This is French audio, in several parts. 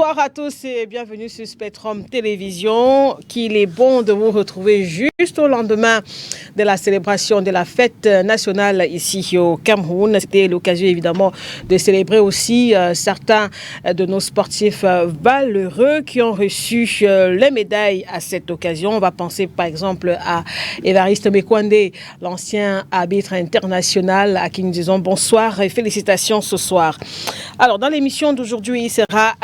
Bonsoir à tous et bienvenue sur Spectrum Télévision. Qu'il est bon de vous retrouver juste au lendemain de la célébration de la fête nationale ici au Cameroun. C'était l'occasion évidemment de célébrer aussi certains de nos sportifs valeureux qui ont reçu les médailles à cette occasion. On va penser par exemple à Évariste Mekwande, l'ancien arbitre international à qui nous disons bonsoir et félicitations ce soir. Alors dans l'émission d'aujourd'hui, il sera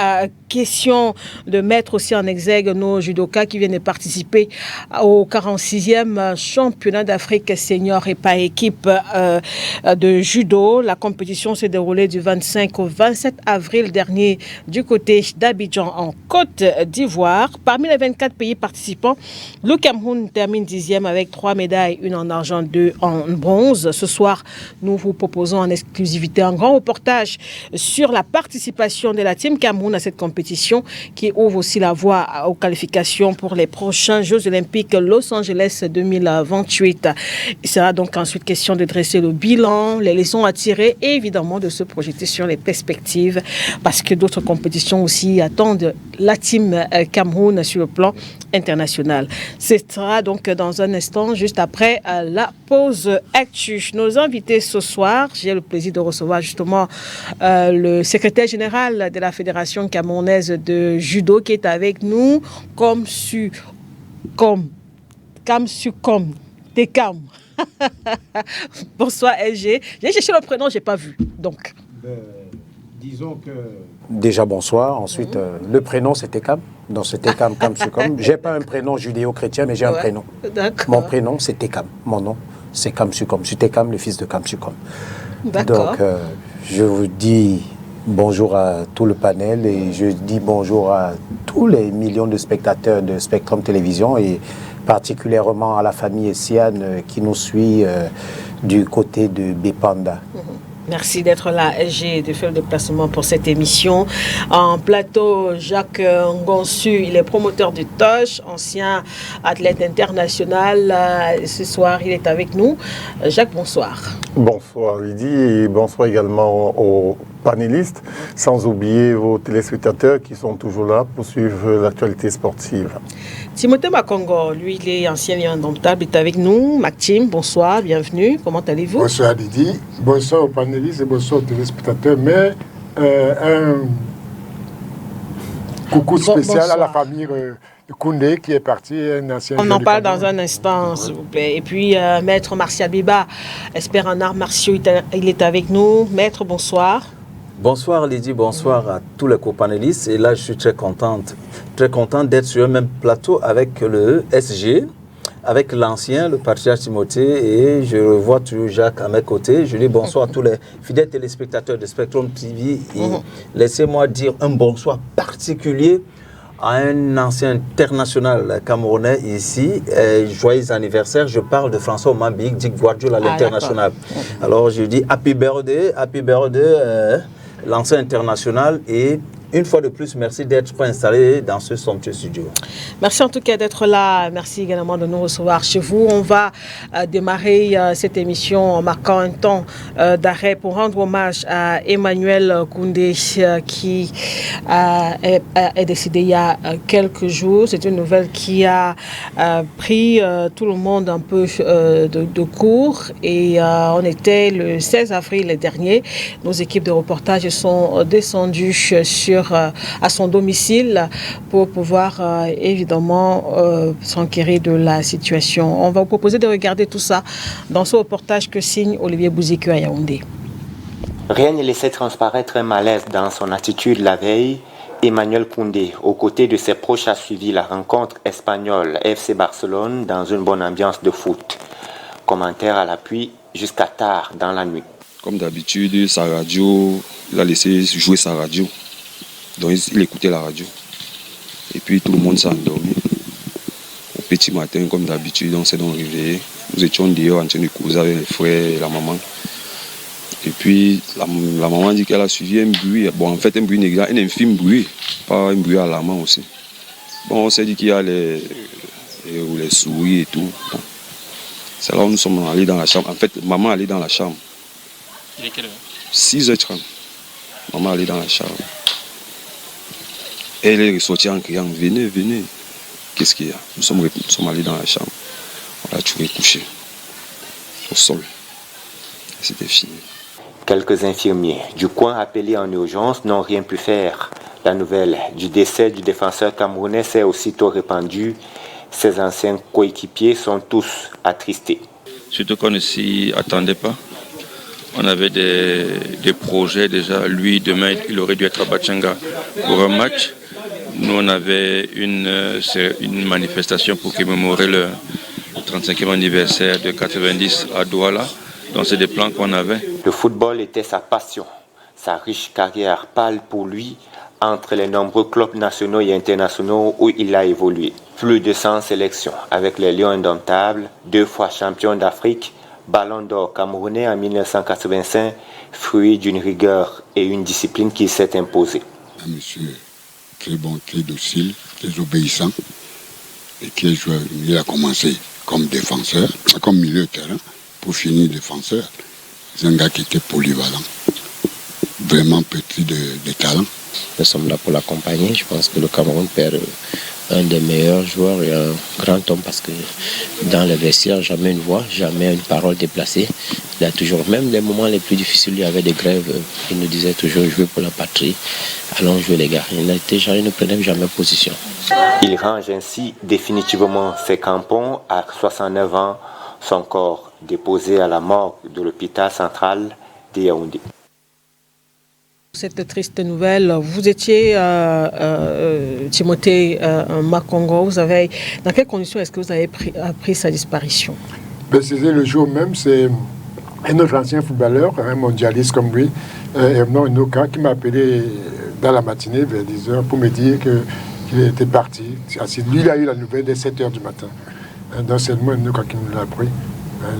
question de mettre aussi en exergue nos judokas qui viennent de participer au 46e championnat d'Afrique senior et par équipe de judo. La compétition s'est déroulée du 25 au 27 avril dernier du côté d'Abidjan en Côte d'Ivoire. Parmi les 24 pays participants, le Cameroun termine 10e avec 3 médailles, une en argent, 2 en bronze. Ce soir, nous vous proposons en exclusivité un grand reportage sur la participation de la Team Cameroun à cette compétition qui ouvre aussi la voie aux qualifications pour les prochains Jeux Olympiques Los Angeles 2028. Il sera donc ensuite question de dresser le bilan, les leçons à tirer et évidemment de se projeter sur les perspectives parce que d'autres compétitions aussi attendent la Team Cameroun sur le plan international. Ce sera donc dans un instant, juste après la pause actu. Nos invités ce soir, j'ai le plaisir de recevoir justement le secrétaire général de la Fédération camerounaise de judo qui est avec nous, Tekam. Bonsoir LG. J'ai cherché le prénom, j'ai pas vu. Donc. Disons que... Déjà bonsoir, ensuite le prénom c'est Tekam, donc c'est Tekam Kamsukom. J'ai pas un prénom judéo-chrétien mais j'ai un prénom. D'accord. Mon prénom c'est Tekam, mon nom c'est Kamsukom. Je suis Tekam, le fils de Kamsukom. D'accord. Donc je vous dis bonjour à tout le panel et je dis bonjour à tous les millions de spectateurs de Spectrum Télévision et particulièrement à la famille Essiane qui nous suit du côté de Bépanda. Merci d'être là, LG, de faire le déplacement pour cette émission. En plateau, Jacques Ngonsu, il est promoteur du TOCH, ancien athlète international. Ce soir, il est avec nous. Jacques, bonsoir. Bonsoir Lydie et bonsoir également aux panélistes, sans oublier vos téléspectateurs qui sont toujours là pour suivre l'actualité sportive. Timothée Makongo, lui, il est ancien lion indomptable, il est avec nous. Maxime, bonsoir, bienvenue. Comment allez-vous? Bonsoir Lydie, bonsoir aux panélistes et bonsoir aux téléspectateurs. Mais un coucou spécial à la famille Koundé qui est parti, un ancien. On en parle dans un instant, s'il vous plaît. Et puis, Maître Martial Biba, expert en arts martiaux, il est avec nous. Maître, bonsoir. Bonsoir Lydie, bonsoir à tous les copanélistes. Et là, je suis très contente d'être sur le même plateau avec le SG, avec l'ancien, le patriarche Timothée, et je revois toujours Jacques à mes côtés. Je dis bonsoir à tous les fidèles téléspectateurs de Spectrum TV. Et laissez-moi dire un bonsoir particulier à un ancien international camerounais ici. Joyeux anniversaire, je parle de François Omambik, Dick Guardiola, l'international. Alors je dis happy birthday, l'ancien international, et une fois de plus, merci d'être installé dans ce somptueux studio. Merci en tout cas d'être là. Merci également de nous recevoir chez vous. On va démarrer cette émission en marquant un temps d'arrêt pour rendre hommage à Emmanuel Koundé qui est décédé il y a quelques jours. C'est une nouvelle qui a pris tout le monde un peu de court. Et on était le 16 avril dernier. Nos équipes de reportage sont descendues à son domicile pour pouvoir évidemment s'enquérir de la situation. On va vous proposer de regarder tout ça dans ce reportage que signe Olivier Bouzikou à Yaoundé. Rien ne laissait transparaître un malaise dans son attitude la veille. Emmanuel Koundé, aux côtés de ses proches, a suivi la rencontre espagnole FC Barcelone dans une bonne ambiance de foot. Commentaire à l'appui jusqu'à tard dans la nuit. Comme d'habitude, sa radio, il a laissé jouer sa radio. Donc il écoutait la radio. Et puis tout le monde s'est endormi. Au petit matin, comme d'habitude, on s'est donc réveillé. Nous étions dehors en train de causer avec les frères et la maman. Et puis la maman dit qu'elle a suivi un bruit. Bon, en fait, un bruit négligeable, un infime bruit, pas un bruit alarmant aussi. Bon, on s'est dit qu'il y a les souris et tout. Bon. C'est là où nous sommes allés dans la chambre. En fait, maman allait dans la chambre. Il est quelle heure? 6h30. Maman allait dans la chambre. Elle est ressortie en criant, venez, venez. Qu'est-ce qu'il y a? Nous sommes allés dans la chambre. On l'a trouvé couché au sol. C'était fini. Quelques infirmiers du coin appelés en urgence n'ont rien pu faire. La nouvelle du décès du défenseur camerounais s'est aussitôt répandue. Ses anciens coéquipiers sont tous attristés. Surtout qu'on ne s'y attendait pas. On avait des projets déjà. Lui, demain, il aurait dû être à Bachanga pour un match. Nous, on avait une manifestation pour commémorer le 35e anniversaire de 90 à Douala. Donc, c'est des plans qu'on avait. Le football était sa passion. Sa riche carrière parle pour lui entre les nombreux clubs nationaux et internationaux où il a évolué. Plus de 100 sélections avec les Lions indomptables, 2 fois champion d'Afrique, Ballon d'or camerounais en 1985, fruit d'une rigueur et une discipline qui s'est imposée. Un monsieur très bon, très docile, très obéissant et qui est joueur. Il a commencé comme défenseur, comme milieu de terrain, pour finir défenseur. C'est un gars qui était polyvalent, vraiment petit de talent. Nous sommes là pour l'accompagner. Je pense que le Cameroun perd un des meilleurs joueurs et un grand homme parce que dans le vestiaire, jamais une voix, jamais une parole déplacée. Il a toujours, même les moments les plus difficiles, il y avait des grèves. Il nous disait toujours jouer pour la patrie. Allons jouer les gars. Il ne prenait jamais position. Il range ainsi définitivement ses crampons à 69 ans, son corps déposé à la morgue de l'hôpital central de Yaoundé. Cette triste nouvelle, vous étiez Timothée Makongo, dans quelles conditions est-ce que vous avez appris sa disparition? C'était le jour même, c'est un autre ancien footballeur, un mondialiste comme lui, Herman Inoka, qui m'a appelé dans la matinée vers 10h pour me dire qu'il était parti. Lui, il a eu la nouvelle dès 7h du matin. Donc c'est moi Inoka qui me l'a appris.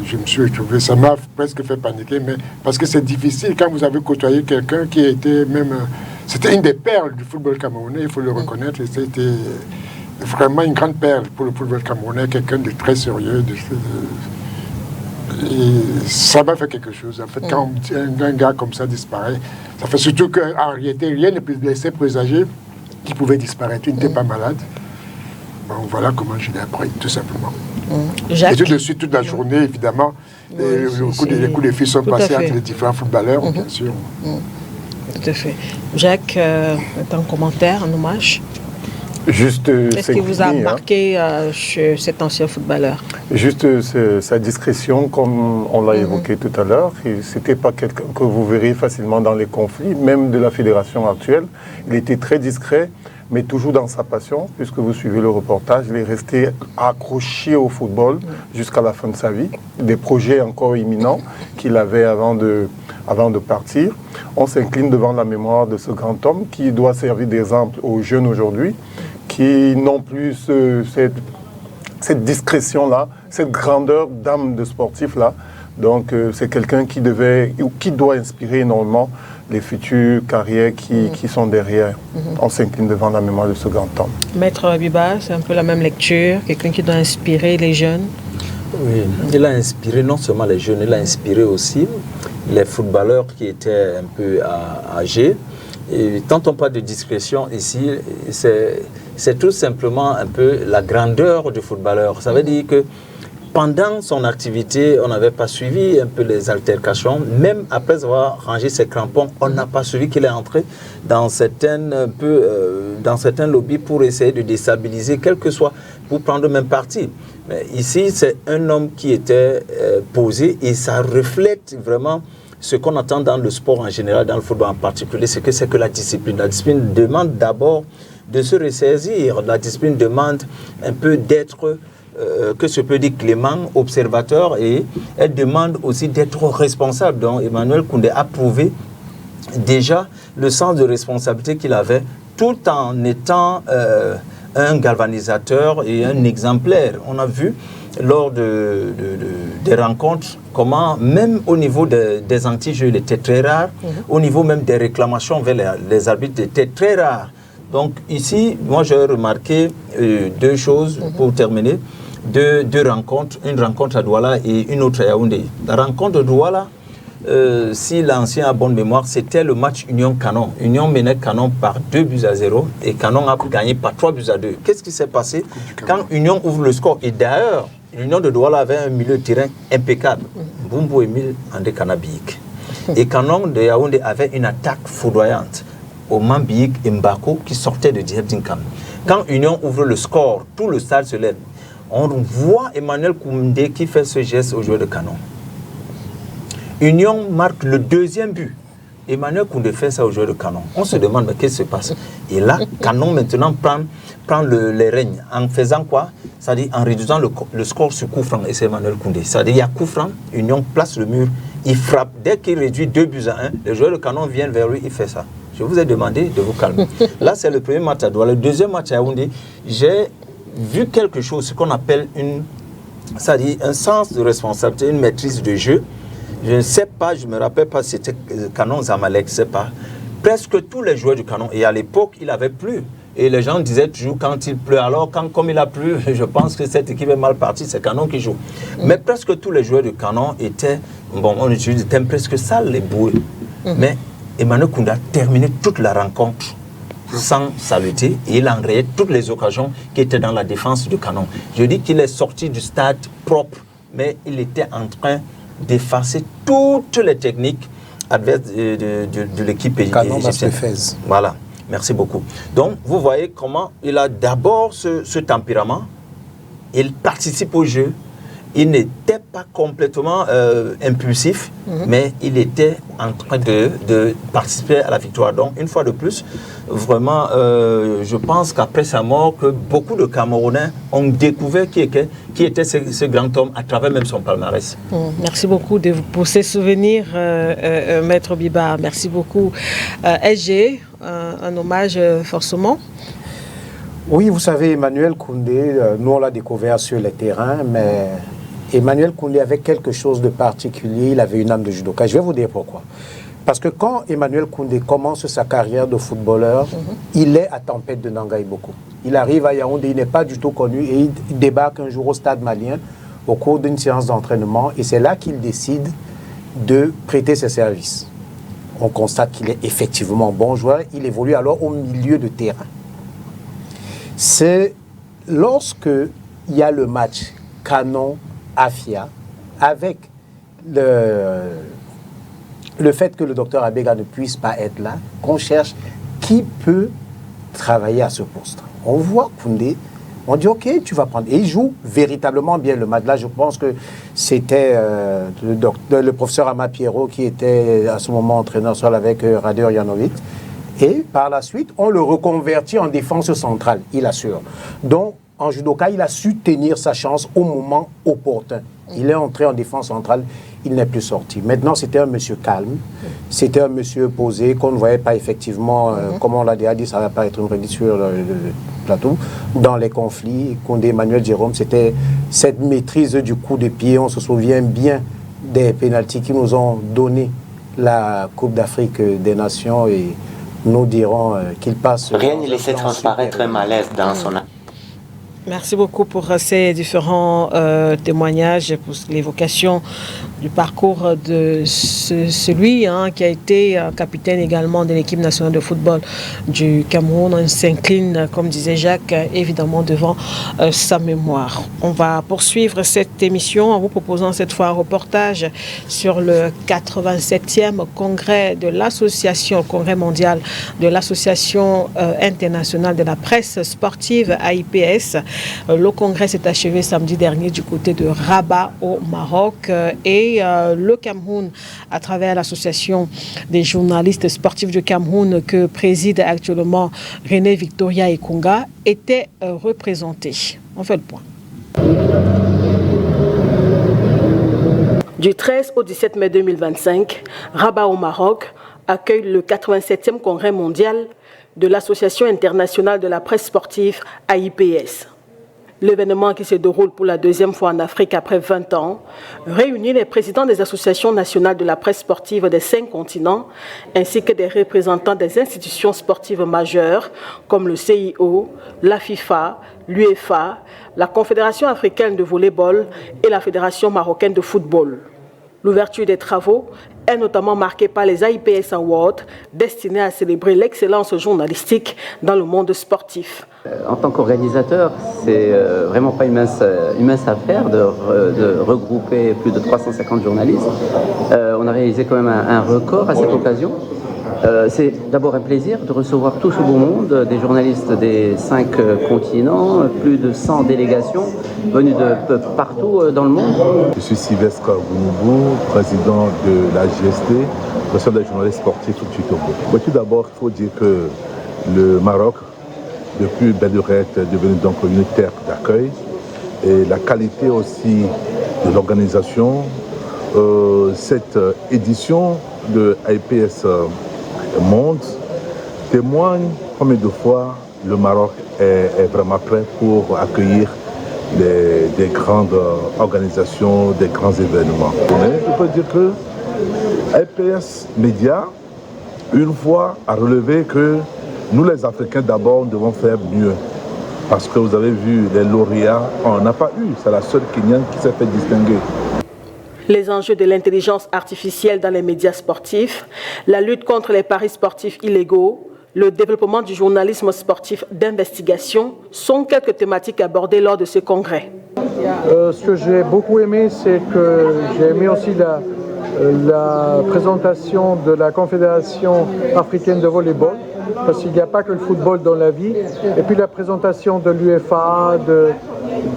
Je me suis retrouvé, ça m'a presque fait paniquer, mais parce que c'est difficile quand vous avez côtoyé quelqu'un qui était même... C'était une des perles du football camerounais, il faut le reconnaître, et c'était vraiment une grande perle pour le football camerounais, quelqu'un de très sérieux. Et ça m'a fait quelque chose. En fait, quand un gars comme ça disparaît, ça fait surtout qu'en réalité, rien ne peut laisser présager qu'il pouvait disparaître. Il n'était pas malade. Bon, voilà comment je l'ai appris, tout simplement. Jacques. Et tout de suite, toute la journée, évidemment, les coups de fil sont passés entre les différents footballeurs, bien sûr. Tout à fait. Jacques, un commentaire, un hommage? Juste, qu'est-ce qui vous a marqué chez cet ancien footballeur? Juste sa discrétion, comme on l'a évoqué tout à l'heure. Ce n'était pas quelqu'un que vous verrez facilement dans les conflits, même de la fédération actuelle. Il était très discret, mais toujours dans sa passion, puisque vous suivez le reportage. Il est resté accroché au football jusqu'à la fin de sa vie. Des projets encore imminents qu'il avait avant de partir. On s'incline devant la mémoire de ce grand homme qui doit servir d'exemple aux jeunes aujourd'hui, qui n'ont plus cette discrétion-là, cette grandeur d'âme de sportif-là. Donc c'est quelqu'un qui doit inspirer énormément les futures carrières qui sont derrière. On s'incline devant la mémoire de ce grand homme. Maître Abiba, c'est un peu la même lecture, quelqu'un qui doit inspirer les jeunes. Oui, il a inspiré non seulement les jeunes, il a inspiré aussi les footballeurs qui étaient un peu âgés. Et quand on parle de discrétion ici, c'est tout simplement un peu la grandeur du footballeur. Ça veut dire que pendant son activité, on n'avait pas suivi un peu les altercations. Même après avoir rangé ses crampons, on n'a pas suivi qu'il est entré dans certains lobbies pour essayer de déstabiliser, quel que soit, pour prendre même parti. Mais ici, c'est un homme qui était posé et ça reflète vraiment ce qu'on attend dans le sport en général, dans le football en particulier, c'est que la discipline. La discipline demande d'abord de se ressaisir. La discipline demande un peu d'être... que se peut dire clément, observateur, et elle demande aussi d'être responsable. Donc Emmanuel Koundé a prouvé déjà le sens de responsabilité qu'il avait, tout en étant un galvanisateur et un exemplaire. On a vu lors des rencontres comment, même au niveau des anti-jeux, il était très rare, au niveau même des réclamations vers les arbitres, il était très rare. Donc ici, moi j'ai remarqué deux choses pour terminer. Deux rencontres, une rencontre à Douala et une autre à Yaoundé. La rencontre de Douala, si l'ancien a bonne mémoire, c'était le match Union-Canon. Union menait Canon par 2-0 et Canon a gagné par 3-2. Qu'est-ce qui s'est passé quand Union ouvre le score? Et d'ailleurs, l'Union de Douala avait un milieu de terrain impeccable. Bumbo Emile André Kanabik. Et Canon de Yaoundé avait une attaque foudroyante. Oman Biik et Mbako qui sortaient de Dieppe Dinkam. Quand Union ouvre le score, tout le stade se lève. On voit Emmanuel Koundé qui fait ce geste aux joueurs de Canon. Union marque le deuxième but. Emmanuel Koundé fait ça aux joueurs de Canon. On se demande mais qu'est-ce qui se passe. Et là, Canon maintenant prend les règnes. En faisant quoi? C'est-à-dire en réduisant le score sur coup franc. Et c'est Emmanuel Koundé. C'est-à-dire il y a coup franc, Union place le mur, il frappe. Dès qu'il réduit 2-1, les joueurs de Canon viennent vers lui, il fait ça. Je vous ai demandé de vous calmer. Là, c'est le premier match à Douala. Le deuxième match à Yaoundé, j'ai vu quelque chose, ce qu'on appelle un sens de responsabilité, une maîtrise de jeu. Je ne sais pas, je ne me rappelle pas si c'était Canon Zamalek, je ne sais pas. Presque tous les joueurs du Canon, et à l'époque, il avait plu. Et les gens disaient toujours quand il pleut. Alors, comme il a plu, je pense que cette équipe est mal partie, c'est Canon qui joue. Mais presque tous les joueurs du Canon étaient, on utilise des thèmes presque sales, les bouées. Mais Emmanuel Koundé a terminé toute la rencontre sans saluer et il a enrayé toutes les occasions qui étaient dans la défense du Canon. Je dis qu'il est sorti du stade propre, mais il était en train d'effacer toutes les techniques adverses de l'équipe égyptienne. Voilà, merci beaucoup. Donc, vous voyez comment il a d'abord ce tempérament, il participe au jeu, il n'était pas complètement impulsif, mais il était en train de participer à la victoire. Donc, une fois de plus, vraiment, je pense qu'après sa mort, que beaucoup de Camerounais ont découvert qui était ce grand homme à travers même son palmarès. Merci beaucoup pour ces souvenirs, Maître Biba. Merci beaucoup. SG, un hommage forcément. Oui, vous savez, Emmanuel Koundé, nous on l'a découvert sur les terrains, mais Emmanuel Koundé avait quelque chose de particulier, il avait une âme de judoka. Je vais vous dire pourquoi. Parce que quand Emmanuel Koundé commence sa carrière de footballeur, il est à Tempête de Nangaï beaucoup. Il arrive à Yaoundé, il n'est pas du tout connu et il débarque un jour au stade malien au cours d'une séance d'entraînement et c'est là qu'il décide de prêter ses services. On constate qu'il est effectivement bon joueur, il évolue alors au milieu de terrain. C'est lorsque il y a le match Canon-Afia, avec le fait que le docteur Abega ne puisse pas être là, qu'on cherche qui peut travailler à ce poste. On voit Koundé, on dit ok, tu vas prendre. Et il joue véritablement bien le match. Là, je pense que c'était le professeur Ama Pierrot qui était à ce moment entraîneur seul avec Rader Janovic. Et par la suite, on le reconvertit en défense centrale, il assure. Donc, en judoka, il a su tenir sa chance au moment opportun. Il est entré en défense centrale, il n'est plus sorti. Maintenant, c'était un monsieur calme, c'était un monsieur posé, qu'on ne voyait pas effectivement, comme on l'a déjà dit, ça ne va pas être une redite sur le plateau, dans les conflits. Koundé, Emmanuel Jérôme, c'était cette maîtrise du coup de pied. On se souvient bien des pénaltys qui nous ont donné la Coupe d'Afrique des Nations et nous dirons qu'il passe... Rien ne laissait transparaître un malaise dans son... Merci beaucoup pour ces différents témoignages, pour l'évocation du parcours de celui qui a été capitaine également de l'équipe nationale de football du Cameroun. On s'incline, comme disait Jacques, évidemment devant sa mémoire. On va poursuivre cette émission en vous proposant cette fois un reportage sur le 87e congrès de l'association, congrès mondial de l'association internationale de la presse sportive AIPS. Le congrès s'est achevé samedi dernier du côté de Rabat au Maroc et le Cameroun, à travers l'association des journalistes sportifs du Cameroun que préside actuellement René Victoria Ekunga, était représenté. On fait le point. Du 13 au 17 mai 2025, Rabat au Maroc accueille le 87e congrès mondial de l'Association internationale de la presse sportive AIPS. L'événement qui se déroule pour la deuxième fois en Afrique après 20 ans réunit les présidents des associations nationales de la presse sportive des 5 continents ainsi que des représentants des institutions sportives majeures comme le CIO, la FIFA, l'UEFA, la Confédération africaine de volleyball et la Fédération marocaine de football. L'ouverture des travaux est notamment marquée par les AIPS Awards, destinés à célébrer l'excellence journalistique dans le monde sportif. En tant qu'organisateur, c'est vraiment pas une mince affaire de regrouper plus de 350 journalistes. On a réalisé quand même un record à cette occasion. C'est d'abord un plaisir de recevoir tout ce beau monde, des journalistes des 5 continents, plus de 100 délégations venues de partout dans le monde. Je suis Sylvestre Gounibou, président de la GST, l'association des journalistes sportifs du Togo. Tout d'abord, il faut dire que le Maroc, depuis belle lurette, est devenu donc une terre d'accueil, et la qualité aussi de l'organisation. Cette édition de IPS Monde témoigne combien de fois le Maroc est vraiment prêt pour accueillir des grandes organisations, des grands événements. Mais je peux dire que IPS Média, une fois, a relevé que nous les Africains d'abord devons faire mieux. Parce que vous avez vu les lauréats, on n'a pas eu, c'est la seule Kenyane qui s'est fait distinguer. Les enjeux de l'intelligence artificielle dans les médias sportifs, la lutte contre les paris sportifs illégaux, le développement du journalisme sportif d'investigation sont quelques thématiques abordées lors de ce congrès. Ce que j'ai beaucoup aimé, c'est que j'ai aimé aussi la présentation de la Confédération africaine de volleyball, parce qu'il n'y a pas que le football dans la vie, et puis la présentation de l'UEFA,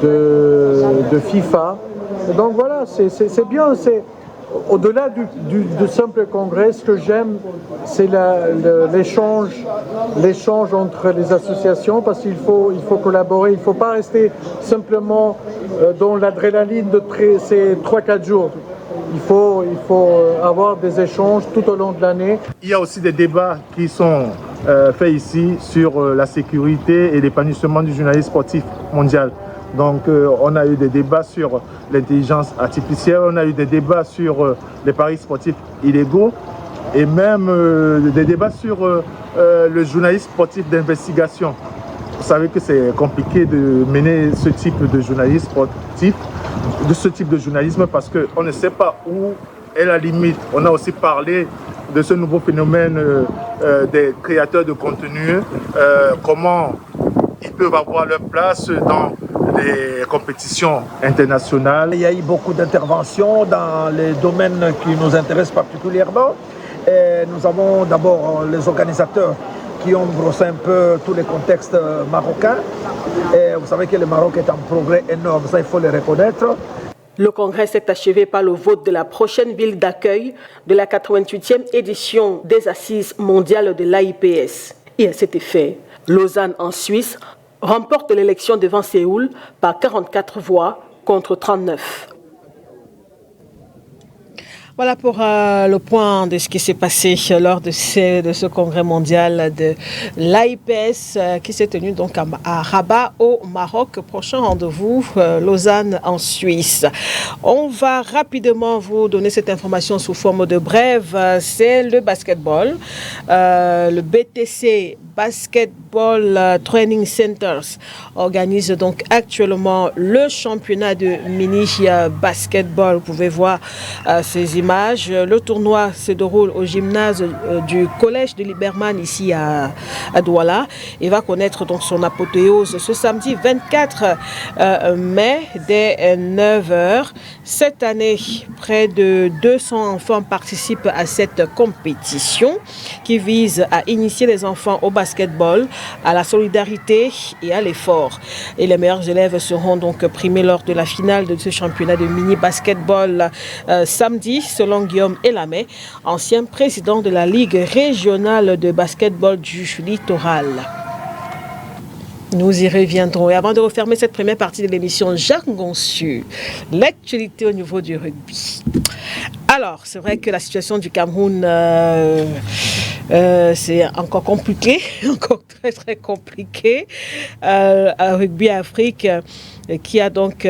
de FIFA. Donc voilà, c'est bien, au-delà du simple congrès, ce que j'aime, c'est l'échange entre les associations, parce qu'il faut collaborer, il ne faut pas rester simplement dans l'adrénaline de ces 3-4 jours. Il faut avoir des échanges tout au long de l'année. Il y a aussi des débats qui sont faits ici sur la sécurité et l'épanouissement du journalisme sportif mondial. Donc on a eu des débats sur l'intelligence artificielle, on a eu des débats sur les paris sportifs illégaux et même des débats sur le journalisme sportif d'investigation. Vous savez que c'est compliqué de mener ce type de journalisme sportif, de ce type de journalisme, parce qu'on ne sait pas où est la limite. On a aussi parlé de ce nouveau phénomène des créateurs de contenu, comment ils peuvent avoir leur place dans les compétitions internationales. Il y a eu beaucoup d'interventions dans les domaines qui nous intéressent particulièrement. Et nous avons d'abord les organisateurs qui ont brossé un peu tous les contextes marocains. Et vous savez que le Maroc est en progrès énorme, ça il faut le reconnaître. Le congrès s'est achevé par le vote de la prochaine ville d'accueil de la 88e édition des Assises mondiales de l'AIPS. Et à cet effet, Lausanne en Suisse remporte l'élection devant Séoul par 44 voix contre 39. Voilà pour le point de ce qui s'est passé lors de ce congrès mondial de l'AIPS qui s'est tenu donc à Rabat au Maroc. Prochain rendez-vous, Lausanne en Suisse. On va rapidement vous donner cette information sous forme de brève. C'est le basketball. Le BTC Basketball Training Centers organise donc actuellement le championnat de mini basketball. Vous pouvez voir ces images. Le tournoi se déroule au gymnase du collège de Liberman ici à Douala et va connaître donc son apothéose ce samedi 24 mai dès 9h. Cette année, près de 200 enfants participent à cette compétition qui vise à initier les enfants au basketball, à la solidarité et à l'effort. Et les meilleurs élèves seront donc primés lors de la finale de ce championnat de mini basketball samedi, selon Guillaume Elamé, ancien président de la Ligue régionale de basketball du littoral. Nous y reviendrons. Et avant de refermer cette première partie de l'émission, Jacques Ngonsu, l'actualité au niveau du rugby. Alors, c'est vrai que la situation du Cameroun, c'est encore compliqué, encore très très compliqué. Rugby Afrique qui a donc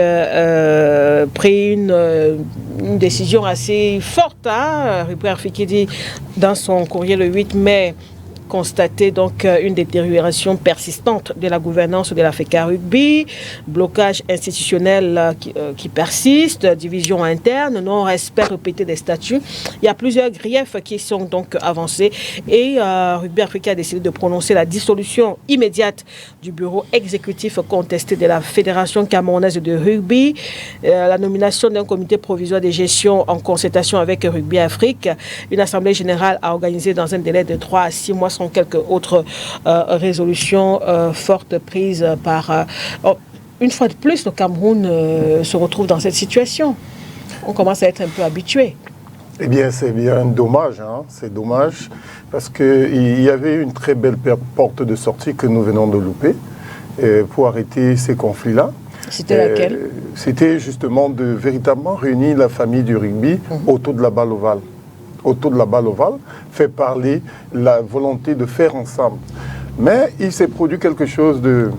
pris une décision assez forte. Rugby Afrique qui dit dans son courrier le 8 mai constaté donc une détérioration persistante de la gouvernance de l'Africa Rugby, blocage institutionnel qui persiste, division interne, non-respect répété des statuts. Il y a plusieurs griefs qui sont donc avancés et Rugby Africa a décidé de prononcer la dissolution immédiate du bureau exécutif contesté de la Fédération camerounaise de rugby, la nomination d'un comité provisoire de gestion en concertation avec Rugby Afrique, une assemblée générale à organiser dans un délai de 3 à 6 mois sans quelques autres résolutions fortes prises par... une fois de plus, le Cameroun se retrouve dans cette situation. On commence à être un peu habitué. Eh bien, c'est bien dommage, hein. C'est dommage parce qu'il y avait une très belle porte de sortie que nous venons de louper pour arrêter ces conflits-là. C'était laquelle? C'était justement de véritablement réunir la famille du rugby autour de la balle ovale. Autour de la balle ovale, fait parler la volonté de faire ensemble. Mais il s'est produit quelque chose de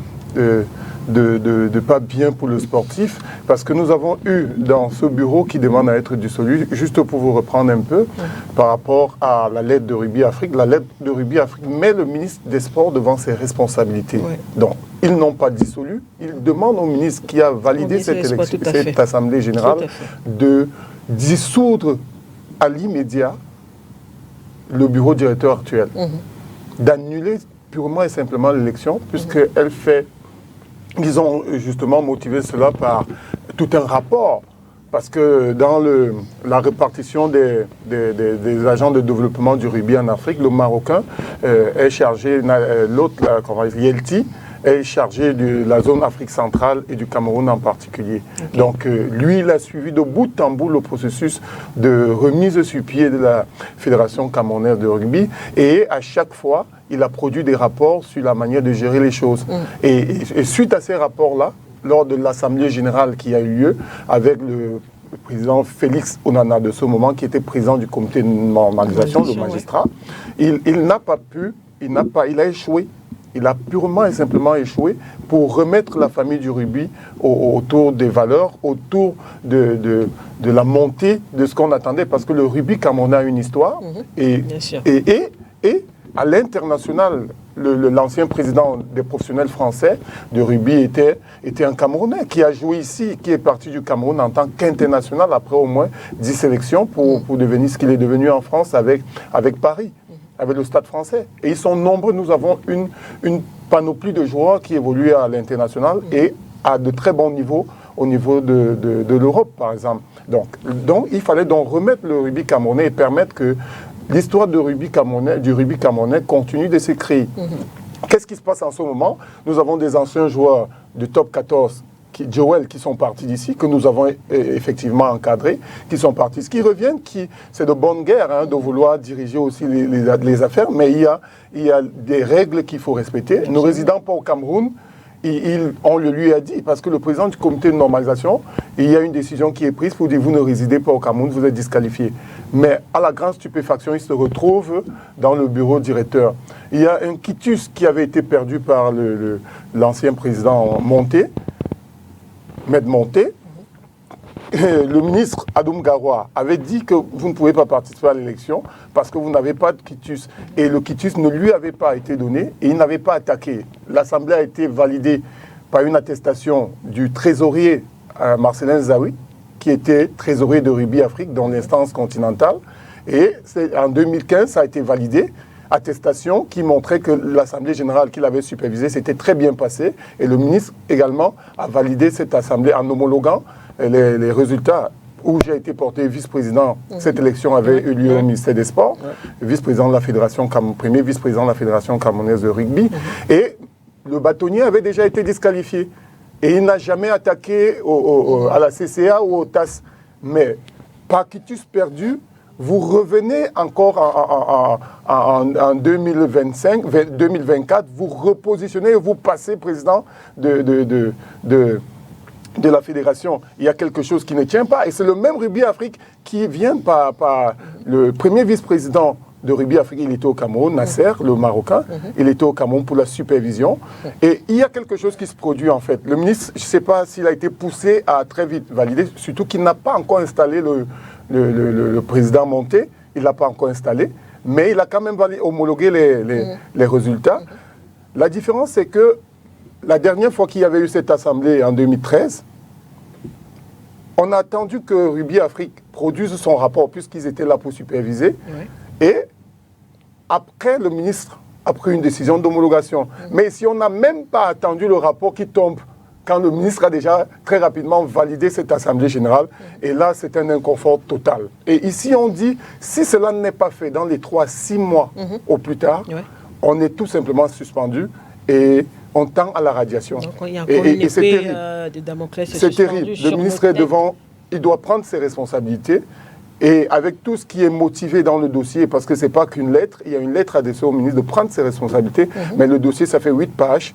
pas bien pour le sportif, parce que nous avons eu dans ce bureau qui demande à être dissolu, juste pour vous reprendre un peu, par rapport à la lettre de Rugby Afrique, la lettre de Rugby Afrique met le ministre des Sports devant ses responsabilités. Oui. Donc, ils n'ont pas dissolu, ils demandent au ministre qui a validé cette Assemblée générale de dissoudre à l'immédiat le bureau directeur actuel, d'annuler purement et simplement l'élection, puisqu'elle fait... Ils ont justement motivé cela par tout un rapport, parce que dans la répartition des agents de développement du rugby en Afrique, le Marocain est chargé, l'autre, Yelti, est chargé de la zone Afrique centrale et du Cameroun en particulier. Okay. Donc lui, il a suivi de bout en bout le processus de remise sur pied de la Fédération camerounaise de rugby, et à chaque fois, il a produit des rapports sur la manière de gérer les choses. Et suite à ces rapports-là, lors de l'Assemblée générale qui a eu lieu avec le président Félix Onana de ce moment, qui était président du comité de normalisation, le magistrat, il n'a pas pu, il a échoué. Il a purement et simplement échoué pour remettre la famille du rugby autour des valeurs, autour de la montée de ce qu'on attendait, parce que le rugby camerounais a une histoire, et à l'international, l'ancien président des professionnels français de rugby était un Camerounais qui a joué ici, qui est parti du Cameroun en tant qu'international après au moins 10 sélections pour devenir ce qu'il est devenu en France avec Paris, avec le Stade français. Et ils sont nombreux. Nous avons une panoplie de joueurs qui évoluent à l'international et à de très bons niveaux au niveau de l'Europe, par exemple. Donc, il fallait donc remettre le rugby camerounais et permettre que l'histoire du rugby camerounais continue de s'écrire. Qu'est-ce qui se passe en ce moment? Nous avons des anciens joueurs du top 14, Joël, qui sont partis d'ici, que nous avons effectivement encadrés, qui sont partis. Ce qui reviennent, c'est de bonne guerre, hein, de vouloir diriger aussi les affaires, mais il y a des règles qu'il faut respecter. Ne résidant pas au Cameroun, on le lui a dit, parce que le président du comité de normalisation, il y a une décision qui est prise pour dire vous ne résidez pas au Cameroun, vous êtes disqualifié. Mais à la grande stupéfaction, il se retrouve dans le bureau directeur. Il y a un quitus qui avait été perdu par l'ancien président Monté, Maître Monté. Le ministre Adoum Garoua avait dit que vous ne pouvez pas participer à l'élection parce que vous n'avez pas de quitus. Et le quitus ne lui avait pas été donné et il n'avait pas attaqué. L'Assemblée a été validée par une attestation du trésorier Marcelin Zawi, qui était trésorier de Rugby Afrique dans l'instance continentale. Et en 2015, ça a été validé. Attestation qui montrait que l'Assemblée générale qu'il avait supervisée s'était très bien passée. Et le ministre également a validé cette Assemblée en homologuant les résultats où j'ai été porté vice-président. Cette élection avait eu lieu au ministère des Sports, vice-président de la Fédération, premier vice-président de la Fédération camerounaise de rugby. Et le bâtonnier avait déjà été disqualifié. Et il n'a jamais attaqué à la CCA ou au TAS. Mais par quitus perdu, vous revenez encore en 2024, vous repositionnez et vous passez président de la fédération. Il y a quelque chose qui ne tient pas. Et c'est le même Rugby Afrique qui vient par le premier vice-président de Rugby Afrique. Il était au Cameroun, Nasser, le Marocain. Il était au Cameroun pour la supervision. Et il y a quelque chose qui se produit en fait. Le ministre, je ne sais pas s'il a été poussé à très vite valider, surtout qu'il n'a pas encore installé le président Monté. Il ne l'a pas encore installé. mais il a quand même homologué les résultats. La différence, c'est que la dernière fois qu'il y avait eu cette assemblée, en 2013, on a attendu que Rugby Afrique produise son rapport, puisqu'ils étaient là pour superviser. Et après, le ministre a pris une décision d'homologation. Mais si on n'a même pas attendu le rapport qui tombe, quand le ministre a déjà très rapidement validé cette assemblée générale, et là, c'est un inconfort total. Et ici, on dit, si cela n'est pas fait dans les 3-6 mois au plus tard, on est tout simplement suspendu et on tend à la radiation. Donc, il y a encore une c'est épée terrible. de Damoclès C'est terrible. Le ministre est devant, il doit prendre ses responsabilités. Et avec tout ce qui est motivé dans le dossier, parce que ce n'est pas qu'une lettre, il y a une lettre adressée au ministre de prendre ses responsabilités, mais le dossier, ça fait 8 pages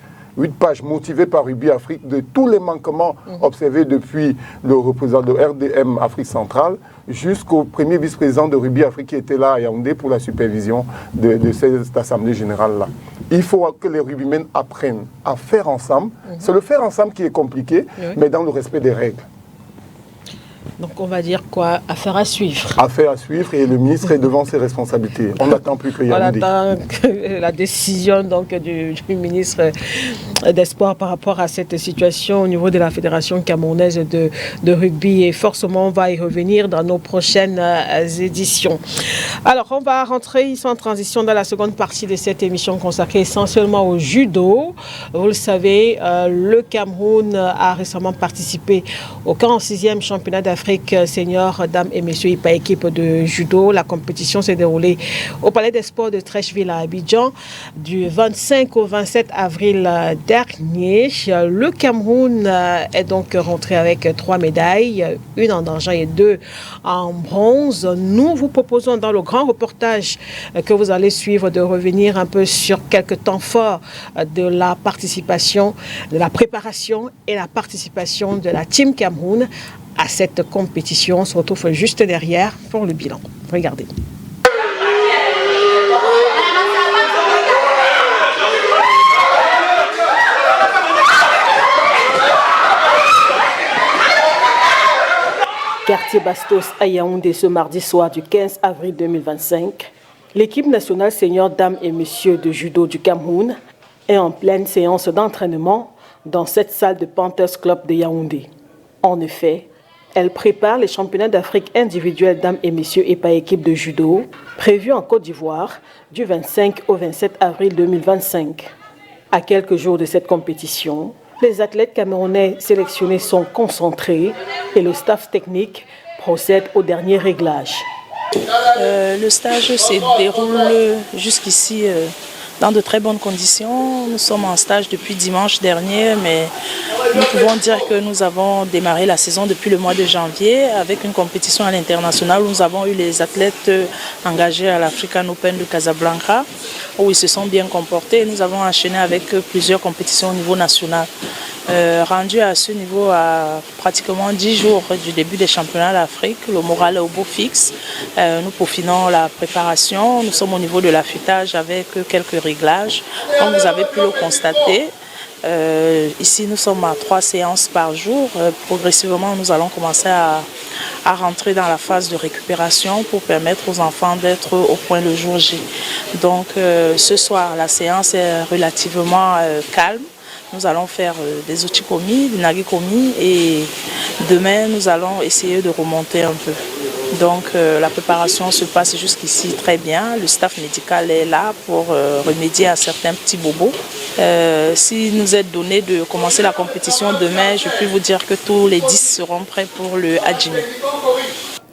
motivées par Rugby Afrique de tous les manquements observés depuis le représentant de RDM Afrique centrale jusqu'au premier vice-président de Rugby Afrique qui était là à Yaoundé pour la supervision de cette assemblée générale-là. Il faut que les rugbymen apprennent à faire ensemble. C'est le faire ensemble qui est compliqué, mais dans le respect des règles. Donc on va dire quoi? Affaire à suivre. Affaire à suivre et le ministre est devant ses responsabilités. On n'attend plus que Yaoundé. On attend la décision donc, du ministre d'Espoir par rapport à cette situation au niveau de la Fédération camerounaise de rugby. Et forcément, on va y revenir dans nos prochaines éditions. Alors, on va rentrer sans transition dans la seconde partie de cette émission consacrée essentiellement au judo. Vous le savez, le Cameroun a récemment participé au 46e championnat d'Afrique senior, dames et messieurs, IPA équipe de judo. La compétition s'est déroulée au Palais des Sports de Trècheville à Abidjan du 25 au 27 avril dernier. Le Cameroun est donc rentré avec 3 médailles, une en argent et 2 en bronze. Nous vous proposons dans le grand reportage que vous allez suivre de revenir un peu sur quelques temps forts de la participation, de la préparation et la participation de la Team Cameroun à cette compétition. On se retrouve juste derrière pour le bilan. Regardez. Quartier Bastos à Yaoundé ce mardi soir du 15 avril 2025. L'équipe nationale senior dames et messieurs de judo du Cameroun est en pleine séance d'entraînement dans cette salle de Panthers Club de Yaoundé. En effet, elle prépare les championnats d'Afrique individuels dames et messieurs et par équipe de judo, prévus en Côte d'Ivoire du 25 au 27 avril 2025. À quelques jours de cette compétition, les athlètes camerounais sélectionnés sont concentrés et le staff technique procède au dernier réglage. Le stage se déroule jusqu'ici dans de très bonnes conditions. Nous sommes en stage depuis dimanche dernier, mais nous pouvons dire que nous avons démarré la saison depuis le mois de janvier avec une compétition à l'international où nous avons eu les athlètes engagés à l'African Open de Casablanca, où ils se sont bien comportés. Nous avons enchaîné avec plusieurs compétitions au niveau national. Rendu à ce niveau à pratiquement 10 jours du début des championnats d'Afrique, le moral est au beau fixe. Nous peaufinons la préparation, nous sommes au niveau de l'affûtage avec quelques réglages. Comme vous avez pu le constater, ici nous sommes à 3 séances par jour. Progressivement nous allons commencer à rentrer dans la phase de récupération pour permettre aux enfants d'être au point le jour J. Donc ce soir la séance est relativement calme. Nous allons faire des uchikomi, du nagikomi et demain nous allons essayer de remonter un peu. Donc la préparation se passe jusqu'ici très bien. Le staff médical est là pour remédier à certains petits bobos. Si nous est donné de commencer la compétition demain, je peux vous dire que tous les 10 seront prêts pour le Hadjimi.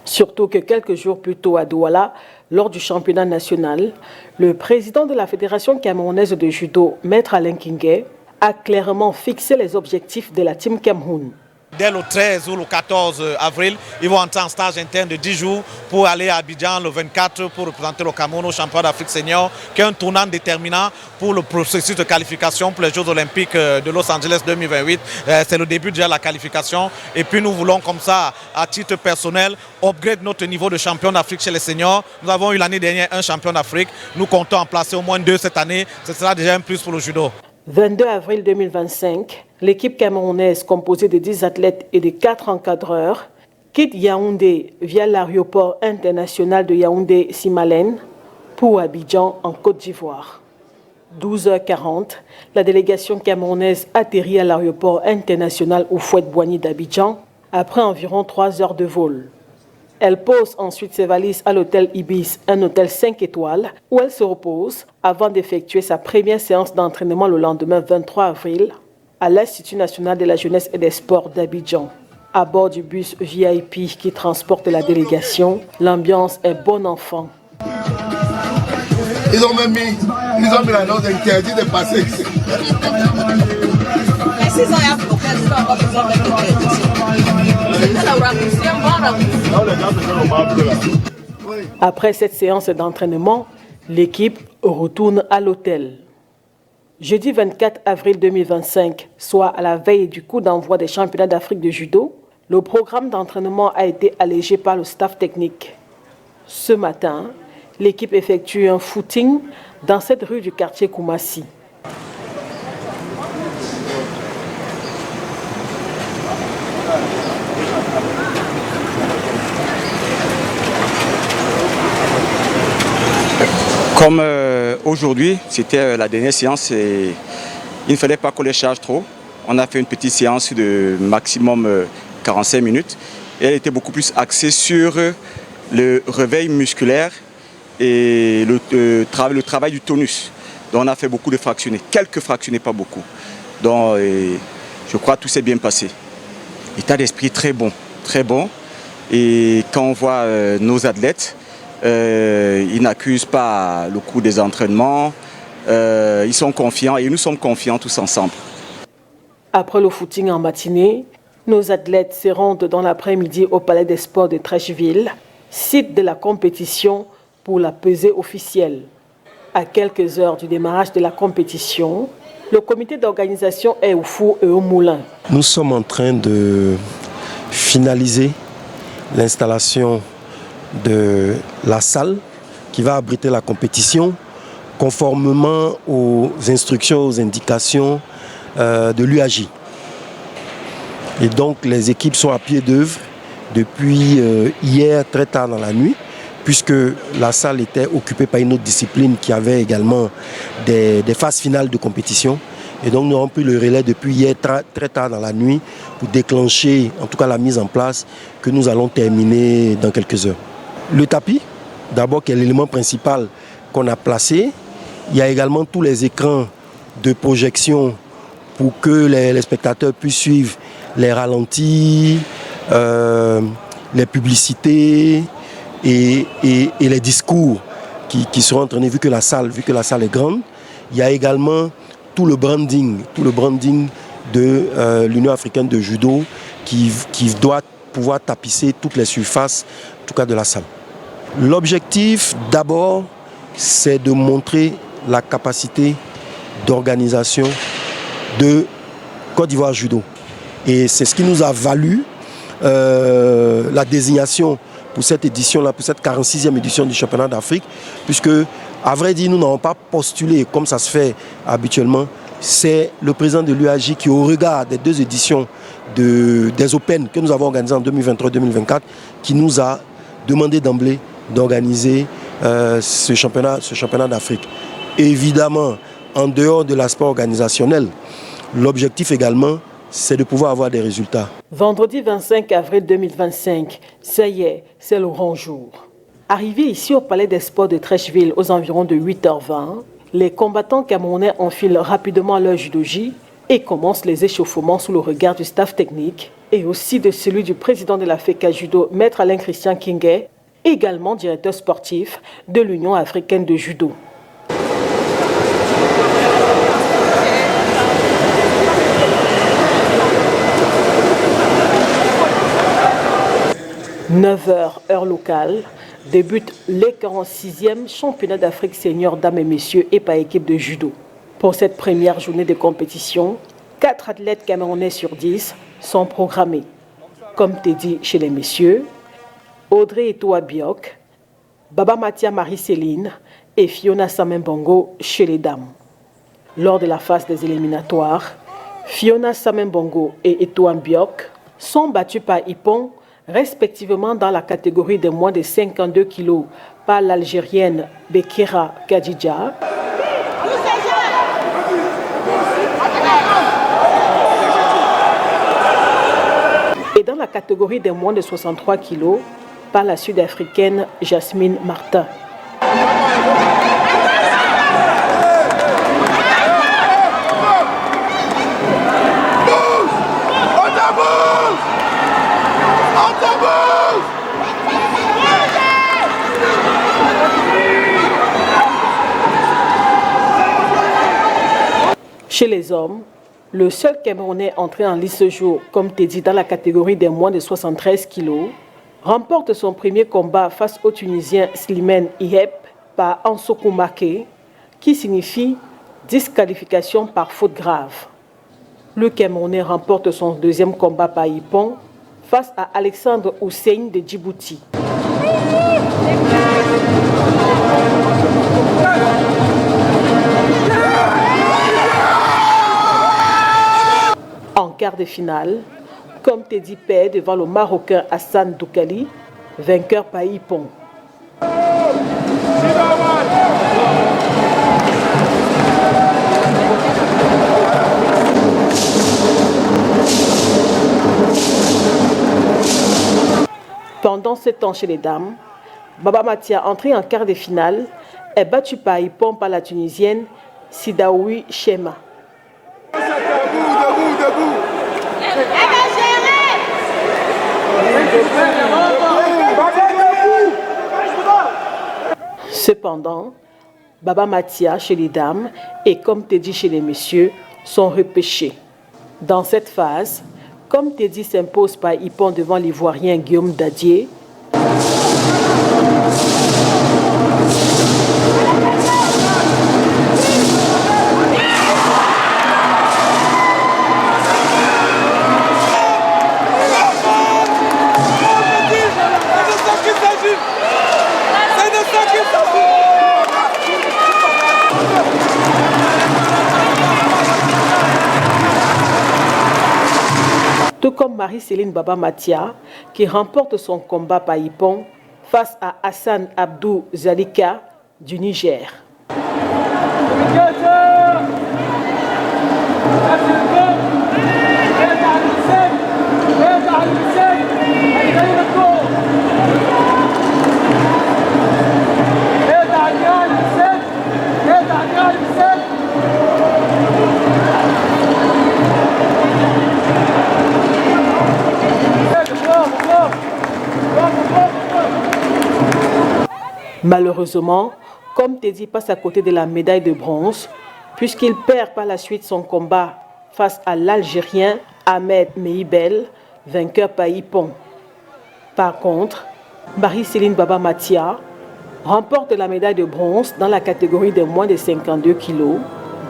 Surtout que quelques jours plus tôt à Douala, lors du championnat national, le président de la Fédération camerounaise de judo, Maître Alain Kingé, a clairement fixé les objectifs de la Team Cameroun. Dès le 13 ou le 14 avril, ils vont entrer en stage interne de 10 jours pour aller à Abidjan le 24 pour représenter le Cameroun au championnat d'Afrique senior, qui est un tournant déterminant pour le processus de qualification pour les Jeux olympiques de Los Angeles 2028. C'est le début déjà de la qualification. Et puis nous voulons comme ça, à titre personnel, upgrade notre niveau de champion d'Afrique chez les seniors. Nous avons eu l'année dernière un champion d'Afrique. Nous comptons en placer au moins 2 cette année. Ce sera déjà un plus pour le judo. 22 avril 2025, l'équipe camerounaise composée de 10 athlètes et de 4 encadreurs quitte Yaoundé via l'aéroport international de Yaoundé-Simalène pour Abidjan en Côte d'Ivoire. 12h40, la délégation camerounaise atterrit à l'aéroport international Houphouët-Boigny d'Abidjan après environ 3 heures de vol. Elle pose ensuite ses valises à l'hôtel Ibis, un hôtel 5 étoiles, où elle se repose avant d'effectuer sa première séance d'entraînement le lendemain 23 avril à l'Institut national de la jeunesse et des sports d'Abidjan. À bord du bus VIP qui transporte la délégation, l'ambiance est bon enfant. Ils ont mis la note interdit de passer ici. Après cette séance d'entraînement, l'équipe retourne à l'hôtel. Jeudi 24 avril 2025, soit à la veille du coup d'envoi des championnats d'Afrique de judo, le programme d'entraînement a été allégé par le staff technique. Ce matin, l'équipe effectue un footing dans cette rue du quartier Koumassi. Comme aujourd'hui, c'était la dernière séance et il ne fallait pas qu'on les charge trop. On a fait une petite séance de maximum 45 minutes et elle était beaucoup plus axée sur le réveil musculaire et le travail du tonus. Donc on a fait beaucoup de fractionnés, quelques fractionnés, pas beaucoup. Donc je crois que tout s'est bien passé. État d'esprit très bon, très bon. Et quand on voit nos athlètes, ils n'accusent pas le coût des entraînements, ils sont confiants et nous sommes confiants tous ensemble. Après le footing en matinée, nos athlètes se rendent dans l'après-midi au Palais des Sports de Trècheville, site de la compétition pour la pesée officielle. À quelques heures du démarrage de la compétition, le comité d'organisation est au four et au moulin. Nous sommes en train de finaliser l'installation de la salle qui va abriter la compétition conformément aux instructions, aux indications de l'UAJ. Et donc les équipes sont à pied d'œuvre depuis hier très tard dans la nuit, puisque la salle était occupée par une autre discipline qui avait également des phases finales de compétition. Et donc nous avons pris le relais depuis hier très tard dans la nuit pour déclencher en tout cas la mise en place que nous allons terminer dans quelques heures. Le tapis, d'abord qui est l'élément principal qu'on a placé. Il y a également tous les écrans de projection pour que les spectateurs puissent suivre les ralentis, les publicités et les discours qui seront entraînés vu que la salle est grande. Il y a également tout le branding de l'Union africaine de judo qui doit pouvoir tapisser toutes les surfaces, en tout cas de la salle. L'objectif d'abord, c'est de montrer la capacité d'organisation de Côte d'Ivoire Judo. Et c'est ce qui nous a valu la désignation pour cette édition-là, pour cette 46e édition du championnat d'Afrique, puisque, à vrai dire, nous n'avons pas postulé comme ça se fait habituellement. C'est le président de l'UAJ qui, au regard des 2 éditions des Open que nous avons organisées en 2023-2024, qui nous a demandé d'emblée d'organiser ce championnat d'Afrique. Évidemment, en dehors de l'aspect organisationnel, l'objectif également, c'est de pouvoir avoir des résultats. Vendredi 25 avril 2025, ça y est, c'est le grand jour. Arrivés ici au Palais des Sports de Trècheville aux environs de 8h20, les combattants camerounais enfilent rapidement leur judogi et commencent les échauffements sous le regard du staff technique et aussi de celui du président de la FECA Judo, Maître Alain Christian Kinguet, également directeur sportif de l'Union africaine de judo. « 9h, heure locale, débute les 46e championnats d'Afrique senior dames et messieurs et par équipe de judo. Pour cette première journée de compétition, 4 athlètes camerounais sur 10 sont programmés. Comme Teddy chez les messieurs, Audrey Etoa Biok, Baba Matia Marie-Céline et Fiona Samembongo chez les dames. Lors de la phase des éliminatoires, Fiona Samembongo et Etoa Biok sont battus par Ipon respectivement dans la catégorie des moins de 52 kg par l'Algérienne Bekira Gadidja et dans la catégorie des moins de 63 kg par la Sud-Africaine Jasmine Martin. Chez les hommes, le seul Camerounais entré en lice ce jour, comme Teddy dans la catégorie des moins de 73 kg, remporte son premier combat face au Tunisien Slimane Ihep par Ansoko Make, qui signifie disqualification par faute grave. Le Camerounais remporte son deuxième combat par Ippon face à Alexandre Hussein de Djibouti. En quart de finale, comme Teddy perd devant le Marocain Hassan Doukali, vainqueur par Ippon. Pendant ce temps chez les dames, Baba Matia, entrée en quart de finale, est battue par Ippon par la Tunisienne Sidaoui Chema. Cependant, Baba Matia chez les dames et comme Teddy chez les messieurs sont repêchés. Dans cette phase, comme Teddy s'impose par Ippon devant l'Ivoirien Guillaume Dadier, tout comme Marie-Céline Baba Matia, qui remporte son combat par Ippon face à Hassan Abdou Zalika du Niger. Malheureusement, comme Teddy passe à côté de la médaille de bronze, puisqu'il perd par la suite son combat face à l'Algérien Ahmed Meibel, vainqueur par Ippon. Par contre, Marie-Céline Baba Matia remporte la médaille de bronze dans la catégorie des moins de 52 kg,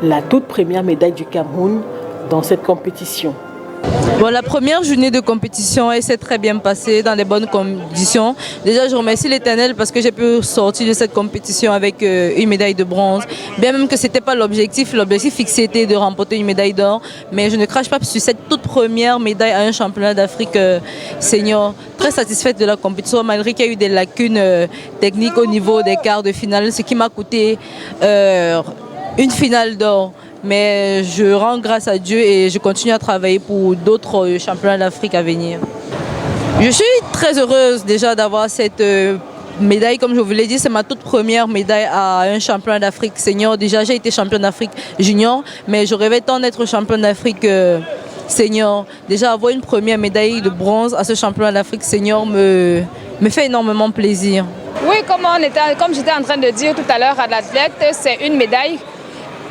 la toute première médaille du Cameroun dans cette compétition. Bon, la première journée de compétition s'est très bien passée dans les bonnes conditions. Déjà, je remercie l'Éternel parce que j'ai pu sortir de cette compétition avec une médaille de bronze. Bien même que ce n'était pas l'objectif fixé était de remporter une médaille d'or. Mais je ne crache pas sur cette toute première médaille à un championnat d'Afrique senior. Très satisfaite de la compétition malgré qu'il y a eu des lacunes techniques au niveau des quarts de finale, ce qui m'a coûté une finale d'or. Mais je rends grâce à Dieu et je continue à travailler pour d'autres championnats d'Afrique à venir. Je suis très heureuse déjà d'avoir cette médaille. Comme je vous l'ai dit, c'est ma toute première médaille à un championnat d'Afrique senior. Déjà, j'ai été championne d'Afrique junior, mais je rêvais tant d'être championne d'Afrique senior. Déjà, avoir une première médaille de bronze à ce championnat d'Afrique senior me fait énormément plaisir. Oui, comme j'étais en train de dire tout à l'heure à l'athlète, c'est une médaille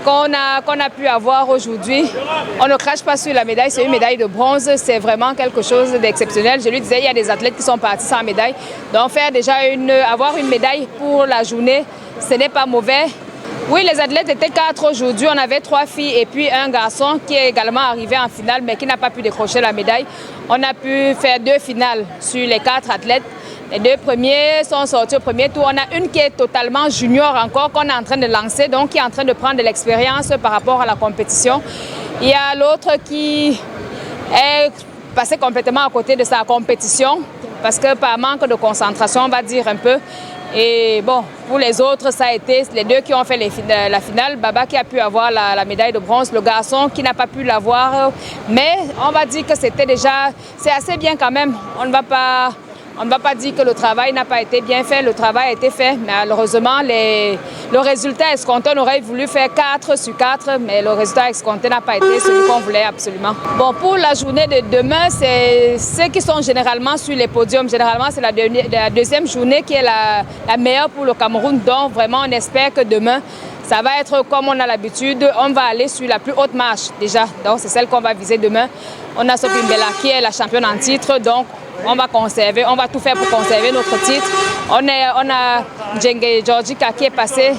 qu'on a pu avoir aujourd'hui. On ne crache pas sur la médaille, c'est une médaille de bronze, c'est vraiment quelque chose d'exceptionnel. Je lui disais, il y a des athlètes qui sont partis sans médaille. Donc avoir une médaille pour la journée, ce n'est pas mauvais. Oui, les athlètes étaient 4 aujourd'hui. On avait 3 filles et puis un garçon qui est également arrivé en finale mais qui n'a pas pu décrocher la médaille. On a pu faire 2 finales sur les 4 athlètes. Les 2 premiers sont sortis au premier tour. On a une qui est totalement junior encore, qu'on est en train de lancer, donc qui est en train de prendre de l'expérience par rapport à la compétition. Il y a l'autre qui est passé complètement à côté de sa compétition. parce que par manque de concentration, on va dire un peu. Et bon, pour les autres, ça a été les deux qui ont fait la finale. Baba qui a pu avoir la médaille de bronze, le garçon qui n'a pas pu l'avoir. Mais on va dire que c'était déjà, c'est assez bien quand même. On ne va pas dire que le travail n'a pas été bien fait, le travail a été fait. Mais malheureusement, le résultat escompté, on aurait voulu faire 4 sur 4, mais le résultat escompté n'a pas été celui qu'on voulait absolument. Bon, pour la journée de demain, c'est ceux qui sont généralement sur les podiums. Généralement, c'est la deuxième journée qui est la meilleure pour le Cameroun. Donc, vraiment, on espère que demain, ça va être comme on a l'habitude. On va aller sur la plus haute marche déjà. Donc, c'est celle qu'on va viser demain. On a Sophie Mbella qui est la championne en titre. Donc, on va conserver, on va tout faire pour conserver notre titre. On a Djenge Georgika qui est passé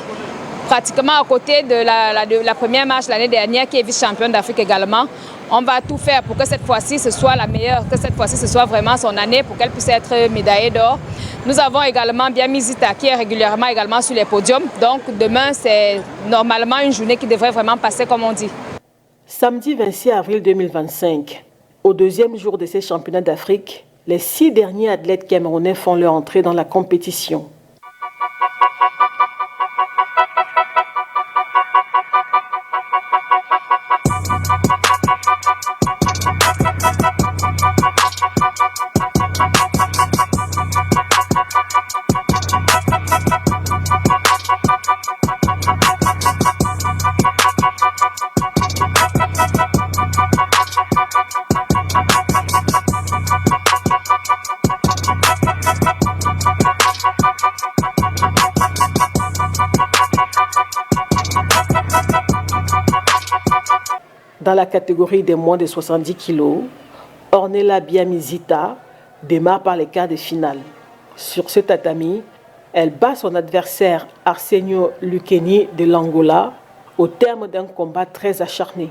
pratiquement à côté de la première marche l'année dernière, qui est vice-championne d'Afrique également. On va tout faire pour que cette fois-ci, ce soit la meilleure, que cette fois-ci, ce soit vraiment son année pour qu'elle puisse être médaillée d'or. Nous avons également Biami Zita qui est régulièrement également sur les podiums. Donc demain, c'est normalement une journée qui devrait vraiment passer comme on dit. Samedi 26 avril 2025, au deuxième jour de ces championnats d'Afrique, les 6 derniers athlètes camerounais font leur entrée dans la compétition. Dans la catégorie des moins de 70 kg, Ornella Biamizita démarre par les quarts de finale. Sur ce tatami, elle bat son adversaire Arsenio Lukeni de l'Angola au terme d'un combat très acharné.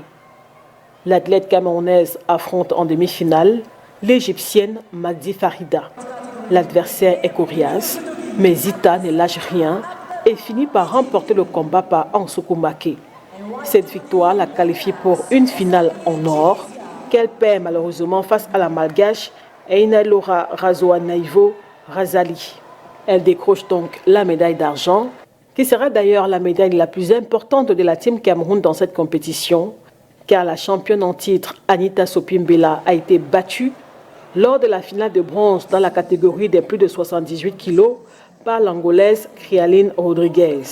L'athlète camerounaise affronte en demi-finale l'Égyptienne Magdi Farida. L'adversaire est coriace, mais Zita ne lâche rien et finit par remporter le combat par Ansoukou Maké. Cette victoire la qualifie pour une finale en or qu'elle perd malheureusement face à la malgache Einalora Razoanaivo Razali. Elle décroche donc la médaille d'argent, qui sera d'ailleurs la médaille la plus importante de la Team Cameroun dans cette compétition, car la championne en titre Anita Sopimbela a été battue lors de la finale de bronze dans la catégorie des plus de 78 kg par l'Angolaise Crialine Rodriguez.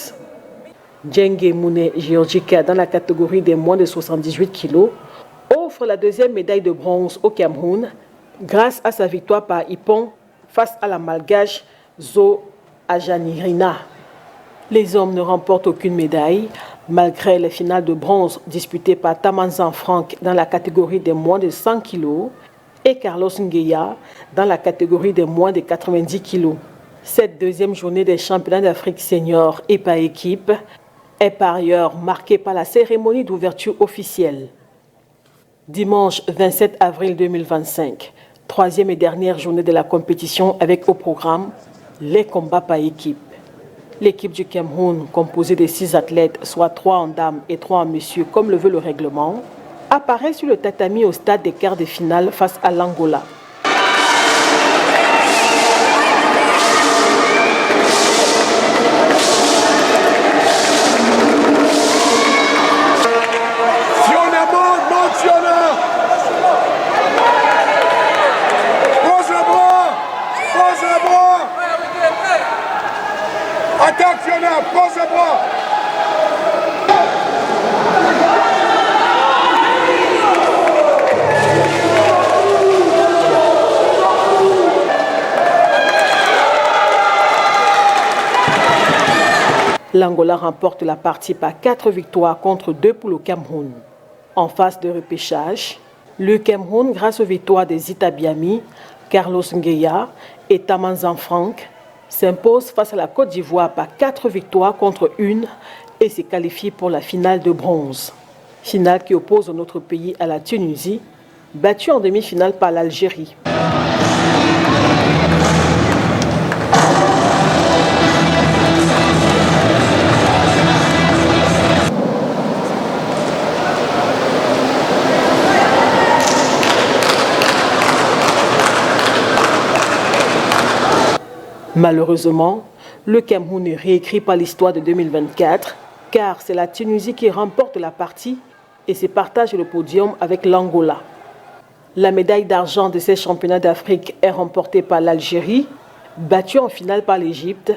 Djenge Moune Georgika dans la catégorie des moins de 78 kg offre la deuxième médaille de bronze au Cameroun grâce à sa victoire par Ippon face à la malgache Zo Ajanirina. Les hommes ne remportent aucune médaille malgré les finales de bronze disputées par Tamanzan Franck dans la catégorie des moins de 100 kg et Carlos Ngueya dans la catégorie des moins de 90 kg. Cette deuxième journée des championnats d'Afrique senior et par équipe est par ailleurs marquée par la cérémonie d'ouverture officielle. Dimanche 27 avril 2025, troisième et dernière journée de la compétition avec au programme les combats par équipe. L'équipe du Cameroun, composée de 6 athlètes, soit 3 en dames et 3 en messieurs, comme le veut le règlement, apparaît sur le tatami au stade des quarts de finale face à l'Angola. L'Angola remporte la partie par 4 victoires contre 2 pour le Cameroun. En phase de repêchage, le Cameroun, grâce aux victoires de Zita Biami, Carlos Ngueya et Tamanzan Franck, s'impose face à la Côte d'Ivoire par 4 victoires contre 1 et se qualifie pour la finale de bronze. Finale qui oppose notre pays à la Tunisie, battue en demi-finale par l'Algérie. Malheureusement, le Cameroun ne réécrit pas l'histoire de 2024 car c'est la Tunisie qui remporte la partie et se partage le podium avec l'Angola. La médaille d'argent de ces championnats d'Afrique est remportée par l'Algérie, battue en finale par l'Égypte,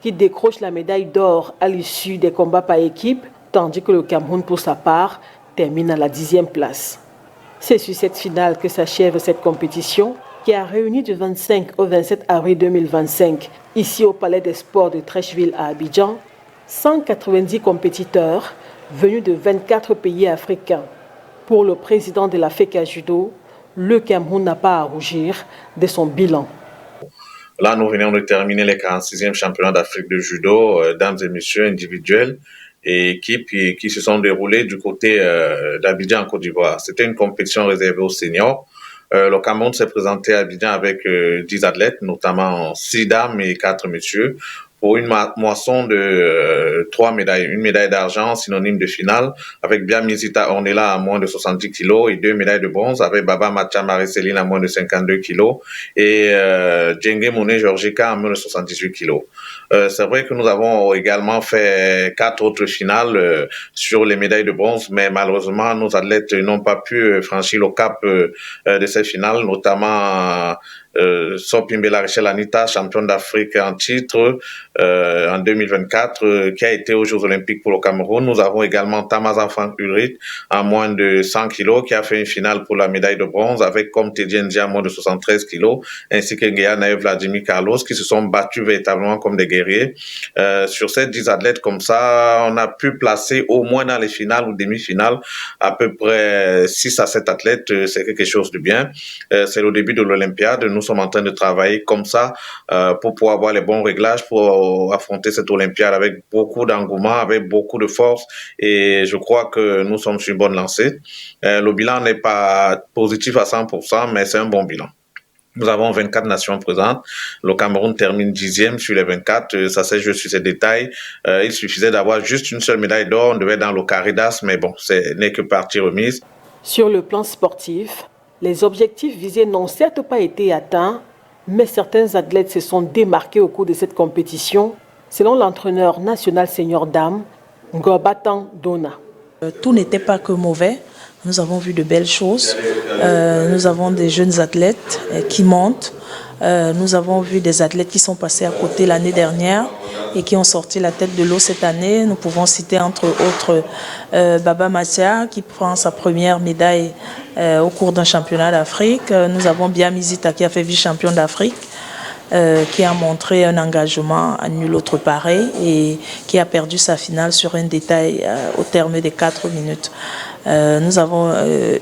qui décroche la médaille d'or à l'issue des combats par équipe, tandis que le Cameroun, pour sa part, termine à la 10e place. C'est sur cette finale que s'achève cette compétition qui a réuni du 25 au 27 avril 2025, ici au Palais des Sports de Treichville à Abidjan, 190 compétiteurs venus de 24 pays africains. Pour le président de la FECA Judo, le Cameroun n'a pas à rougir de son bilan. Là, nous venons de terminer les 46e championnats d'Afrique de judo, dames et messieurs, individuels et équipes qui se sont déroulés du côté d'Abidjan en Côte d'Ivoire. C'était une compétition réservée aux seniors. Le Cameroun s'est présenté à Abidjan avec 10 athlètes, notamment 6 dames et 4 messieurs, pour une moisson de 3 médailles. Une médaille d'argent, synonyme de finale, avec Biamizita Ornella à moins de 70 kilos et 2 médailles de bronze, avec Baba Macha Marie-Céline à moins de 52 kilos et Djenge Mone Georgika à moins de 78 kilos. C'est vrai que nous avons également fait 4 autres finales sur les médailles de bronze, mais malheureusement, nos athlètes n'ont pas pu franchir le cap de ces finales, notamment Sopimbela Rachel Anita, championne d'Afrique en titre en 2024, qui a été aux Jeux Olympiques pour le Cameroun. Nous avons également Tamaza Frank Ulrich à moins de 100 kilos, qui a fait une finale pour la médaille de bronze, avec comme Tedjendia à moins de 73 kilos, ainsi que Ngea et Vladimir Carlos, qui se sont battus véritablement comme des guerriers. Sur ces 10 athlètes comme ça, on a pu placer au moins dans les finales ou demi-finales à peu près 6 à 7 athlètes. C'est quelque chose de bien. C'est le début de l'Olympiade. Nous sommes en train de travailler comme ça pour pouvoir avoir les bons réglages pour affronter cette Olympiade avec beaucoup d'engouement, avec beaucoup de force, et je crois que nous sommes sur une bonne lancée. Le bilan n'est pas positif à 100%, mais c'est un bon bilan. Nous avons 24 nations présentes. Le Cameroun termine 10e sur les 24. Ça c'est juste sur ces détails. Il suffisait d'avoir juste une seule médaille d'or. On devait être dans le carré d'as, mais bon, ce n'est que partie remise. Sur le plan sportif, les objectifs visés n'ont certes pas été atteints, mais certains athlètes se sont démarqués au cours de cette compétition, selon l'entraîneur national senior dame, Ngobatan Dona. Tout n'était pas que mauvais. Nous avons vu de belles choses. Nous avons des jeunes athlètes qui montent. Nous avons vu des athlètes qui sont passés à côté l'année dernière et qui ont sorti la tête de l'eau cette année. Nous pouvons citer entre autres Baba Matia qui prend sa première médaille au cours d'un championnat d'Afrique. Nous avons Biamizita qui a fait vice-champion d'Afrique, qui a montré un engagement à nul autre pareil et qui a perdu sa finale sur un détail au terme des 4 minutes. Nous avons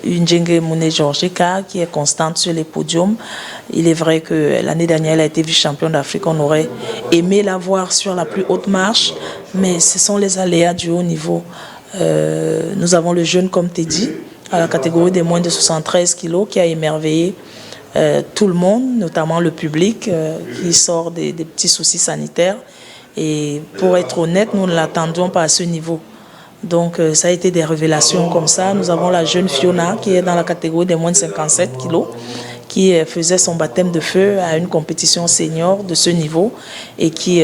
une Djenge Mone Georgika qui est constante sur les podiums. Il est vrai que l'année dernière, elle a été vice-championne d'Afrique. On aurait aimé la voir sur la plus haute marche, mais ce sont les aléas du haut niveau. Nous avons le jeune comme Teddy, à la catégorie des moins de 73 kilos, qui a émerveillé tout le monde, notamment le public, qui sort des petits soucis sanitaires. Et pour être honnête, nous ne l'attendions pas à ce niveau. Donc ça a été des révélations comme ça. Nous avons la jeune Fiona qui est dans la catégorie des moins de 57 kilos, qui faisait son baptême de feu à une compétition senior de ce niveau et qui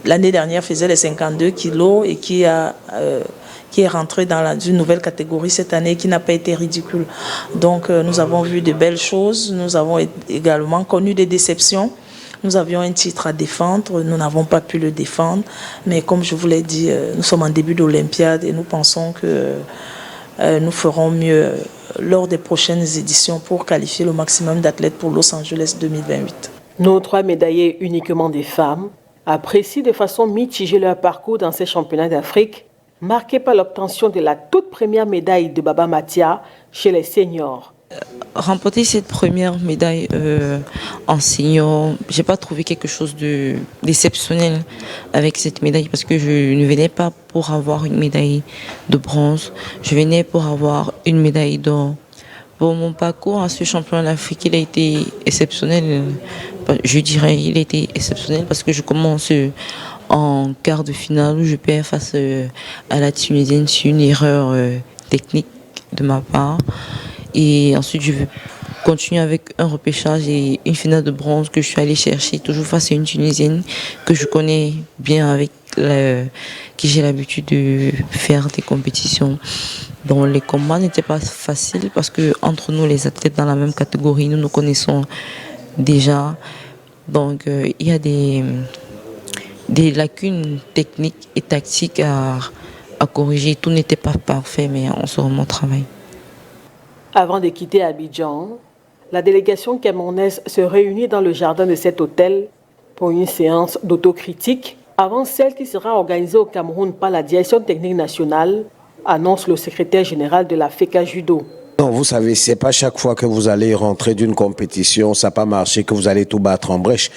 l'année dernière faisait les 52 kilos et qui est rentré dans une nouvelle catégorie cette année qui n'a pas été ridicule. Donc nous avons vu de belles choses, nous avons également connu des déceptions. Nous avions un titre à défendre, nous n'avons pas pu le défendre, mais comme je vous l'ai dit, nous sommes en début d'Olympiade et nous pensons que nous ferons mieux lors des prochaines éditions pour qualifier le maximum d'athlètes pour Los Angeles 2028. Nos 3 médaillés uniquement des femmes apprécient de façon mitigée leur parcours dans ces championnats d'Afrique, marqué par l'obtention de la toute première médaille de Baba Matia chez les seniors. Remporter cette première médaille en senior, j'ai pas trouvé quelque chose d'exceptionnel avec cette médaille parce que je ne venais pas pour avoir une médaille de bronze, je venais pour avoir une médaille d'or. Pour mon parcours à ce championnat d'Afrique, il a été exceptionnel. Je dirais il a été exceptionnel parce que je commence en quart de finale où je perds face à la Tunisienne sur une erreur technique de ma part. Et ensuite, je continuer avec un repêchage et une finale de bronze que je suis allée chercher, toujours face à une Tunisienne que je connais bien, avec qui j'ai l'habitude de faire des compétitions. Donc les combats n'étaient pas faciles parce que entre nous, les athlètes dans la même catégorie, nous nous connaissons déjà. Donc il y a des lacunes techniques et tactiques à corriger. Tout n'était pas parfait, mais on se remet au travail. Avant de quitter Abidjan, la délégation camerounaise se réunit dans le jardin de cet hôtel pour une séance d'autocritique avant celle qui sera organisée au Cameroun par la direction technique nationale, annonce le secrétaire général de la FECA Judo. Non, vous savez, c'est pas chaque fois que vous allez rentrer d'une compétition, ça n'a pas marché, que vous allez tout battre en brèche.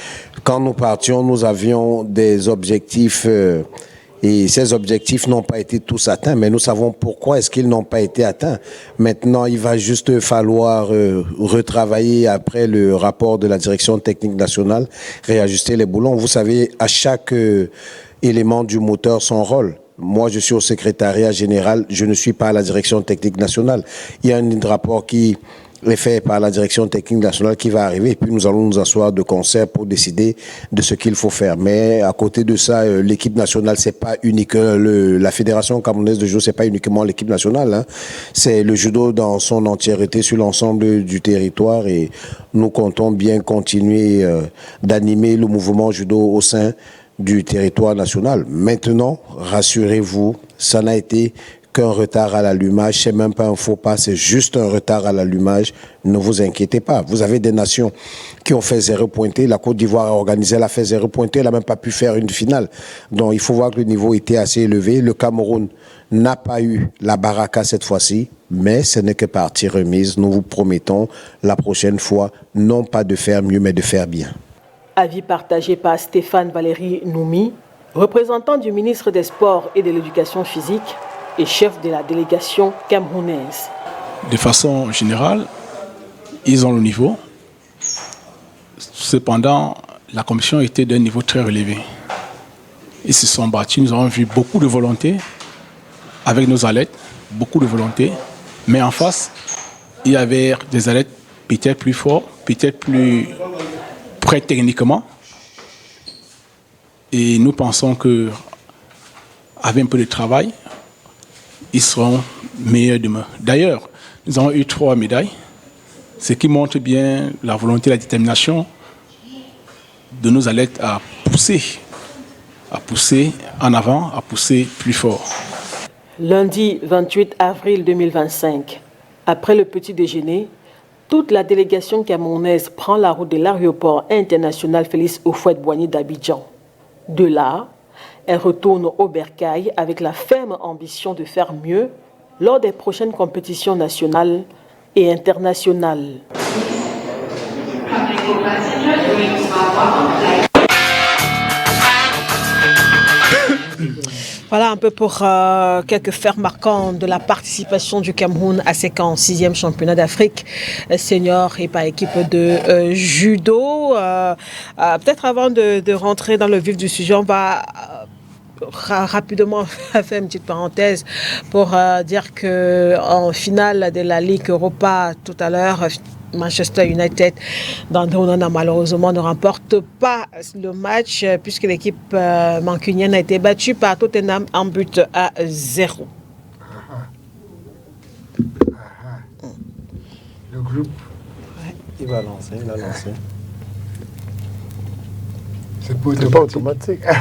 Quand nous partions, nous avions des objectifs et ces objectifs n'ont pas été tous atteints, mais nous savons pourquoi est-ce qu'ils n'ont pas été atteints. Maintenant, il va juste falloir retravailler après le rapport de la direction technique nationale, réajuster les boulons. Vous savez, à chaque élément du moteur, son rôle. Moi, je suis au secrétariat général, je ne suis pas à la direction technique nationale. Il y a un rapport qui est fait par la direction technique nationale qui va arriver, et puis nous allons nous asseoir de concert pour décider de ce qu'il faut faire. Mais à côté de ça, l'équipe nationale, c'est pas unique. La fédération camerounaise de judo, c'est pas uniquement l'équipe nationale, hein. C'est le judo dans son entièreté sur l'ensemble du territoire, et nous comptons bien continuer d'animer le mouvement judo au sein du territoire national. Maintenant, rassurez-vous, ça n'a été qu'un retard à l'allumage, c'est même pas un faux pas, c'est juste un retard à l'allumage. Ne vous inquiétez pas. Vous avez des nations qui ont fait 0 pointé. La Côte d'Ivoire a organisé, elle a fait 0 pointé, elle n'a même pas pu faire une finale. Donc il faut voir que le niveau était assez élevé. Le Cameroun n'a pas eu la baraka cette fois-ci, mais ce n'est que partie remise. Nous vous promettons la prochaine fois, non pas de faire mieux, mais de faire bien. Avis partagé par Stéphane Valéry Noumi, représentant du ministre des Sports et de l'Éducation physique et chef de la délégation camerounaise. De façon générale, ils ont le niveau. Cependant, la commission était d'un niveau très relevé. Ils se sont battus, nous avons vu beaucoup de volonté avec nos athlètes, beaucoup de volonté. Mais en face, il y avait des athlètes peut-être plus forts, peut-être plus prêts techniquement. Et nous pensons qu'avec un peu de travail, ils seront meilleurs demain. D'ailleurs, nous avons eu 3 médailles, ce qui montre bien la volonté et la détermination de nos athlètes à pousser en avant, à pousser plus fort. Lundi 28 avril 2025, après le petit déjeuner, toute la délégation camerounaise prend la route de l'aéroport international Félix Houphouët-Boigny d'Abidjan. De là, elle retourne au Bercail avec la ferme ambition de faire mieux lors des prochaines compétitions nationales et internationales. Voilà un peu pour quelques faits marquants de la participation du Cameroun à ces camps 6e championnat d'Afrique senior et par équipe de judo. Peut-être avant de rentrer dans le vif du sujet, on va rapidement faire une petite parenthèse pour dire qu'en finale de la Ligue Europa tout à l'heure, Manchester United d'André malheureusement ne remporte pas le match puisque l'équipe mancunienne a été battue par Tottenham en but à 0. Le groupe. Ouais, il va lancer, il a lancé. C'est pas automatique. Ça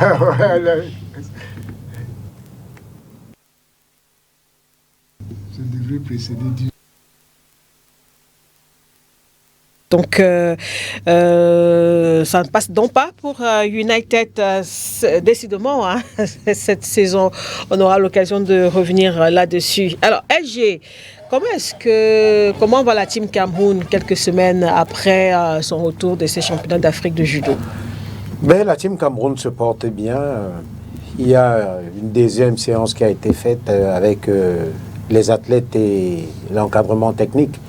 devrait précéder du. Donc, ça ne passe donc pas pour United, décidément, hein, cette saison. On aura l'occasion de revenir là-dessus. Alors, LG, comment va la Team Cameroun quelques semaines après son retour de ces championnats d'Afrique de judo? Ben, la Team Cameroun se porte bien. Il y a une deuxième séance qui a été faite avec les athlètes et l'encadrement technique.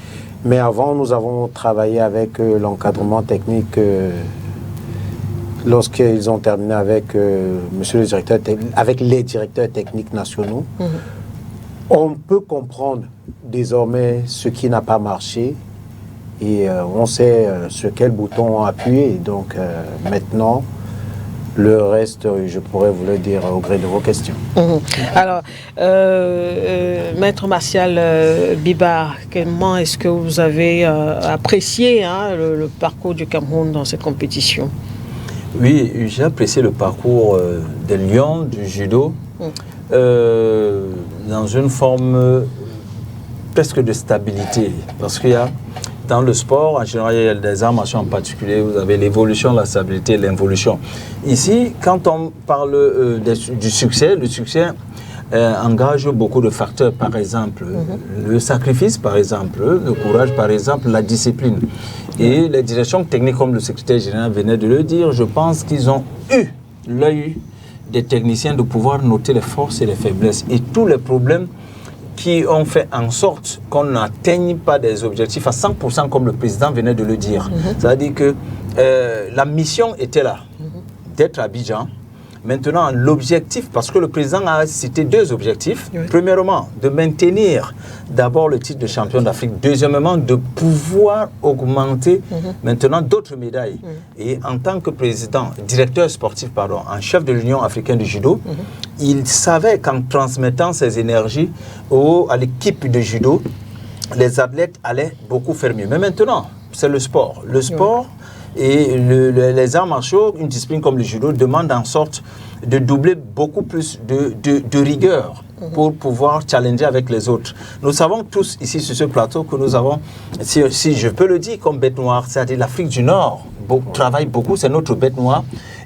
Mais avant, nous avons travaillé avec l'encadrement technique lorsqu'ils ont terminé avec, monsieur le directeur, avec les directeurs techniques nationaux. Mmh. On peut comprendre désormais ce qui n'a pas marché et on sait sur quel bouton appuyer. Donc maintenant, le reste, je pourrais vous le dire au gré de vos questions. Alors, Maître Martial Bibar, comment est-ce que vous avez apprécié le parcours du Cameroun dans cette compétition? Oui, j'ai apprécié le parcours des Lions, du judo, dans une forme presque de stabilité. Parce qu'il y a, dans le sport, en général, il y a des arts martiaux en particulier, vous avez l'évolution, la stabilité, l'involution. Ici, quand on parle du succès, le succès engage beaucoup de facteurs, par exemple, le sacrifice, par exemple, le courage, par exemple, la discipline. Et les directions techniques, comme le secrétaire général venait de le dire, je pense qu'ils ont eu l'œil des techniciens de pouvoir noter les forces et les faiblesses et tous les problèmes qui ont fait en sorte qu'on n'atteigne pas des objectifs à 100% comme le président venait de le dire. C'est-à-dire que la mission était là, d'être à Abidjan. Maintenant, l'objectif, parce que le président a cité deux objectifs. Oui. Premièrement, de maintenir d'abord le titre de champion d'Afrique. Deuxièmement, de pouvoir augmenter maintenant d'autres médailles. Et en tant que président, directeur sportif, pardon, en chef de l'Union africaine du judo, il savait qu'en transmettant ses énergies à l'équipe de judo, les athlètes allaient beaucoup faire mieux. Mais maintenant, c'est le sport. Le sport... Et les arts martiaux, une discipline comme le judo, demande en sorte de doubler beaucoup plus de rigueur pour pouvoir challenger avec les autres. Nous savons tous ici sur ce plateau que nous avons, si je peux le dire comme bête noire, c'est-à-dire l'Afrique du Nord travaille beaucoup, c'est notre bête noire.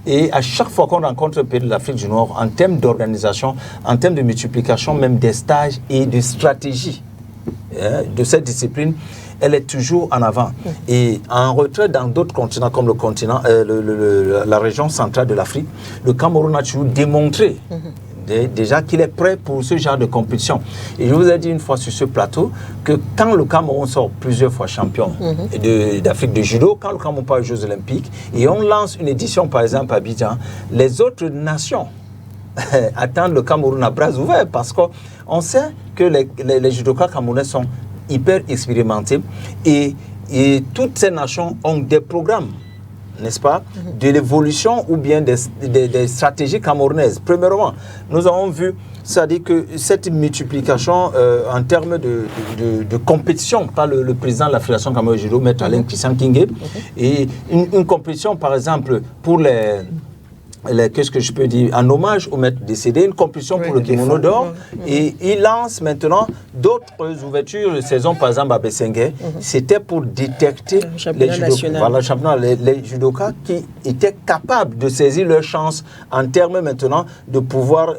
Et à chaque fois qu'on rencontre un pays de l'Afrique du Nord, en termes d'organisation, en termes de multiplication, même des stages et de stratégie de cette discipline, elle est toujours en avant. Et en retrait dans d'autres continents, comme le continent, la région centrale de l'Afrique, le Cameroun a toujours démontré déjà qu'il est prêt pour ce genre de compétition. Et je vous ai dit une fois sur ce plateau que quand le Cameroun sort plusieurs fois champion d'Afrique de judo, quand le Cameroun part aux Jeux Olympiques, et on lance une édition par exemple à Abidjan, les autres nations attendent le Cameroun à bras ouverts parce qu'on sait que les judokas camerounais sont hyper expérimentés et toutes ces nations ont des programmes, n'est-ce pas, de l'évolution ou bien des stratégies camerounaises. Premièrement, nous avons vu, c'est-à-dire que cette multiplication en termes de compétition par le président de la Fédération camerounaise de judo, Maître Alain Christian Kingé, et une compétition par exemple pour qu'est-ce que je peux dire, en hommage au maître décédé, une compétition pour le kimono d'or, et il lance maintenant d'autres ouvertures de saison, par exemple à Bessengue. C'était pour détecter les judokas qui étaient capables de saisir leur chance en termes maintenant de pouvoir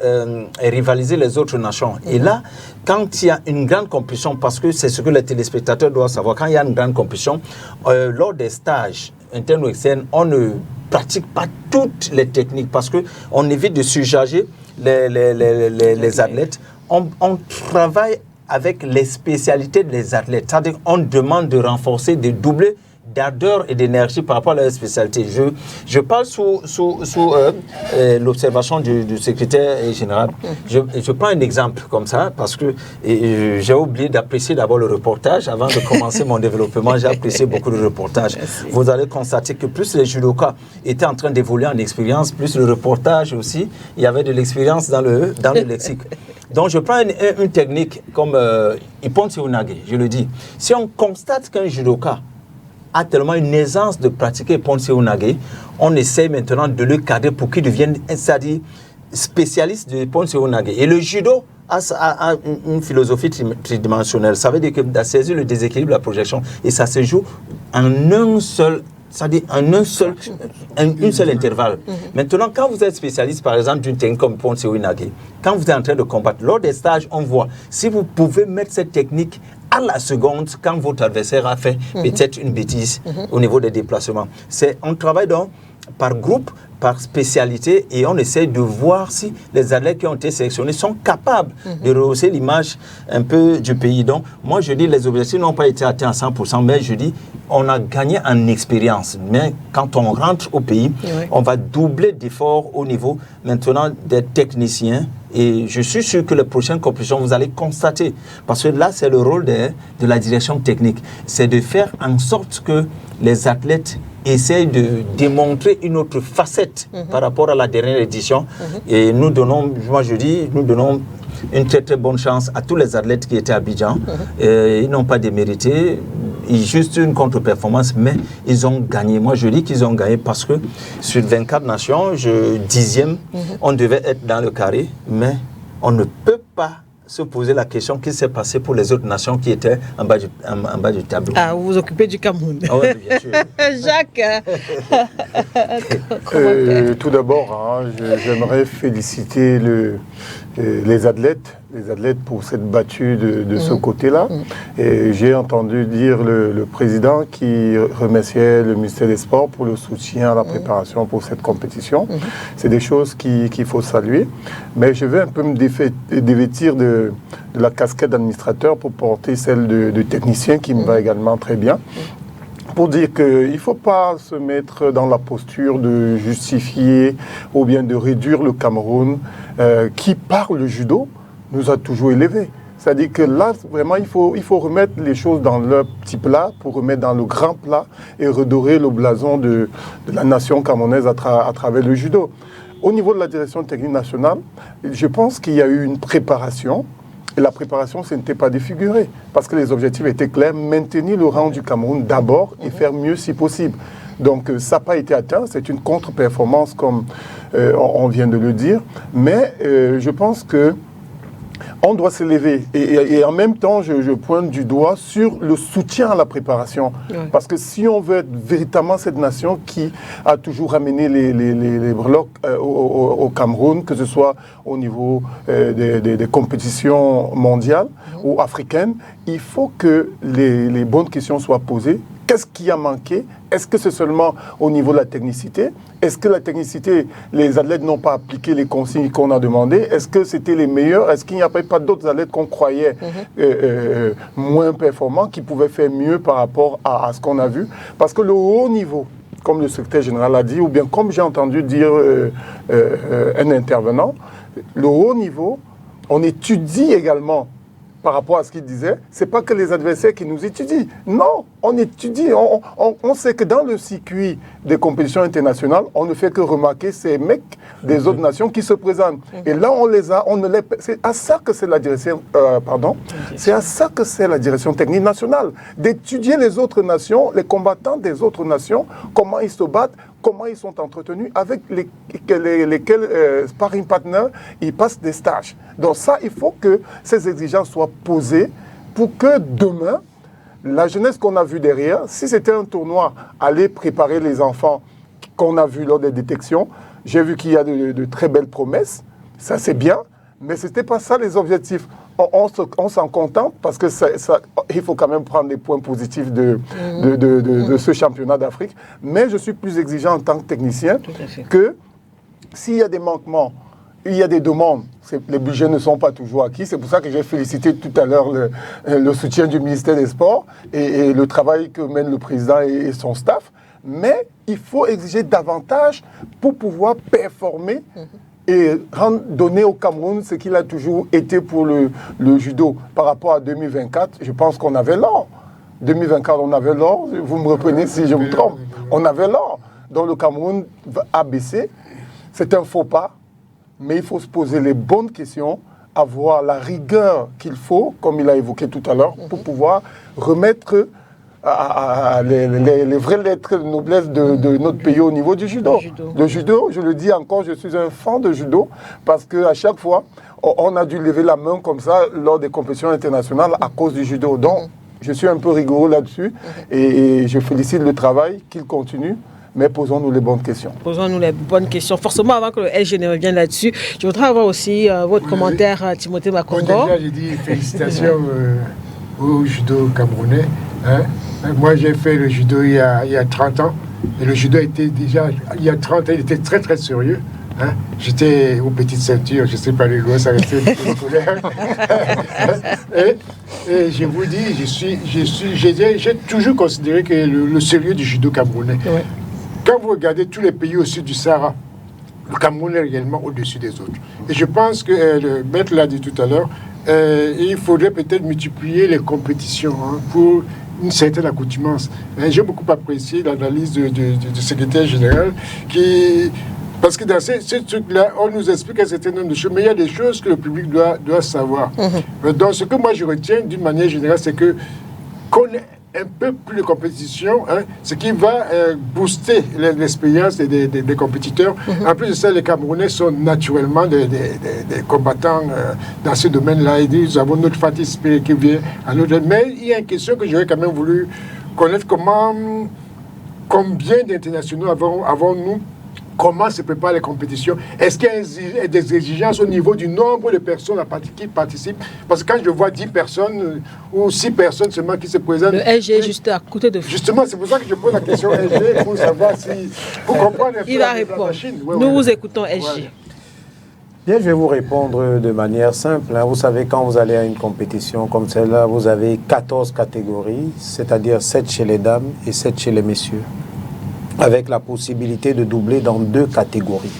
rivaliser les autres nations. Et là, quand il y a une grande compétition, parce que c'est ce que les téléspectateurs doivent savoir, quand il y a une grande compétition, lors des stages internes ou externes, on ne pratique pas toutes les techniques parce qu'on évite de surcharger les athlètes. On travaille avec les spécialités des athlètes. C'est-à-dire qu'on demande de renforcer, de doubler d'ardeur et d'énergie par rapport à leur spécialité. Je parle sous l'observation du secrétaire général. Je prends un exemple comme ça parce que j'ai oublié d'apprécier d'abord le reportage. Avant de commencer mon développement, j'ai apprécié beaucoup le reportage. Vous allez constater que plus les judokas étaient en train d'évoluer en expérience, plus le reportage aussi, il y avait de l'expérience dans le lexique. Donc je prends une technique comme Ippon Seounage, je le dis. Si on constate qu'un judoka a tellement une aisance de pratiquer Ippon Seounage, on essaie maintenant de le cadrer pour qu'il devienne, c'est-à-dire spécialiste de Ippon Seounage. Et le judo a une philosophie tridimensionnelle. Ça veut dire que de saisir le déséquilibre de la projection, et ça se joue en un seul, c'est-à-dire en un seul intervalle. Maintenant, quand vous êtes spécialiste, par exemple, d'une technique comme Ippon Seounage, quand vous êtes en train de combattre, lors des stages, on voit si vous pouvez mettre cette technique à la seconde, quand votre adversaire a fait peut-être une bêtise au niveau des déplacements. On travaille donc par groupe, par spécialité, et on essaie de voir si les athlètes qui ont été sélectionnés sont capables de rehausser l'image un peu du pays. Donc, moi, je dis les objectifs n'ont pas été atteints à 100%, mais je dis on a gagné en expérience. Mais quand on rentre au pays, on va doubler d'efforts au niveau maintenant des techniciens Et je suis sûr que les prochaines compétitions, vous allez constater, parce que là, c'est le rôle de la direction technique, c'est de faire en sorte que les athlètes essayent de démontrer une autre facette par rapport à la dernière édition. Et nous donnons, moi je dis, nous donnons une très très bonne chance à tous les athlètes qui étaient à Abidjan. Ils n'ont pas démérité, juste une contre-performance, mais ils ont gagné. Moi je dis qu'ils ont gagné parce que sur 24 nations, 10e, on devait être dans le carré, mais on ne peut pas se poser la question qu'est-ce qui s'est passé pour les autres nations qui étaient en bas du tableau. Ah, vous vous occupez du Cameroun. Ah ouais, bien sûr. Jacques. Tout d'abord, j'aimerais féliciter les athlètes pour cette battue de ce côté-là. Et j'ai entendu dire le président qui remerciait le ministère des Sports pour le soutien à la préparation pour cette compétition. C'est des choses qu'il faut saluer. Mais je vais un peu me dévêtir de la casquette d'administrateur pour porter celle de technicien qui me va également très bien. Pour dire qu'il ne faut pas se mettre dans la posture de justifier ou bien de réduire le Cameroun qui, par le judo, nous a toujours élevés. C'est-à-dire que là, vraiment, il faut remettre les choses dans leur petit plat pour remettre dans le grand plat et redorer le blason de la nation camerounaise à travers le judo. Au niveau de la direction technique nationale, je pense qu'il y a eu une préparation. Et la préparation, ce n'était pas défiguré, parce que les objectifs étaient clairs, maintenir le rang du Cameroun d'abord et faire mieux si possible. Donc ça n'a pas été atteint, c'est une contre-performance comme on vient de le dire, mais je pense que on doit s'élever. Et en même temps, je pointe du doigt sur le soutien à la préparation. Ouais. Parce que si on veut être véritablement cette nation qui a toujours ramené les breloques au Cameroun, que ce soit au niveau des compétitions mondiales ou africaines, il faut que les bonnes questions soient posées. Qu'est-ce qui a manqué? Est-ce que c'est seulement au niveau de la technicité? Est-ce que la technicité, les athlètes n'ont pas appliqué les consignes qu'on a demandées? Est-ce que c'était les meilleurs? Est-ce qu'il n'y a pas d'autres athlètes qu'on croyait moins performants, qui pouvaient faire mieux par rapport à ce qu'on a vu? Parce que le haut niveau, comme le secrétaire général a dit, ou bien comme j'ai entendu dire un intervenant, le haut niveau, on étudie également. Par rapport à ce qu'il disait, c'est pas que les adversaires qui nous étudient. Non, on étudie. On sait que dans le circuit des compétitions internationales, on ne fait que remarquer ces mecs des autres nations qui se présentent. Et là, c'est à ça que c'est la direction, c'est à ça que c'est la direction technique nationale, d'étudier les autres nations, les combattants des autres nations, comment ils se battent, comment ils sont entretenus, avec lesquels sparring partners ils passent des stages. Donc ça, il faut que ces exigences soient posées pour que demain, la jeunesse qu'on a vue derrière, si c'était un tournoi, aller préparer les enfants qu'on a vus lors des détections, j'ai vu qu'il y a de très belles promesses, ça c'est bien, mais ce n'était pas ça les objectifs. On s'en contente parce que il faut quand même prendre les points positifs de ce championnat d'Afrique. Mais je suis plus exigeant en tant que technicien que s'il y a des manquements, il y a des demandes, les budgets ne sont pas toujours acquis. C'est pour ça que j'ai félicité tout à l'heure le soutien du ministère des Sports et le travail que mène le président et son staff. Mais il faut exiger davantage pour pouvoir performer et donner au Cameroun ce qu'il a toujours été pour le judo. Par rapport à 2024, je pense qu'on avait l'or. 2024, on avait l'or. Vous me reprenez si je me trompe. On avait l'or. Donc le Cameroun a baissé. C'est un faux pas. Mais il faut se poser les bonnes questions, avoir la rigueur qu'il faut, comme il a évoqué tout à l'heure, pour pouvoir remettre les vraies lettres de noblesse de notre pays au niveau du judo. Le judo, je le dis encore, je suis un fan de judo parce qu'à chaque fois, on a dû lever la main comme ça lors des compétitions internationales à cause du judo. Donc, je suis un peu rigoureux là-dessus et je félicite le travail, qu'il continue. Mais posons-nous les bonnes questions. Posons-nous les bonnes questions. Forcément, avant que le LG ne revienne là-dessus, je voudrais avoir aussi votre commentaire, Timothée Makongo. Déjà, j'ai dit félicitations au judo camerounais. Hein. Moi, j'ai fait le judo il y a 30 ans. Et le judo était déjà, il y a 30 ans, il était très, très sérieux. Hein. J'étais aux petites ceintures, je ne sais pas les gosses, ça restait et je vous dis, j'ai toujours considéré que le sérieux du judo camerounais. Ouais. Quand vous regardez tous les pays au sud du Sahara, le Cameroun est réellement au-dessus des autres. Et je pense que le maître l'a dit tout à l'heure, il faudrait peut-être multiplier les compétitions pour une certaine accoutumance. J'ai beaucoup apprécié l'analyse du secrétaire général parce que dans ces trucs-là, on nous explique un certain nombre de choses, mais il y a des choses que le public doit savoir. Donc, ce que moi je retiens d'une manière générale, c'est que qu'on ait un peu plus de compétition, ce qui va booster l'expérience des compétiteurs. En plus de ça, les Camerounais sont naturellement des combattants dans ce domaine-là. Nous avons notre Fatih Spiré qui vient à notre aide. Mais il y a une question que j'aurais quand même voulu connaître. Combien d'internationaux avons-nous? Comment se préparent les compétitions? Est-ce qu'il y a des exigences au niveau du nombre de personnes qui participent? Parce que quand je vois 10 personnes ou 6 personnes seulement qui se présentent... Le SG est juste à côté de vous. Justement, c'est pour ça que je pose la question SG, pour savoir si... Pour comprendre un peu la Chine. Nous vous écoutons SG. Bien, je vais vous répondre de manière simple. Vous savez, quand vous allez à une compétition comme celle-là, vous avez 14 catégories, c'est-à-dire 7 chez les dames et 7 chez les messieurs, avec la possibilité de doubler dans 2 catégories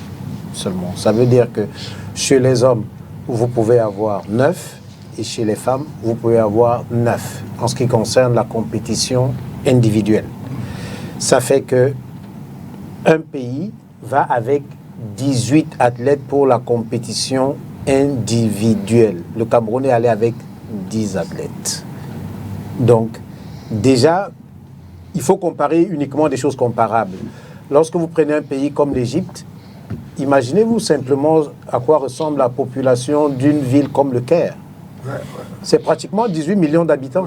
seulement. Ça veut dire que chez les hommes, vous pouvez avoir 9 et chez les femmes, vous pouvez avoir 9 en ce qui concerne la compétition individuelle. Ça fait que un pays va avec 18 athlètes pour la compétition individuelle. Le Cameroun est allé avec 10 athlètes. Donc, déjà, il faut comparer uniquement des choses comparables. Lorsque vous prenez un pays comme l'Égypte, imaginez-vous simplement à quoi ressemble la population d'une ville comme le Caire. C'est pratiquement 18 millions d'habitants.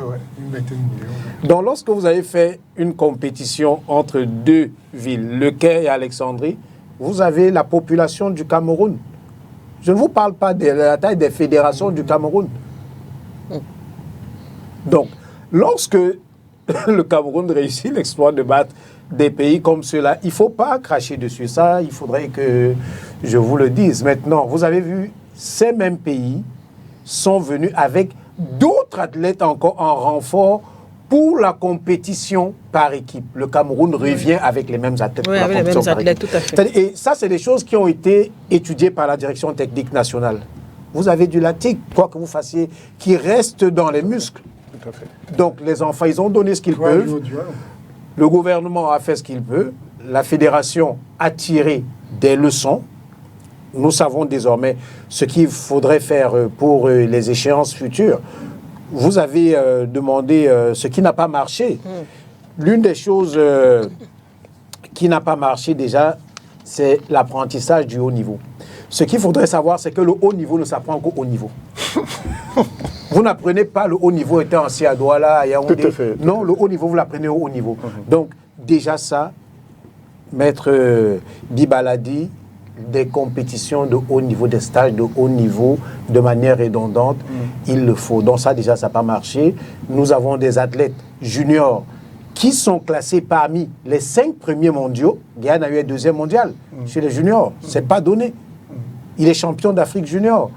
Donc lorsque vous avez fait une compétition entre 2 villes, le Caire et Alexandrie, vous avez la population du Cameroun. Je ne vous parle pas de la taille des fédérations du Cameroun. Donc, lorsque le Cameroun réussit l'exploit de battre des pays comme ceux-là, il ne faut pas cracher dessus. Ça, il faudrait que je vous le dise. Maintenant, vous avez vu, ces mêmes pays sont venus avec d'autres athlètes encore en renfort pour la compétition par équipe. Le Cameroun revient avec les mêmes athlètes. Oui, avec les mêmes athlètes, tout à fait. Et ça, c'est des choses qui ont été étudiées par la direction technique nationale. Vous avez du lactique, quoi que vous fassiez, qui reste dans les muscles. Tout à fait. Donc les enfants, ils ont donné ce qu'ils peuvent. Le gouvernement a fait ce qu'il peut. La fédération a tiré des leçons. Nous savons désormais ce qu'il faudrait faire pour les échéances futures. Vous avez demandé ce qui n'a pas marché. L'une des choses qui n'a pas marché déjà, c'est l'apprentissage du haut niveau. Ce qu'il faudrait savoir, c'est que le haut niveau ne s'apprend qu'au haut niveau. Vous n'apprenez pas le haut niveau étant assis à Douala, à Yaoundé. Tout à fait. Non, le haut niveau, vous l'apprenez au haut niveau. Donc, déjà ça, Maître Bibaladi, des compétitions de haut niveau, des stages de haut niveau, de manière redondante, il le faut. Donc ça, déjà, ça n'a pas marché. Nous avons des athlètes juniors qui sont classés parmi les 5 premiers mondiaux. Guyane a eu un 2e mondial chez les juniors. Ce n'est pas donné. Il est champion d'Afrique junior.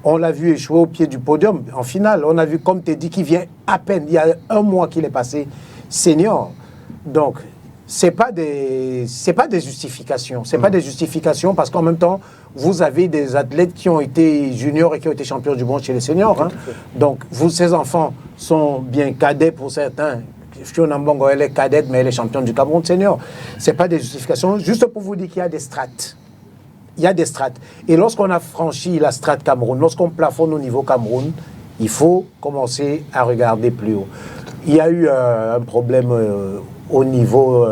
On l'a vu échouer au pied du podium en finale. On a vu, comme tu dis, qui vient à peine, il y a 1 mois qu'il est passé senior. Donc, ce n'est pas des justifications. Ce n'est pas des justifications parce qu'en même temps, vous avez des athlètes qui ont été juniors et qui ont été champions du monde chez les seniors. Donc, ces enfants sont bien cadets pour certains. Fiona Mbongo, elle est cadette, mais elle est championne du Cameroun senior. Ce n'est pas des justifications. Juste pour vous dire qu'il y a des strates. Il y a des strates. Et lorsqu'on a franchi la strate Cameroun, lorsqu'on plafonne au niveau Cameroun, il faut commencer à regarder plus haut. Il y a eu un problème au niveau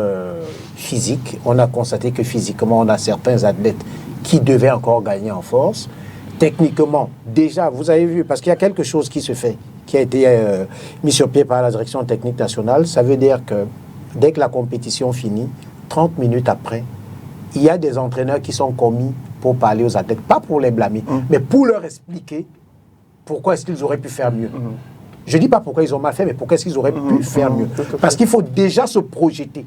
physique. On a constaté que physiquement, on a certains athlètes qui devaient encore gagner en force. Techniquement, déjà, vous avez vu, parce qu'il y a quelque chose qui se fait, qui a été mis sur pied par la direction technique nationale. Ça veut dire que dès que la compétition finit, 30 minutes après, il y a des entraîneurs qui sont commis pour parler aux athlètes, pas pour les blâmer, mais pour leur expliquer pourquoi est-ce qu'ils auraient pu faire mieux. Je ne dis pas pourquoi ils ont mal fait, mais pourquoi est-ce qu'ils auraient pu faire mieux. Parce qu'il faut déjà se projeter.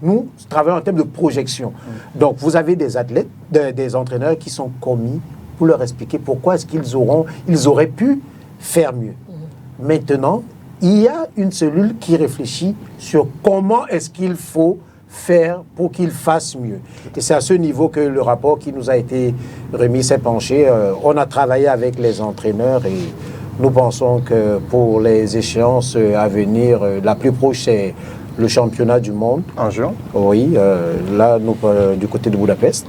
Nous travaillons en termes de projection. Donc, vous avez des athlètes, des entraîneurs qui sont commis pour leur expliquer pourquoi est-ce qu'ils auraient pu faire mieux. Maintenant, il y a une cellule qui réfléchit sur comment est-ce qu'il faut faire pour qu'ils fassent mieux. Et c'est à ce niveau que le rapport qui nous a été remis s'est penché. On a travaillé avec les entraîneurs et nous pensons que pour les échéances à venir, la plus proche, c'est le championnat du monde. En juin? Oui, là, du côté de Budapest.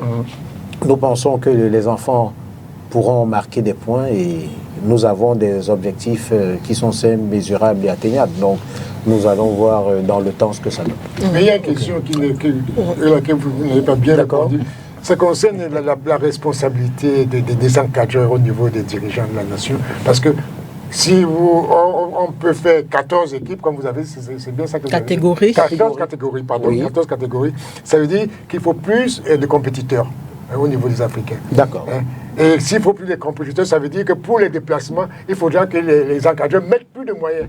Nous pensons que les enfants pourront marquer des points et nous avons des objectifs qui sont simples, mesurables et atteignables. Donc, nous allons voir dans le temps ce que ça donne. Mais il y a une question à laquelle vous n'avez pas bien répondu. Ça concerne la responsabilité des encadreurs au niveau des dirigeants de la nation. Parce que si on peut faire 14 équipes, comme vous avez, c'est bien ça que vous avez dit. 14 catégories, pardon. Oui. 14 catégories. Ça veut dire qu'il faut plus de compétiteurs au niveau des Africains. D'accord. Et s'il faut plus de compétiteurs, ça veut dire que pour les déplacements, il faudra que les encadreurs mettent plus de moyens.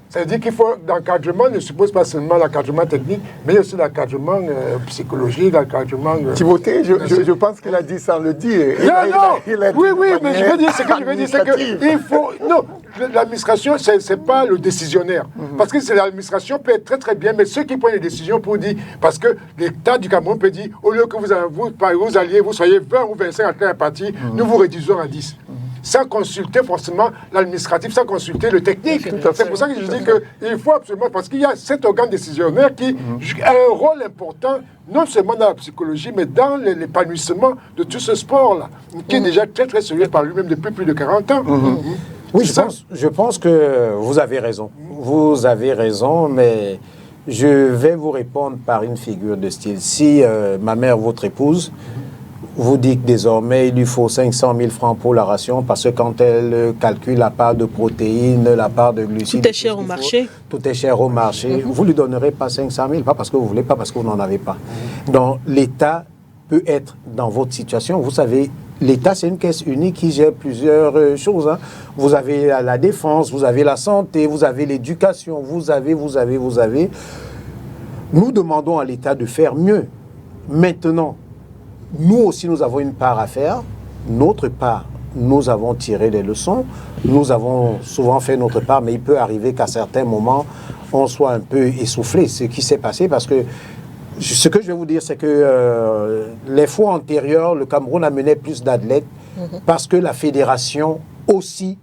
Ça veut dire qu'il faut l'encadrement ne suppose pas seulement l'encadrement technique, mais aussi l'encadrement psychologique, l'encadrement... Timothée, je pense qu'il a dit sans le dire. Oui, mais je veux dire, ce que je veux dire, c'est qu'il faut... Non, l'administration, c'est pas le décisionnaire. Parce que l'administration peut être très très bien, mais ceux qui prennent les décisions pour dire... Parce que l'État du Cameroun peut dire, au lieu que vous alliez, vous soyez 20 ou 25 à un parti, nous vous réduisons à 10. Sans consulter forcément l'administratif, sans consulter le technique. C'est pour ça que je dis qu'il faut absolument, parce qu'il y a cet organe décisionnaire qui a un rôle important, non seulement dans la psychologie, mais dans l'épanouissement de tout ce sport-là, qui est déjà très très sérieux par lui-même depuis plus de 40 ans. Oui, je pense que vous avez raison. Vous avez raison, mais je vais vous répondre par une figure de style. Si ma mère, votre épouse, vous dit que désormais, il lui faut 500 000 francs pour la ration parce que quand elle calcule la part de protéines, la part de glucides... Tout est cher au marché. Tout est cher au marché. Vous ne lui donnerez pas 500 000, pas parce que vous voulez, pas parce que vous n'en avez pas. Donc, l'État peut être dans votre situation. Vous savez, l'État, c'est une caisse unique qui gère plusieurs choses. Vous avez la défense, vous avez la santé, vous avez l'éducation, vous avez. Nous demandons à l'État de faire mieux. Maintenant, nous aussi, nous avons une part à faire. Notre part, nous avons tiré des leçons. Nous avons souvent fait notre part, mais il peut arriver qu'à certains moments, on soit un peu essoufflé. Ce qui s'est passé, parce que ce que je vais vous dire, c'est que les fois antérieures, le Cameroun amenait plus d'athlètes parce que la fédération aussi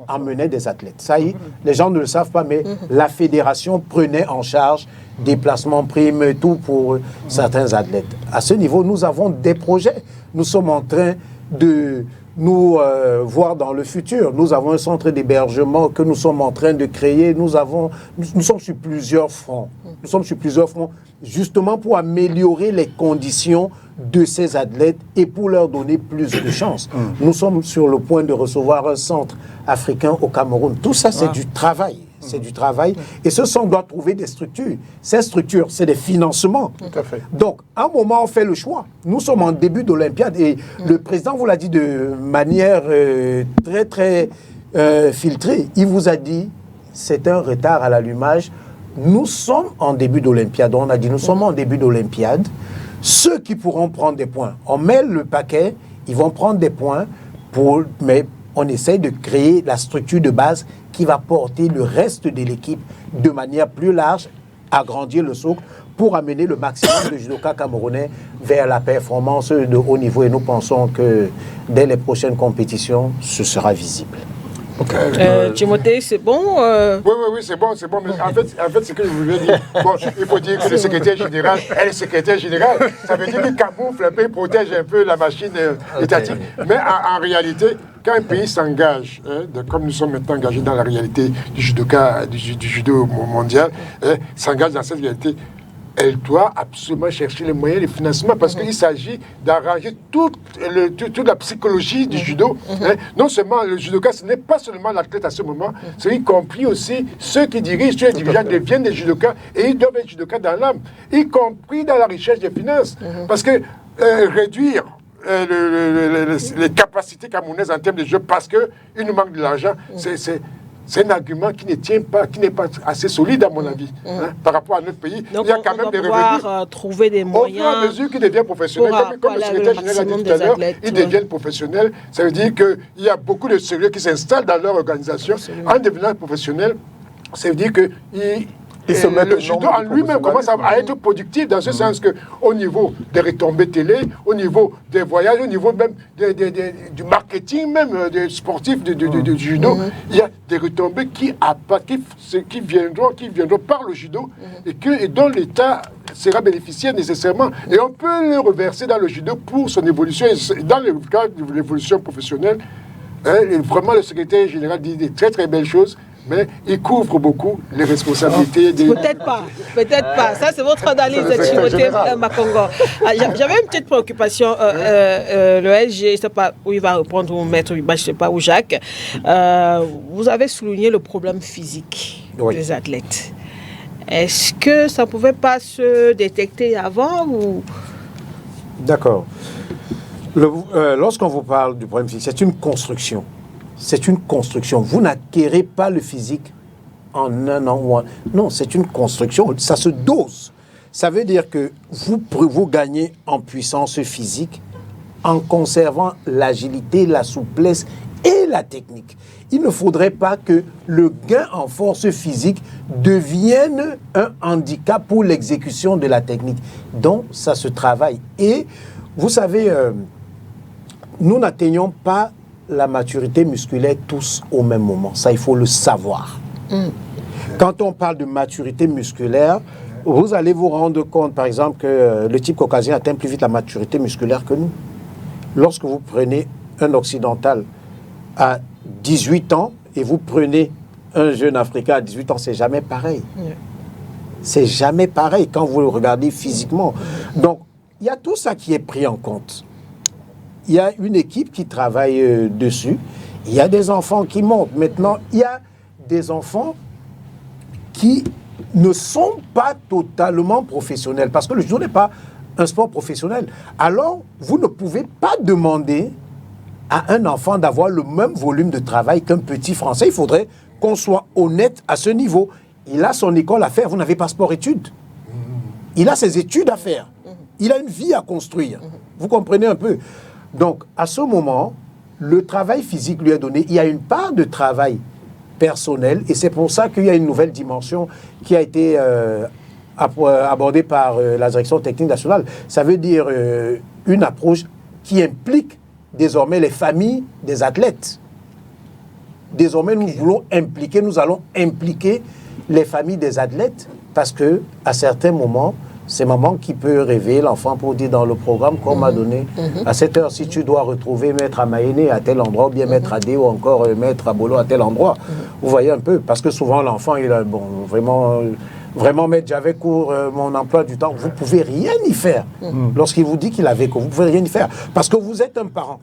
amenait des athlètes. Ça y est, les gens ne le savent pas, mais la fédération prenait en charge déplacements, primes, tout pour certains athlètes. À ce niveau, nous avons des projets. Nous sommes en train de nous voir dans le futur. Nous avons un centre d'hébergement que nous sommes en train de créer. Nous sommes sur plusieurs fronts. Nous sommes sur plusieurs fronts justement pour améliorer les conditions de ces athlètes et pour leur donner plus de chances. Nous sommes sur le point de recevoir un centre africain au Cameroun. Tout ça, c'est du travail. C'est du travail. Et ce centre doit trouver des structures. Ces structures, c'est des financements. Tout à fait. Donc, à un moment, on fait le choix. Nous sommes en début d'Olympiade et le président vous l'a dit de manière très, très filtrée. Il vous a dit, c'est un retard à l'allumage. Nous sommes en début d'Olympiade. On a dit, nous sommes en début d'Olympiade. Ceux qui pourront prendre des points, on met le paquet, ils vont prendre des points, mais on essaye de créer la structure de base qui va porter le reste de l'équipe de manière plus large, agrandir le socle pour amener le maximum de judokas camerounais vers la performance de haut niveau. Et nous pensons que dès les prochaines compétitions, ce sera visible. Timothée, c'est bon Oui, c'est bon. Mais en fait, ce que je voulais dire, il faut dire que le secrétaire général est le secrétaire général. Ça veut dire qu'il camoufle un peu, il protège un peu la machine étatique. Mais en réalité, quand un pays s'engage, comme nous sommes maintenant engagés dans la réalité du judoka, du judo mondial, s'engage dans cette réalité, elle doit absolument chercher les moyens de financement parce qu'il s'agit d'arranger toute la psychologie du judo. Non seulement le judoka, ce n'est pas seulement l'athlète à ce moment, c'est y compris aussi ceux qui dirigent, ceux qui deviennent des judokas et ils doivent être judokas dans l'âme, y compris dans la recherche des finances. Parce que réduire les capacités camerounaises en termes de jeu parce qu'il nous manque de l'argent, c'est un argument qui ne tient pas, qui n'est pas assez solide à mon avis, par rapport à notre pays. Donc il y a quand même des revenus. Trouver des moyens. Au fur et à mesure qu'ils deviennent professionnels, comme le secrétaire général a dit tout à l'heure, ils deviennent professionnels. Ça veut dire qu'il y a beaucoup de sérieux qui s'installent dans leur organisation. En devenant professionnels, ça veut dire qu'ils le judo en lui-même commence à être productif dans ce sens qu'au niveau des retombées télé, au niveau des voyages, au niveau même du marketing, même des sportifs du judo, il y a des retombées qui viendront par le judo et dont l'État sera bénéficiaire nécessairement. Et on peut le reverser dans le judo pour son évolution. Et dans le cadre de l'évolution professionnelle, vraiment le secrétaire général dit des très très belles choses, mais il couvre beaucoup les responsabilités des... Peut-être pas. Ça, c'est votre analyse, Timothée Makongo. J'avais une petite préoccupation. Le SG, je ne sais pas où il va répondre, ou Maître Uba, je ne sais pas, ou Jacques. Vous avez souligné le problème physique des athlètes. Est-ce que ça ne pouvait pas se détecter avant ou... D'accord. Lorsqu'on vous parle du problème physique, c'est une construction. C'est une construction. Vous n'acquérez pas le physique en un an ou non, c'est une construction. Ça se dose. Ça veut dire que vous gagnez en puissance physique en conservant l'agilité, la souplesse et la technique. Il ne faudrait pas que le gain en force physique devienne un handicap pour l'exécution de la technique. Donc, ça se travaille. Et vous savez, nous n'atteignons pas la maturité musculaire tous au même moment. Ça, il faut le savoir. Quand on parle de maturité musculaire, vous allez vous rendre compte, par exemple, que le type caucasien atteint plus vite la maturité musculaire que nous. Lorsque vous prenez un occidental à 18 ans et vous prenez un jeune Africain à 18 ans, c'est jamais pareil. C'est jamais pareil quand vous le regardez physiquement. Donc, il y a tout ça qui est pris en compte. Il y a une équipe qui travaille dessus. Il y a des enfants qui montent. Maintenant, il y a des enfants qui ne sont pas totalement professionnels parce que le judo n'est pas un sport professionnel. Alors, vous ne pouvez pas demander à un enfant d'avoir le même volume de travail qu'un petit Français. Il faudrait qu'on soit honnête à ce niveau. Il a son école à faire. Vous n'avez pas sport-études. Il a ses études à faire. Il a une vie à construire. Vous comprenez un peu? Donc, à ce moment, le travail physique lui est donné. Il y a une part de travail personnel et c'est pour ça qu'il y a une nouvelle dimension qui a été abordée par la direction technique nationale. Ça veut dire une approche qui implique désormais les familles des athlètes. Désormais, nous allons impliquer les familles des athlètes parce que à certains moments, c'est maman qui peut réveiller l'enfant pour dire dans le programme qu'on m'a donné, à cette heure, si tu dois retrouver Maître Amaéné à tel endroit, ou bien Maître Adé, ou encore Maître Abolo à tel endroit. Vous voyez un peu, parce que souvent l'enfant, il a, vraiment Maître, j'avais cours mon emploi du temps. Vous ne pouvez rien y faire. Lorsqu'il vous dit qu'il avait cours, vous ne pouvez rien y faire. Parce que vous êtes un parent.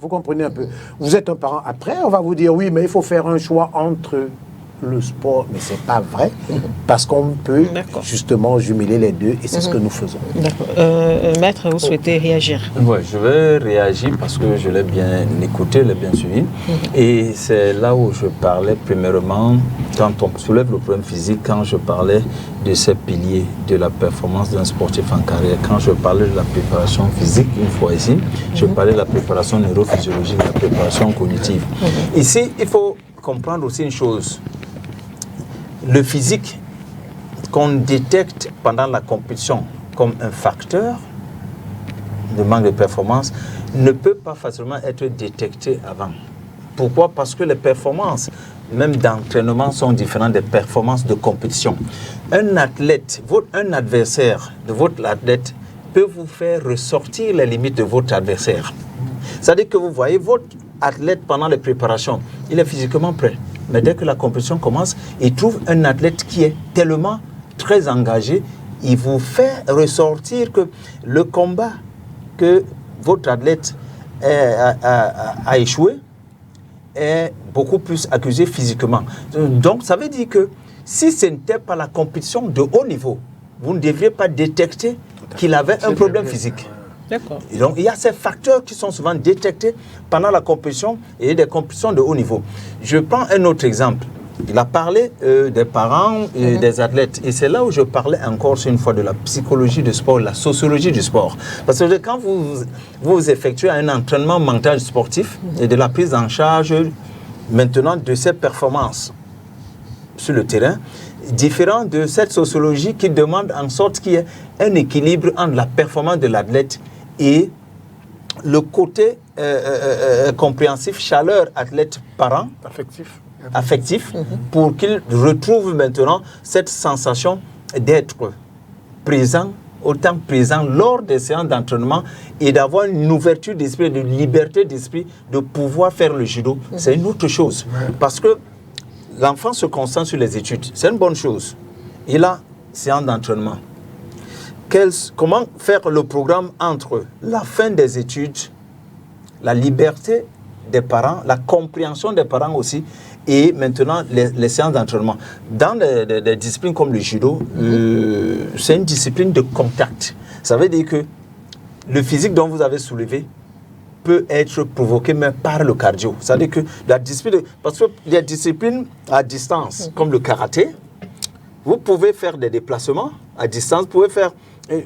Vous comprenez un peu. Vous êtes un parent. Après, on va vous dire, oui, mais il faut faire un choix entre le sport, mais c'est pas vrai, parce qu'on peut justement jumeler les deux, et c'est ce que nous faisons. D'accord. Maître, vous souhaitez réagir? Oui, je vais réagir parce que je l'ai bien écouté, je l'ai bien suivi, et c'est là où je parlais premièrement, quand on soulève le problème physique, quand je parlais de ces piliers de la performance d'un sportif en carrière, quand je parlais de la préparation physique, une fois ici, je parlais de la préparation neurophysiologique, de la préparation cognitive. Ici, il faut comprendre aussi une chose. Le physique qu'on détecte pendant la compétition comme un facteur de manque de performance ne peut pas facilement être détecté avant. Pourquoi? Parce que les performances, même d'entraînement, sont différentes des performances de compétition. Un athlète, un adversaire de votre athlète peut vous faire ressortir les limites de votre adversaire. C'est-à-dire que vous voyez votre athlète pendant les préparations, il est physiquement prêt. Mais dès que la compétition commence, il trouve un athlète qui est tellement très engagé, il vous fait ressortir que le combat que votre athlète a échoué est beaucoup plus accusé physiquement. Donc ça veut dire que si ce n'était pas la compétition de haut niveau, vous ne devriez pas détecter qu'il avait un problème physique. D'accord. Et donc, il y a ces facteurs qui sont souvent détectés pendant la compétition et des compétitions de haut niveau. Je prends un autre exemple. Il a parlé des parents et des athlètes. Et c'est là où je parlais encore une fois de la psychologie du sport, la sociologie du sport. Parce que quand vous effectuez un entraînement mental sportif et de la prise en charge maintenant de ses performances sur le terrain, différent de cette sociologie qui demande en sorte qu'il y ait un équilibre entre la performance de l'athlète et le côté compréhensif, chaleur athlète-parent, affectif, pour qu'il retrouve maintenant cette sensation d'être présent, autant présent lors des séances d'entraînement et d'avoir une ouverture d'esprit, de liberté d'esprit, de pouvoir faire le judo. C'est une autre chose. Parce que l'enfant se concentre sur les études. C'est une bonne chose. Et là, séance d'entraînement. Comment faire le programme entre la fin des études, la liberté des parents, la compréhension des parents aussi, et maintenant les séances d'entraînement. Dans des disciplines comme le judo, c'est une discipline de contact. Ça veut dire que le physique dont vous avez soulevé peut être provoqué même par le cardio. Ça veut dire que la discipline, parce qu'il y a des disciplines à distance, comme le karaté, vous pouvez faire des déplacements à distance,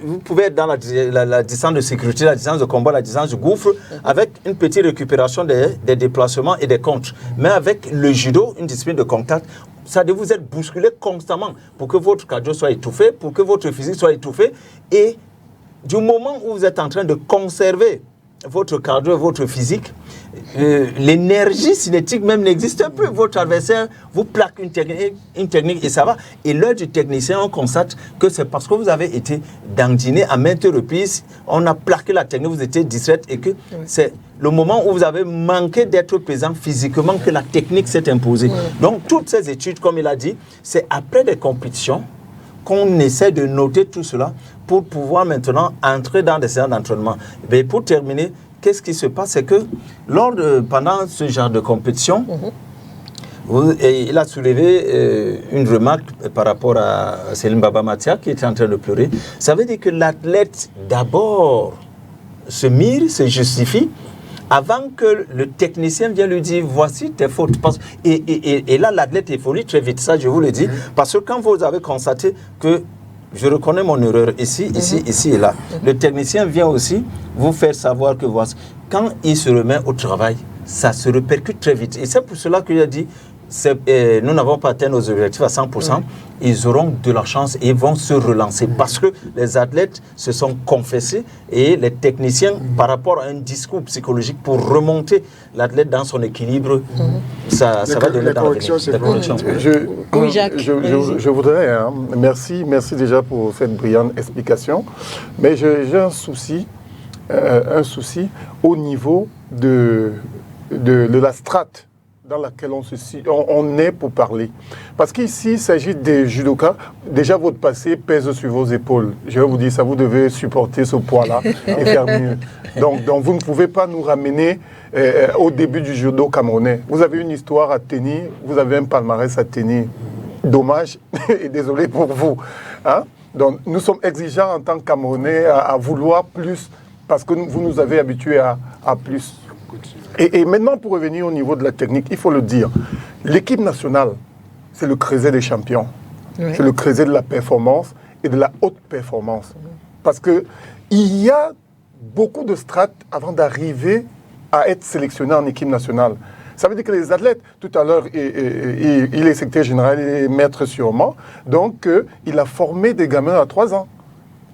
vous pouvez être dans la distance de sécurité, la distance de combat, la distance du gouffre, avec une petite récupération des déplacements et des contres. Mais avec le judo, une discipline de contact, ça doit vous être bousculé constamment pour que votre cardio soit étouffé, pour que votre physique soit étouffé. Et du moment où vous êtes en train de conserver votre cardio et votre physique, l'énergie cinétique même n'existe plus. Votre adversaire vous plaque une technique et ça va. Et l'œil du technicien, on constate que c'est parce que vous avez été dandiné à maintes reprises, on a plaqué la technique, vous étiez distraite et que c'est le moment où vous avez manqué d'être présent physiquement que la technique s'est imposée. Donc toutes ces études, comme il a dit, c'est après des compétitions qu'on essaie de noter tout cela pour pouvoir maintenant entrer dans des séances d'entraînement. Mais pour terminer, qu'est-ce qui se passe? C'est que pendant ce genre de compétition, il a soulevé une remarque par rapport à Céline Baba Matia qui était en train de pleurer. Ça veut dire que l'athlète d'abord se mire, se justifie, avant que le technicien vienne lui dire voici tes fautes. Et là, l'athlète évolue très vite, ça je vous le dis, parce que quand vous avez constaté que je reconnais mon erreur ici et là, le technicien vient aussi vous faire savoir que voici. Quand il se remet au travail, ça se répercute très vite. Et c'est pour cela qu'il a dit nous n'avons pas atteint nos objectifs à 100%, ils auront de la chance et vont se relancer parce que les athlètes se sont confessés et les techniciens, par rapport à un discours psychologique pour remonter l'athlète dans son équilibre, ça va donner dans l'avenir. Je voudrais, merci déjà pour cette brillante explication, mais j'ai un souci au niveau de la strate dans laquelle on est pour parler. Parce qu'ici, il s'agit des judokas. Déjà, votre passé pèse sur vos épaules. Je vais vous dire ça, vous devez supporter ce poids-là et faire mieux. Donc, vous ne pouvez pas nous ramener au début du judo camerounais. Vous avez une histoire à tenir, vous avez un palmarès à tenir. Dommage et désolé pour vous. Donc, nous sommes exigeants en tant que Camerounais à vouloir plus parce que vous nous avez habitués à plus. Et maintenant, pour revenir au niveau de la technique, il faut le dire, l'équipe nationale, c'est le creuset des champions. Oui. C'est le creuset de la performance et de la haute performance. Parce qu'il y a beaucoup de strates avant d'arriver à être sélectionné en équipe nationale. Ça veut dire que les athlètes, tout à l'heure, il est secrétaire général, il est maître sûrement, donc il a formé des gamins à 3 ans.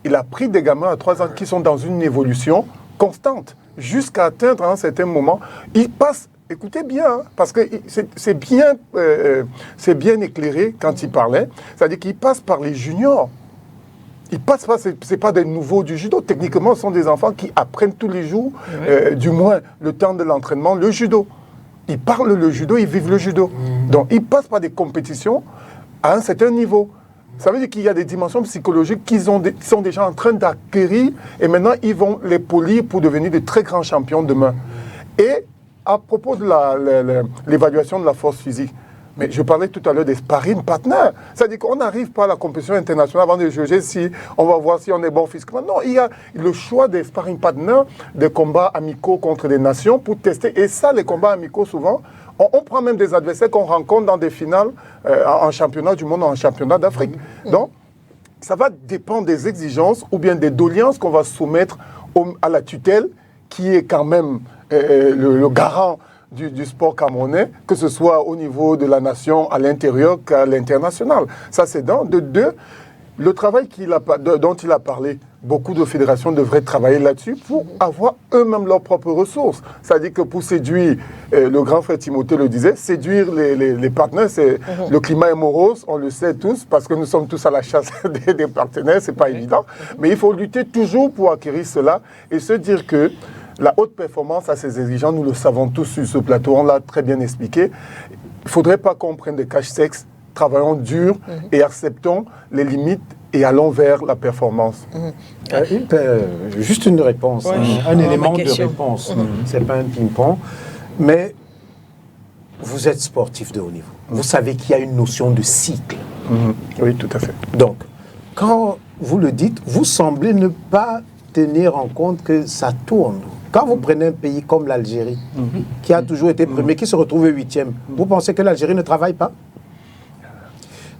Il a pris des gamins à 3 ans qui sont dans une évolution constante. Jusqu'à atteindre à un certain moment, il passe, écoutez bien, parce que c'est bien éclairé quand il parlait, c'est-à-dire qu'il passe par les juniors. Il passe pas, c'est pas des nouveaux du judo. Techniquement, ce sont des enfants qui apprennent tous les jours, du moins le temps de l'entraînement, le judo. Ils parlent le judo, ils vivent le judo. Donc, ils passent par des compétitions à un certain niveau. Ça veut dire qu'il y a des dimensions psychologiques qui sont déjà en train d'acquérir et maintenant ils vont les polir pour devenir de très grands champions demain. Et à propos de l'évaluation de la force physique, mais je parlais tout à l'heure des sparring partners. C'est-à-dire qu'on n'arrive pas à la compétition internationale avant de juger si on va voir si on est bon physiquement. Non, il y a le choix des sparring partners, des combats amicaux contre des nations pour tester. Et ça, les combats amicaux, souvent, on prend même des adversaires qu'on rencontre dans des finales en championnat du monde, en championnat d'Afrique. Donc, ça va dépendre des exigences ou bien des doléances qu'on va soumettre à la tutelle, qui est quand même le garant du sport camerounais, que ce soit au niveau de la nation, à l'intérieur qu'à l'international. Ça, c'est d'un. De deux, le travail dont il a parlé, beaucoup de fédérations devraient travailler là-dessus pour avoir eux-mêmes leurs propres ressources. C'est-à-dire que pour séduire, le grand frère Timothée le disait, séduire les partenaires, le climat est morose, on le sait tous, parce que nous sommes tous à la chasse des partenaires, c'est pas évident. Mais il faut lutter toujours pour acquérir cela et se dire que la haute performance a ses exigences, nous le savons tous sur ce plateau, on l'a très bien expliqué. Il ne faudrait pas qu'on prenne des cache-sexes, travaillons dur et acceptons les limites et allons vers la performance. Juste une réponse, un élément de réponse. C'est pas un ping-pong, mais vous êtes sportif de haut niveau. Vous savez qu'il y a une notion de cycle. Oui, tout à fait. Donc, quand vous le dites, vous semblez ne pas tenir en compte que ça tourne. Quand vous prenez un pays comme l'Algérie, qui a toujours été premier, qui se retrouve 8e, vous pensez que l'Algérie ne travaille pas?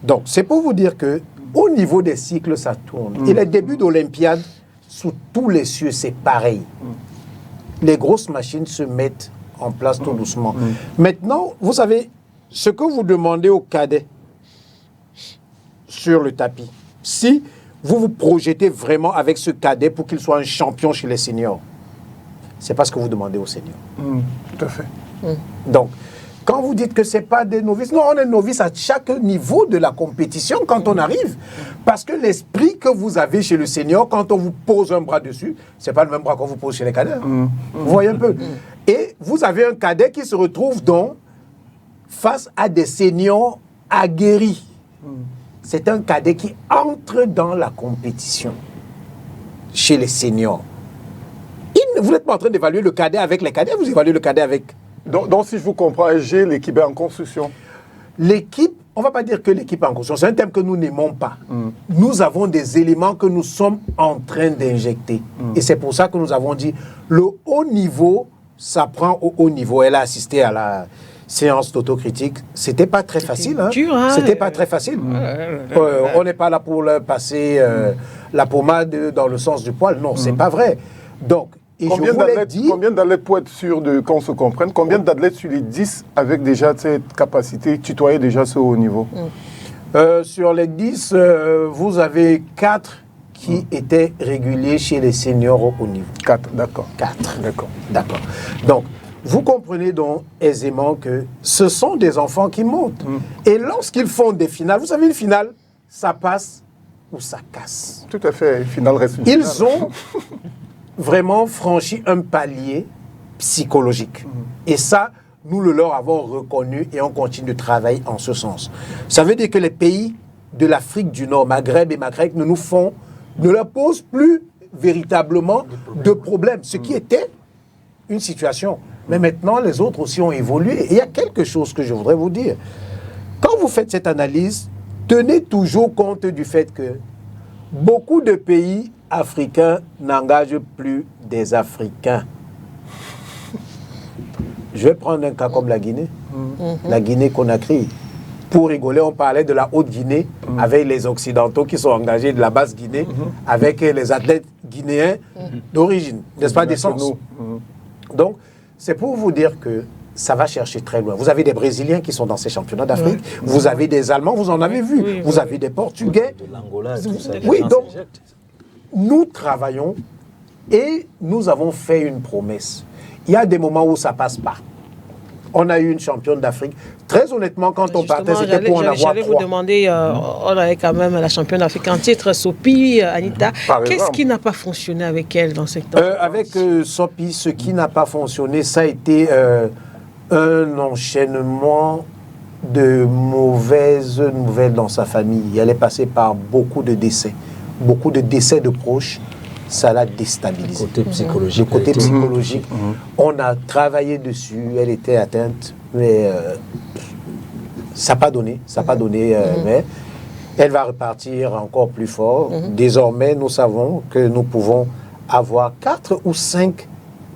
Donc, c'est pour vous dire que au niveau des cycles, ça tourne. Et les débuts d'Olympiade, sous tous les cieux, c'est pareil. Les grosses machines se mettent en place tout doucement. Maintenant, vous savez, ce que vous demandez aux cadets sur le tapis, si vous vous projetez vraiment avec ce cadet pour qu'il soit un champion chez les seniors, c'est pas ce que vous demandez aux seniors. Tout à fait. Donc, quand vous dites que ce n'est pas des novices, non, on est novice à chaque niveau de la compétition quand on arrive. Parce que l'esprit que vous avez chez le senior, quand on vous pose un bras dessus, ce n'est pas le même bras qu'on vous pose chez les cadets. Vous voyez un peu. Et vous avez un cadet qui se retrouve donc face à des seniors aguerris. C'est un cadet qui entre dans la compétition chez les seniors. Vous n'êtes pas en train d'évaluer le cadet avec les cadets, vous évaluez le cadet avec... Donc, si je vous comprends, SG, l'équipe est en construction. L'équipe, on ne va pas dire que l'équipe est en construction, c'est un thème que nous n'aimons pas. Nous avons des éléments que nous sommes en train d'injecter. Et c'est pour ça que nous avons dit, le haut niveau, ça prend au haut niveau. Elle a assisté à la séance d'autocritique. C'était pas très facile. C'était pas très facile. On n'est pas là pour leur passer la pommade dans le sens du poil. Non, c'est pas vrai. Donc, et combien d'athlètes, pour être sûr qu'on se comprenne, combien d'athlètes sur les 10 avec déjà cette capacité tutoyer déjà ce haut niveau? Sur les 10, vous avez 4 qui étaient réguliers chez les seniors au haut niveau. 4, d'accord. 4. D'accord. Donc, vous comprenez donc aisément que ce sont des enfants qui montent. Et lorsqu'ils font des finales, vous savez, une finale, ça passe ou ça casse. Tout à fait, une finale reste une finale. Ils ont vraiment franchi un palier psychologique. Et ça, nous le leur avons reconnu et on continue de travailler en ce sens. Ça veut dire que les pays de l'Afrique du Nord, Maghreb et Maghreb, ne leur posent plus véritablement de problèmes, ce qui était une situation. Mais maintenant, les autres aussi ont évolué. Et il y a quelque chose que je voudrais vous dire. Quand vous faites cette analyse, tenez toujours compte du fait que beaucoup de pays africains n'engagent plus des Africains. Je vais prendre un cas comme la Guinée. La Guinée-Conakry. Pour rigoler, on parlait de la Haute-Guinée avec les Occidentaux qui sont engagés de la Basse-Guinée avec les athlètes guinéens d'origine, n'est-ce pas, d'essence. Donc, c'est pour vous dire que ça va chercher très loin. Vous avez des Brésiliens qui sont dans ces championnats d'Afrique, vous avez des Allemands, vous en avez vu, vous avez des Portugais. L'Angola, tout ça. Oui, donc, nous travaillons et nous avons fait une promesse. Il y a des moments où ça ne passe pas. On a eu une championne d'Afrique. Très honnêtement, quand on partait, c'était pour en avoir 3. J'allais vous demander, on avait quand même la championne d'Afrique en titre, Sopi, Anita. Qu'est-ce qui n'a pas fonctionné avec elle dans cette temps? Avec Sopi, ce qui n'a pas fonctionné, ça a été un enchaînement de mauvaises nouvelles dans sa famille. Elle est passée par beaucoup de décès de proches. Ça l'a déstabilisé. Le côté psychologique. Le côté psychologique. On a travaillé dessus, elle était atteinte, mais ça n'a pas donné. Mais elle va repartir encore plus fort. Désormais, nous savons que nous pouvons avoir 4 ou 5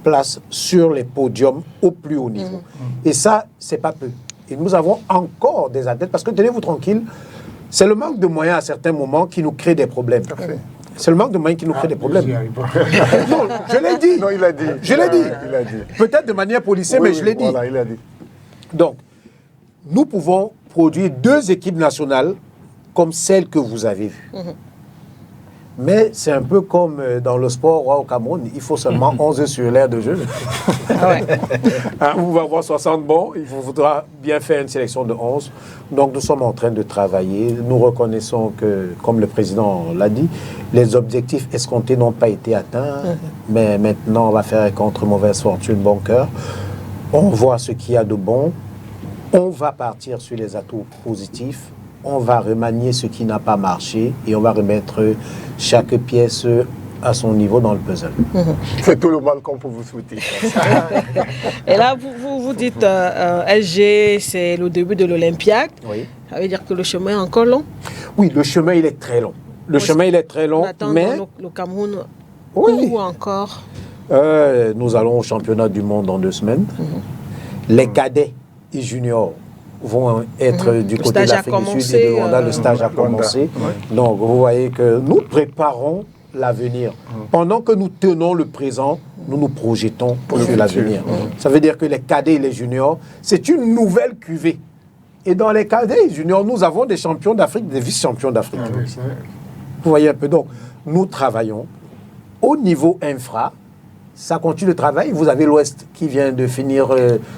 places sur les podiums au plus haut niveau. Et ça, c'est pas peu. Et nous avons encore des athlètes, parce que tenez-vous tranquille, c'est le manque de moyens à certains moments qui nous crée des problèmes. C'est le manque de moyens qui nous crée des problèmes. Non, je l'ai dit. Non, il a dit. Je l'ai dit. Il a dit. Peut-être de manière policière, mais je l'ai dit. Voilà, il a dit. Donc, nous pouvons produire 2 équipes nationales comme celles que vous avez vues. Mais c'est un peu comme dans le sport au Cameroun, il faut seulement 11 sur l'aire de jeu. Vous allez avoir 60 bons, il vous faudra bien faire une sélection de 11. Donc nous sommes en train de travailler. Nous reconnaissons que, comme le président l'a dit, les objectifs escomptés n'ont pas été atteints. Mais maintenant, on va faire contre mauvaise fortune, bon cœur. On voit ce qu'il y a de bon. On va partir sur les atouts positifs. On va remanier ce qui n'a pas marché et on va remettre chaque pièce à son niveau dans le puzzle. C'est tout le mal qu'on peut vous souhaiter. Et là, vous dites LG, c'est le début de l'Olympiade. Oui. Ça veut dire que le chemin est encore long? Oui, le chemin, il est très long. Le chemin, il est très long, mais... Le Cameroun, oui. Ou encore nous allons au championnat du monde dans 2 semaines. Les cadets et juniors vont être du côté de l'Afrique du Sud et de Rwanda. Le stage a commencé. Donc, vous voyez que nous préparons l'avenir. Pendant que nous tenons le présent, nous nous projetons sur l'avenir. Ça veut dire que les cadets et les juniors, c'est une nouvelle cuvée. Et dans les cadets et juniors, nous avons des champions d'Afrique, des vice-champions d'Afrique. Vous voyez un peu. Donc, nous travaillons au niveau infra. Ça continue de travail. Vous avez l'Ouest qui vient de finir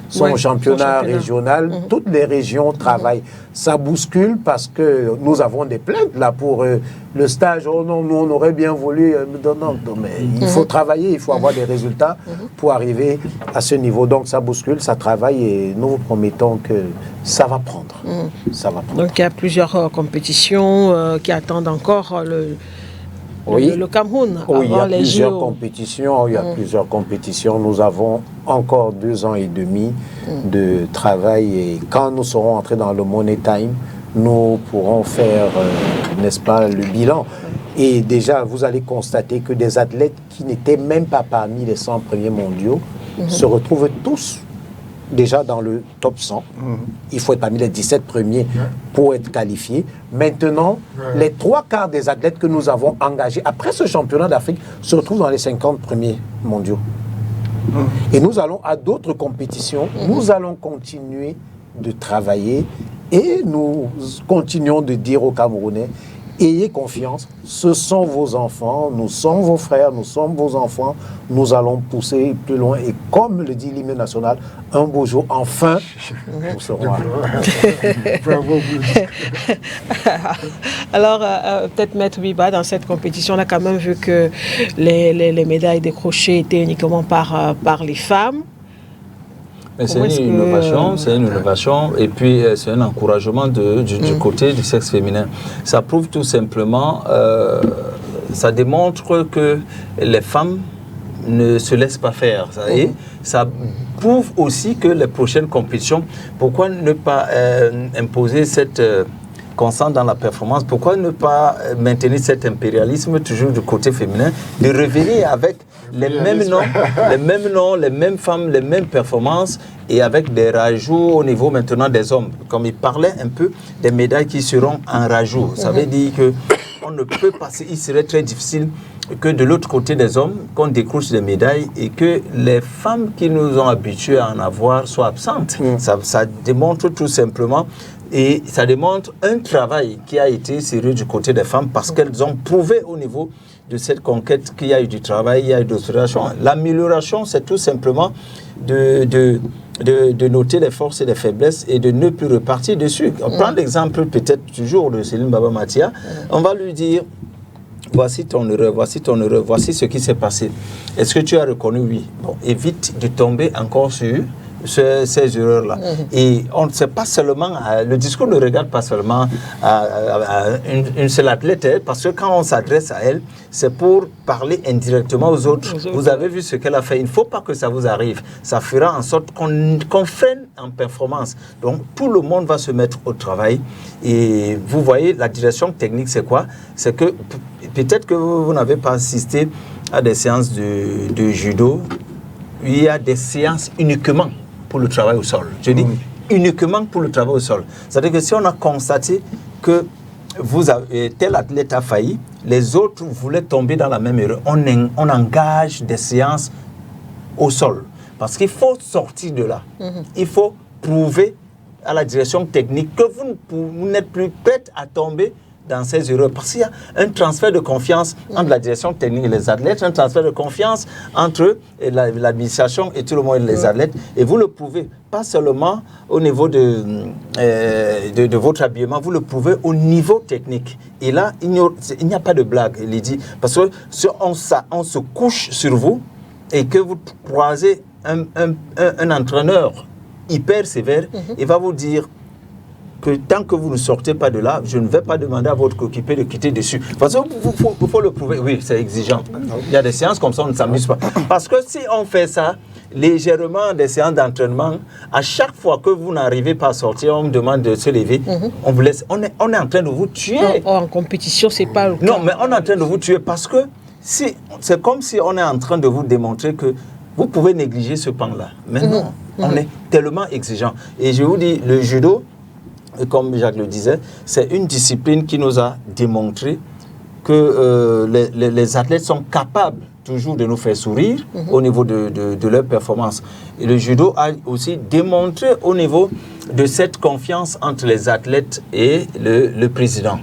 son championnat régional. Toutes les régions travaillent. Ça bouscule parce que nous avons des plaintes là pour le stage. Oh non, nous on aurait bien voulu. Non, mais il faut travailler, il faut avoir des résultats pour arriver à ce niveau. Donc ça bouscule, ça travaille et nous vous promettons que ça va prendre. Ça va prendre. Donc il y a plusieurs compétitions qui attendent encore le Cameroun. Oui, il y a les plusieurs JO. compétitions. Il y a plusieurs compétitions. Nous avons encore 2 ans et demi de travail et quand nous serons entrés dans le Money Time, nous pourrons faire, n'est-ce pas, le bilan. Et déjà, vous allez constater que des athlètes qui n'étaient même pas parmi les 100 premiers mondiaux se retrouvent tous déjà dans le top 100. Il faut être parmi les 17 premiers pour être qualifié. Maintenant, les 3/4 des athlètes que nous avons engagés après ce championnat d'Afrique se retrouvent dans les 50 premiers mondiaux. Et nous allons à d'autres compétitions. Nous allons continuer de travailler et nous continuons de dire aux Camerounais, ayez confiance, ce sont vos enfants, nous sommes vos frères, nous sommes vos enfants, nous allons pousser plus loin et comme le dit l'hymne national, un beau jour, enfin, nous serons là. Alors, peut-être Maître Biba, dans cette compétition, on a quand même vu que les médailles décrochées étaient uniquement par les femmes. Mais c'est une innovation, et puis c'est un encouragement du côté du sexe féminin. Ça prouve tout simplement, ça démontre que les femmes ne se laissent pas faire. Et ça prouve aussi que les prochaines compétitions, pourquoi ne pas imposer cette constante dans la performance, pourquoi ne pas maintenir cet impérialisme toujours du côté féminin, de revenir avec les mêmes noms, les mêmes femmes, les mêmes performances et avec des rajouts au niveau maintenant des hommes. Comme il parlait un peu des médailles qui seront en rajout. Ça veut dire qu'on ne peut pas, il serait très difficile que de l'autre côté des hommes, qu'on décroche des médailles et que les femmes qui nous ont habitués à en avoir soient absentes. Ça démontre tout simplement, et ça démontre un travail qui a été sérieux du côté des femmes parce qu'elles ont prouvé au niveau de cette conquête qu'il y a eu du travail, il y a eu d'autres relations. L'amélioration, c'est tout simplement de noter les forces et les faiblesses et de ne plus repartir dessus. On prend l'exemple peut-être toujours de Céline Baba Mathia. On va lui dire, voici ton erreur, voici ce qui s'est passé. Est-ce que tu as reconnu? Oui. Bon, évite de tomber encore sur ces erreurs-là. Et on ne sait pas seulement, le discours ne regarde pas seulement à une seule athlète, parce que quand on s'adresse à elle, c'est pour parler indirectement aux autres. Vous avez vu ce qu'elle a fait. Il ne faut pas que ça vous arrive. Ça fera en sorte qu'on freine en performance. Donc, tout le monde va se mettre au travail. Et vous voyez, la direction technique, c'est quoi? C'est que peut-être que vous n'avez pas assisté à des séances de judo. Il y a des séances uniquement pour le travail au sol. Je dis uniquement pour le travail au sol. C'est-à-dire que si on a constaté que tel athlète a failli, les autres voulaient tomber dans la même erreur. On engage des séances au sol. Parce qu'il faut sortir de là. Il faut prouver à la direction technique que vous n'êtes plus prête à tomber dans ces erreurs. Parce qu'il y a un transfert de confiance entre la direction technique et les athlètes, un transfert de confiance entre l'administration et tout le monde et les athlètes. Et vous le prouvez, pas seulement au niveau de votre habillement, vous le prouvez au niveau technique. Et là, il n'y a pas de blague, il dit. Parce que si on se couche sur vous et que vous croisez un entraîneur hyper sévère, il va vous dire que tant que vous ne sortez pas de là, je ne vais pas demander à votre coéquipier de quitter dessus. Parce qu'il faut le prouver. Oui, c'est exigeant. Il y a des séances comme ça, on ne s'amuse pas. Parce que si on fait ça, légèrement, des séances d'entraînement, à chaque fois que vous n'arrivez pas à sortir, on me demande de se lever, on vous laisse. On est en train de vous tuer. Non, en compétition, c'est pas le cas. Non, mais on est en train de vous tuer parce que c'est comme si on est en train de vous démontrer que vous pouvez négliger ce pan-là. Mais non, on est tellement exigeant. Et je vous dis, le judo, comme Jacques le disait, c'est une discipline qui nous a démontré que les athlètes sont capables toujours de nous faire sourire au niveau de leur performance. Et le judo a aussi démontré au niveau de cette confiance entre les athlètes et le président.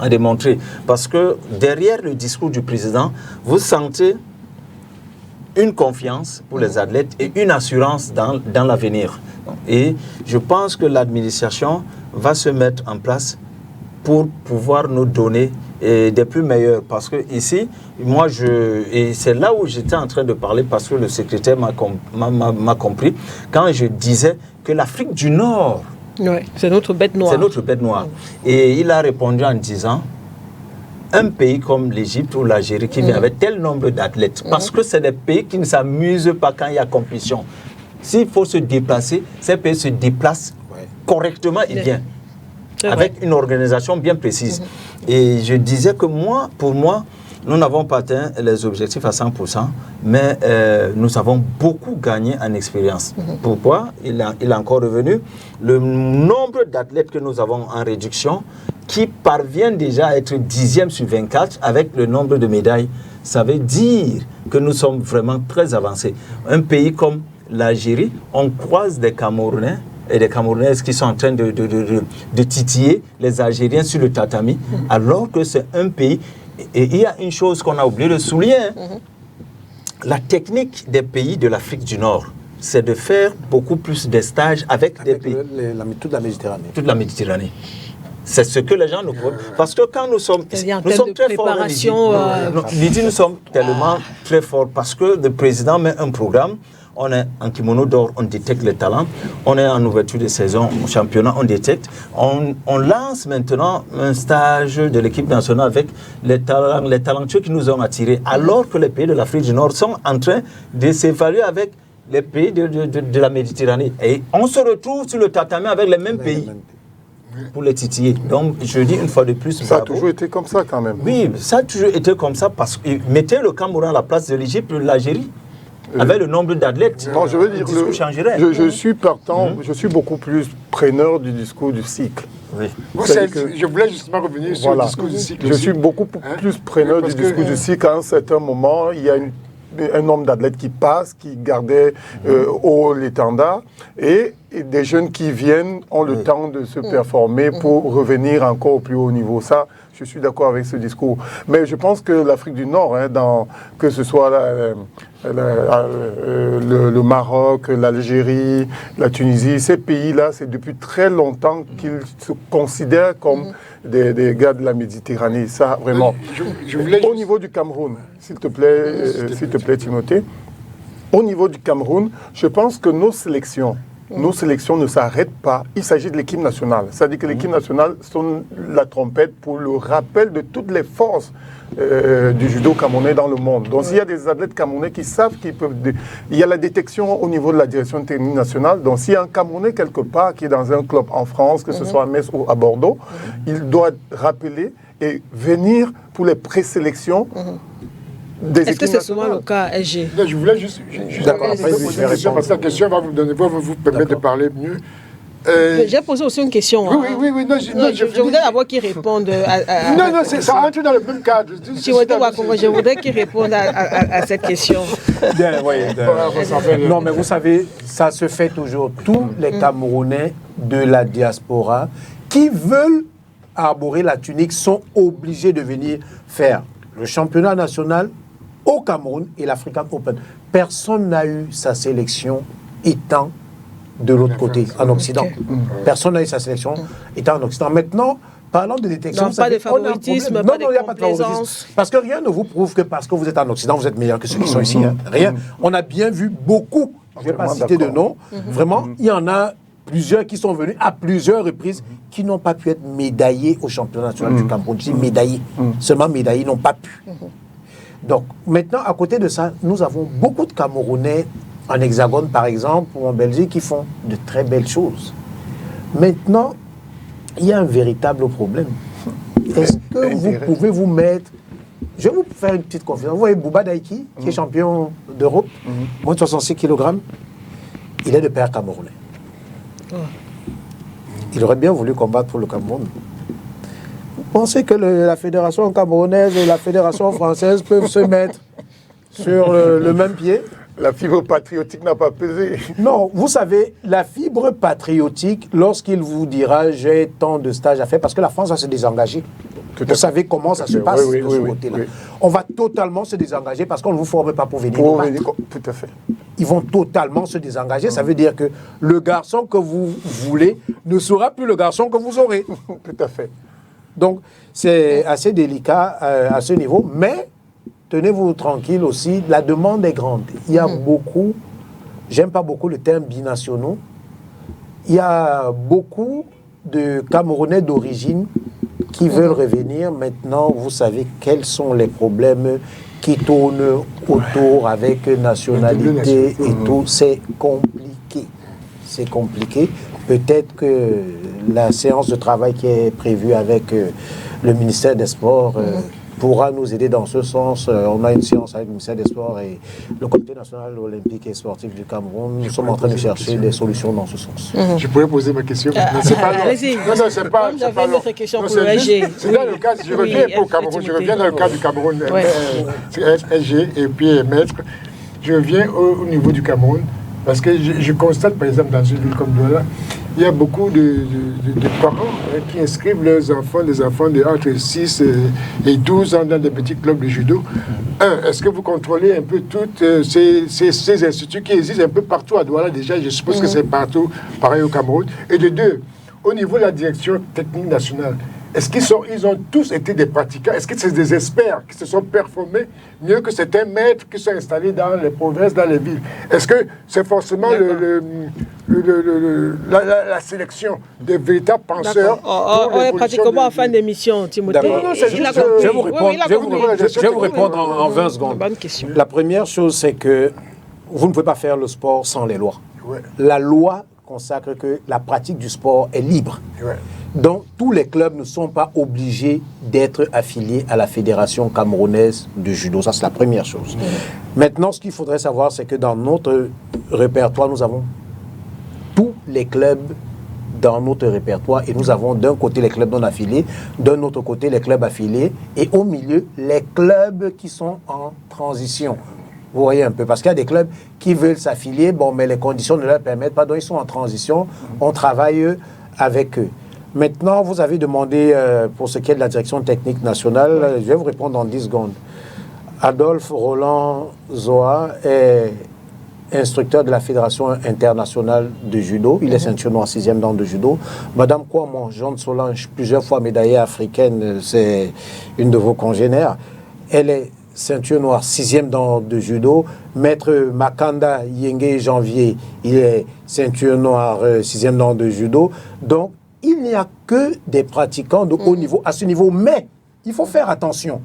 A démontré. Parce que derrière le discours du président, vous sentez une confiance pour les athlètes et une assurance dans l'avenir. Et je pense que l'administration va se mettre en place pour pouvoir nous donner des plus meilleurs. Parce que ici, moi, et c'est là où j'étais en train de parler parce que le secrétaire m'a compris, quand je disais que l'Afrique du Nord, c'est notre bête noire. C'est notre bête noire. Et il a répondu en disant, un pays comme l'Égypte ou l'Algérie qui vient avec tel nombre d'athlètes, parce que c'est des pays qui ne s'amusent pas quand il y a compétition. S'il faut se déplacer, ces pays se déplacent correctement et bien, avec une organisation bien précise. Et je disais que pour moi, nous n'avons pas atteint les objectifs à 100%, mais nous avons beaucoup gagné en expérience. Pourquoi? Il est encore revenu. Le nombre d'athlètes que nous avons en réduction, qui parviennent déjà à être 10e sur 24 avec le nombre de médailles, ça veut dire que nous sommes vraiment très avancés. Un pays comme l'Algérie, on croise des Camerounais et des Camerounaises qui sont en train de titiller les Algériens sur le tatami, alors que c'est un pays. Et il y a une chose qu'on a oublié de souligner. La technique des pays de l'Afrique du Nord, c'est de faire beaucoup plus de stages avec des pays. Toute la Méditerranée. Toute la Méditerranée. C'est ce que les gens nous proposent. Parce que quand nous sommes très forts, nous sommes tellement très forts parce que le président met un programme. On est en kimono d'or, on détecte les talents. On est en ouverture de saison au championnat, on détecte. On lance maintenant un stage de l'équipe nationale avec les talentueux qui nous ont attirés. Alors que les pays de l'Afrique du Nord sont en train de s'évaluer avec les pays de la Méditerranée. Et on se retrouve sur le tatami avec les mêmes pays pour les titiller. Donc, je dis une fois de plus... Ça a toujours été comme ça quand même. Oui, ça a toujours été comme ça parce que mettez le Cameroun à la place de l'Égypte, l'Algérie. Avec le nombre d'athlètes, non, je veux dire, le discours changerait. Je suis partant, je suis beaucoup plus preneur du discours du cycle. Oui. Je voulais justement revenir sur le discours du cycle. Je suis beaucoup plus preneur du discours du cycle. À un certain moment, il y a un nombre d'athlètes qui passent, qui gardaient haut l'étendard, et des jeunes qui viennent ont le temps de se performer pour revenir encore au plus haut niveau. Ça, je suis d'accord avec ce discours. Mais je pense que l'Afrique du Nord, que ce soit le Maroc, l'Algérie, la Tunisie, ces pays-là, c'est depuis très longtemps qu'ils se considèrent comme des gars de la Méditerranée. Ça, vraiment. Au niveau du Cameroun, s'il te plaît, Timothée, au niveau du Cameroun, je pense que nos sélections ne s'arrêtent pas. Il s'agit de l'équipe nationale. C'est-à-dire que l'équipe nationale sonne la trompette pour le rappel de toutes les forces du judo camerounais dans le monde. Donc s'il y a des athlètes camerounais qui savent qu'ils peuvent... Il y a la détection au niveau de la direction technique nationale. Donc s'il y a un Camerounais quelque part qui est dans un club en France, que ce soit à Metz ou à Bordeaux, il doit rappeler et venir pour les présélections. Est-ce que c'est souvent le cas, SG? Je voulais juste poser une question parce que la question va vous permettre de parler mieux. J'ai posé aussi une question. Oui. Non, je voudrais d'abord qu'il réponde non, ça rentre dans le même cadre. Je voudrais qu'il réponde à cette question. Non, mais vous savez, ça se fait toujours. Tous les Camerounais de la diaspora qui veulent arborer la tunique sont obligés de venir faire le championnat national au Cameroun et l'African Open. Personne n'a eu sa sélection étant de l'autre côté, en Occident. Personne n'a eu sa sélection étant en Occident. Maintenant, parlant de détection, pas de favoritisme, non, il n'y a pas de favoritisme. Parce que rien ne vous prouve que parce que vous êtes en Occident, vous êtes meilleur que ceux qui sont ici. Hein. Rien. On a bien vu beaucoup, je ne vais pas citer de noms, vraiment, il y en a plusieurs qui sont venus à plusieurs reprises qui n'ont pas pu être médaillés au championnat national du Cameroun. Je dis médaillés. Seulement médaillés n'ont pas pu. Donc, maintenant, à côté de ça, nous avons beaucoup de Camerounais en Hexagone, par exemple, ou en Belgique, qui font de très belles choses. Maintenant, il y a un véritable problème. Est-ce que vous pouvez vous mettre... Je vais vous faire une petite confidence. Vous voyez Bouba Daïki, qui est champion d'Europe, moins de 66 kg, il est de père camerounais. Il aurait bien voulu combattre pour le Cameroun. Vous pensez que la fédération camerounaise et la fédération française peuvent se mettre sur le même pied? La fibre patriotique n'a pas pesé. Non, vous savez, la fibre patriotique, lorsqu'il vous dira j'ai tant de stages à faire, parce que la France va se désengager. Vous savez comment ça se passe de ce côté-là. On va totalement se désengager parce qu'on ne vous forme pas pour venir. Tout à fait. Ils vont totalement se désengager. Ça veut dire que le garçon que vous voulez ne sera plus le garçon que vous aurez. Tout à fait. Donc, c'est assez délicat à ce niveau, mais tenez-vous tranquille aussi, la demande est grande. Il y a beaucoup, j'aime pas beaucoup le terme binationaux, il y a beaucoup de Camerounais d'origine qui veulent revenir. Maintenant, vous savez quels sont les problèmes qui tournent autour avec nationalité et tout. C'est compliqué. C'est compliqué. Peut-être que la séance de travail qui est prévue avec le ministère des Sports pourra nous aider dans ce sens. On a une séance avec le ministère des Sports et le Comité national olympique et sportif du Cameroun. Nous sommes en train de chercher des solutions dans ce sens. Je pourrais poser ma question. Allez-y. Non, c'est pas notre question pour le SG. C'est dans le cas, je reviens pour Cameroun. Je reviens dans le cas du Cameroun. C'est SG et puis Maître. Je reviens au niveau du Cameroun. Parce que je constate, par exemple, dans une ville comme Douala, il y a beaucoup de parents qui inscrivent leurs enfants, des enfants de entre 6 et 12 ans dans des petits clubs de judo. Est-ce que vous contrôlez un peu tous ces instituts qui existent un peu partout à Douala déjà? Je suppose que c'est partout, pareil au Cameroun. Et de deux, au niveau de la direction technique nationale, est-ce qu'ils ont tous été des pratiquants? Est-ce que c'est des experts qui se sont performés mieux que certains maîtres qui sont installés dans les provinces, dans les villes? Est-ce que c'est forcément la sélection des véritables penseurs? On est pratiquement en fin d'émission, Timothée. Je vais vous répondre en 20 secondes. Bonne question. La première chose, c'est que vous ne pouvez pas faire le sport sans les lois. La loi consacre que la pratique du sport est libre. Donc, tous les clubs ne sont pas obligés d'être affiliés à la Fédération camerounaise de judo. Ça, c'est la première chose. Maintenant, ce qu'il faudrait savoir, c'est que dans notre répertoire, nous avons tous les clubs dans notre répertoire et nous avons d'un côté les clubs non affiliés, d'un autre côté les clubs affiliés et au milieu, les clubs qui sont en transition. Vous voyez un peu, parce qu'il y a des clubs qui veulent s'affilier, bon, mais les conditions ne leur permettent pas, donc ils sont en transition, on travaille avec eux. Maintenant, vous avez demandé, pour ce qui est de la direction technique nationale, je vais vous répondre en 10 secondes. Adolphe Roland Zoa est instructeur de la Fédération internationale de judo. Il est ceinture noire 6e dan de judo. Madame Kouamon, Jeanne Solange, plusieurs fois médaillée africaine, c'est une de vos congénères. Elle est ceinture noire 6e dan de judo. Maître Makanda Yenge Janvier, il est ceinture noire 6e dan de judo. Donc, il n'y a que des pratiquants de haut niveau à ce niveau. Mais, il faut faire attention.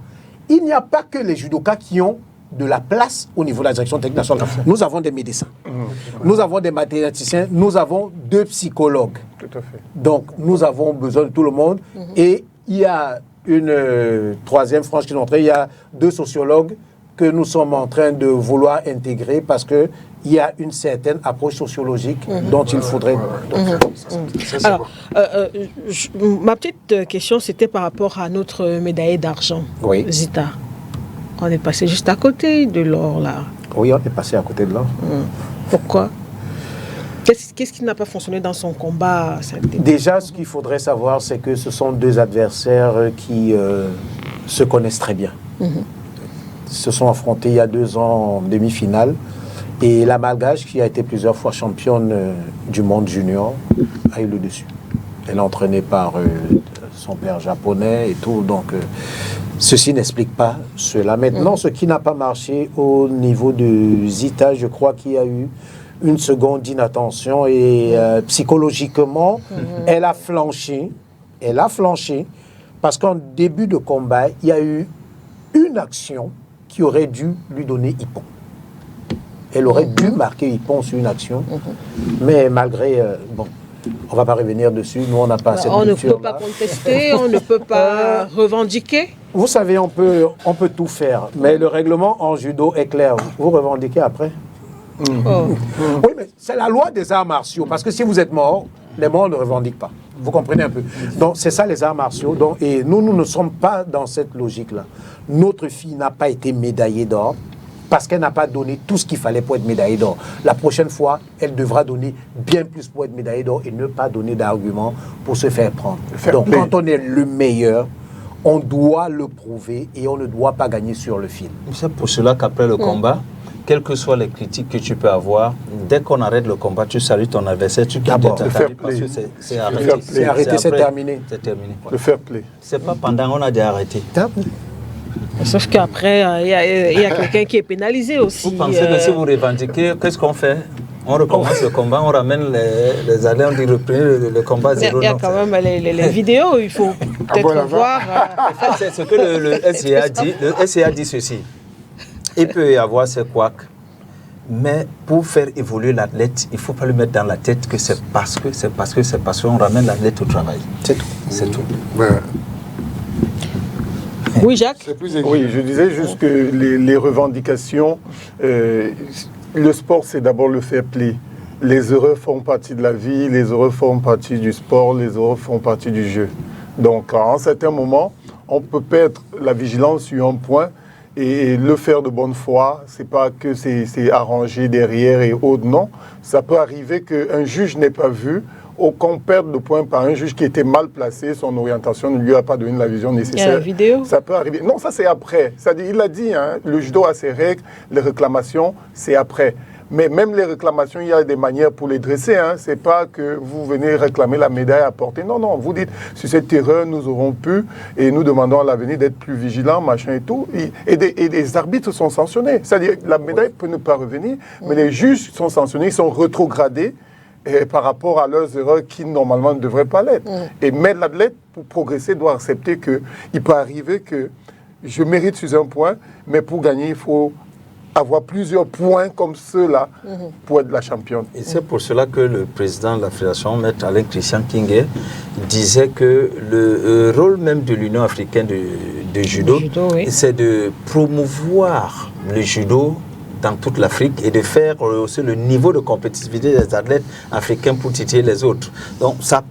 Il n'y a pas que les judokas qui ont de la place au niveau de la direction technique nationale. Nous avons des médecins, nous avons des mathématiciens, nous avons 2 psychologues. Tout à fait. Donc, nous avons besoin de tout le monde. Et il y a une troisième frange qui est entrée, il y a 2 sociologues que nous sommes en train de vouloir intégrer parce que il y a une certaine approche sociologique dont il faudrait... Alors, ma petite question, c'était par rapport à notre médaille d'argent, Zita. On est passé juste à côté de l'or, là. Oui, on est passé à côté de l'or. Pourquoi? Qu'est-ce qui n'a pas fonctionné dans son combat? Déjà, ce qu'il faudrait savoir, c'est que ce sont deux adversaires qui se connaissent très bien. Se sont affrontés il y a 2 ans en demi-finale. Et la Malgache, qui a été plusieurs fois championne du monde junior, a eu le dessus. Elle est entraînée par son père japonais et tout. Donc, ceci n'explique pas cela. Maintenant, ce qui n'a pas marché au niveau de Zita, je crois qu'il y a eu une seconde d'inattention et psychologiquement, elle a flanché. Elle a flanché parce qu'en début de combat, il y a eu une action qui aurait dû lui donner Ippon. Elle aurait dû marquer Ippon sur une action, mais malgré... bon, on ne va pas revenir dessus, nous on n'a pas cette culture-là. On ne peut pas contester, on ne peut pas revendiquer. Vous savez, on peut tout faire, mais le règlement en judo est clair. Vous revendiquez après. Oui, mais c'est la loi des arts martiaux, parce que si vous êtes mort, les morts ne revendiquent pas. Vous comprenez un peu. Donc c'est ça les arts martiaux. Donc, et nous ne sommes pas dans cette logique-là. Notre fille n'a pas été médaillée d'or parce qu'elle n'a pas donné tout ce qu'il fallait pour être médaillée d'or. La prochaine fois, elle devra donner bien plus pour être médaillée d'or et ne pas donner d'arguments pour se faire prendre. Donc quand on est le meilleur, on doit le prouver et on ne doit pas gagner sur le fil. C'est pour cela qu'après le combat, quelles que soient les critiques que tu peux avoir, dès qu'on arrête le combat, tu salues ton adversaire, tu quittes ta table parce que c'est arrêté. C'est arrêté, c'est terminé. C'est terminé. Le fair play. C'est pas pendant qu'on a déjà arrêté. Sauf qu'après, il y a quelqu'un qui est pénalisé aussi. Vous pensez que si vous revendiquez, qu'est-ce qu'on fait? On recommence le combat, on ramène les allées, on dit reprenez le combat 0. Il y a quand même les vidéos, il faut peut-être voir. C'est ce que le SCA dit. Le SCA dit ceci. Il peut y avoir ces couacs, mais pour faire évoluer l'athlète, il ne faut pas lui mettre dans la tête que c'est parce qu'on ramène l'athlète au travail. C'est tout. C'est tout. Oui, Jacques. Oui, je disais juste que les revendications, le sport, c'est d'abord le fair play. Les erreurs font partie de la vie, les erreurs font partie du sport, les erreurs font partie du jeu. Donc, à un certain moment, on peut perdre la vigilance sur un point et le faire de bonne foi. C'est pas que c'est arrangé derrière et autres, non. Ça peut arriver qu'un juge n'ait pas vu ou qu'on perde le point par un juge qui était mal placé, son orientation ne lui a pas donné la vision nécessaire. Il y a la vidéo. Ça peut arriver. Non, ça c'est après. Il l'a dit, hein, le judo a ses règles, les réclamations, c'est après. Mais même les réclamations, il y a des manières pour les dresser. Hein. Ce n'est pas que vous venez réclamer la médaille à porter. Non, non, vous dites, sur cette erreur, nous aurons pu, et nous demandons à l'avenir d'être plus vigilants, machin et tout. Et des arbitres sont sanctionnés. C'est-à-dire, la médaille peut ne pas revenir, mais les juges sont sanctionnés, ils sont rétrogradés par rapport à leurs erreurs qui, normalement, ne devraient pas l'être. Mais l'athlète, pour progresser, doit accepter qu'il peut arriver que je mérite sur un point, mais pour gagner, il faut avoir plusieurs points comme ceux-là pour être la championne. Et c'est pour cela que le président de la Fédération, Maître Alain Christian Kingué, disait que le rôle même de l'Union africaine de judo, c'est de promouvoir le judo dans toute l'Afrique et de faire aussi le niveau de compétitivité des athlètes africains pour titiller les autres. Donc ça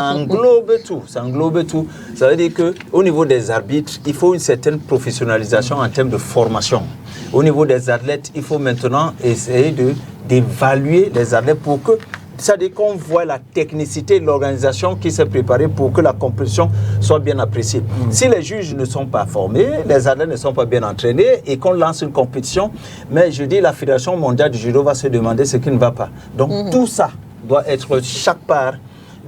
englobe tout, ça englobe tout. Ça veut dire qu'au niveau des arbitres, il faut une certaine professionnalisation en termes de formation. Au niveau des athlètes, il faut maintenant essayer d'évaluer les athlètes pour que, c'est-à-dire qu'on voit la technicité de l'organisation qui s'est préparée pour que la compétition soit bien appréciée. Si les juges ne sont pas formés, les athlètes ne sont pas bien entraînés et qu'on lance une compétition, mais je dis la Fédération mondiale du judo va se demander ce qui ne va pas. Donc tout ça doit être, chaque part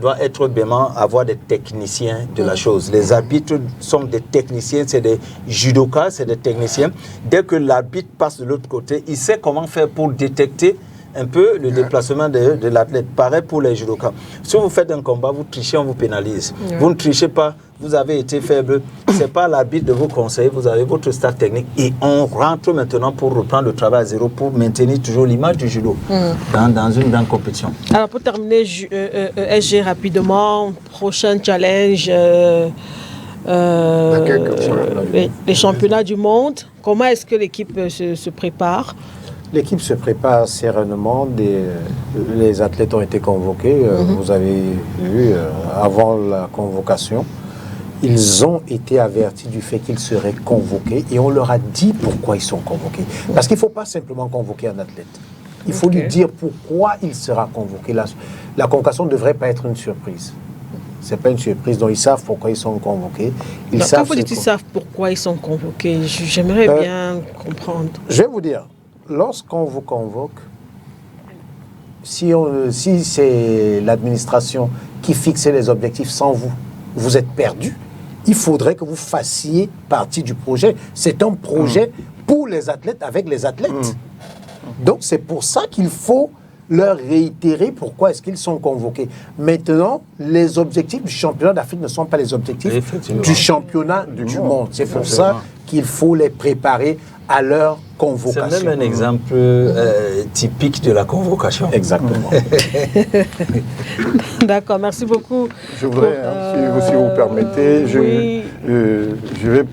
doit être vraiment avoir des techniciens de la chose. Les arbitres sont des techniciens, c'est des judokas, c'est des techniciens. Dès que l'arbitre passe de l'autre côté, il sait comment faire pour détecter un peu le déplacement de l'athlète. Pareil pour les judokas. Si vous faites un combat, vous trichez, on vous pénalise. Vous ne trichez pas, vous avez été faible. Ce n'est pas l'arbitre de vous conseiller, vous avez votre staff technique. Et on rentre maintenant pour reprendre le travail à zéro, pour maintenir toujours l'image du judo dans une grande compétition. Alors pour terminer, SG rapidement, prochain challenge, les championnats du monde. Comment est-ce que l'équipe se prépare? L'équipe se prépare sereinement. Les athlètes ont été convoqués. Vous avez vu, avant la convocation, ils ont été avertis du fait qu'ils seraient convoqués et on leur a dit pourquoi ils sont convoqués. Parce qu'il ne faut pas simplement convoquer un athlète. Il faut lui dire pourquoi il sera convoqué. La convocation ne devrait pas être une surprise. Ce n'est pas une surprise, donc ils savent pourquoi ils sont convoqués. Quand vous dites qu'ils savent pourquoi ils sont convoqués, j'aimerais bien comprendre. Je vais vous dire, lorsqu'on vous convoque, si c'est l'administration qui fixe les objectifs sans vous, vous êtes perdu. Il faudrait que vous fassiez partie du projet. C'est un projet pour les athlètes, avec les athlètes. Donc c'est pour ça qu'il faut leur réitérer pourquoi est-ce qu'ils sont convoqués. Maintenant, les objectifs du championnat d'Afrique ne sont pas les objectifs du championnat du monde. C'est pour ça qu'il faut les préparer à leur convocation. C'est même un exemple typique de la convocation. Exactement. D'accord, merci beaucoup. Je voudrais, si vous permettez, je vais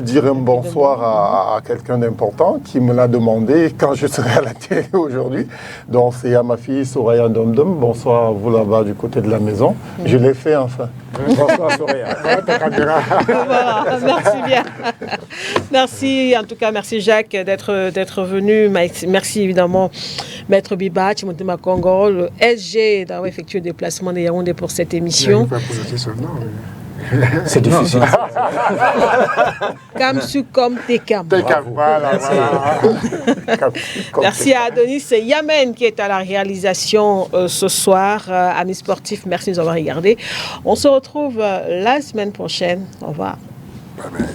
dire un bonsoir à quelqu'un d'important qui me l'a demandé quand je serai à la télé aujourd'hui. Donc c'est à ma fille Soraya Domdom. Bonsoir à vous là-bas du côté de la maison. Je l'ai fait enfin. Bonsoir Soraya. Voilà, merci bien. Merci, en tout cas, merci Jacques d'être venu. Merci évidemment Maître Biba, Timothée Makongo, le SG d'avoir effectué le déplacement de Yaoundé pour cette émission. C'est difficile. Kamsu comme Tekam. Voilà. Merci à Adonis Yamen qui est à la réalisation ce soir. Amis sportifs, merci de nous avoir regardés. On se retrouve la semaine prochaine. Au revoir. Bye bye.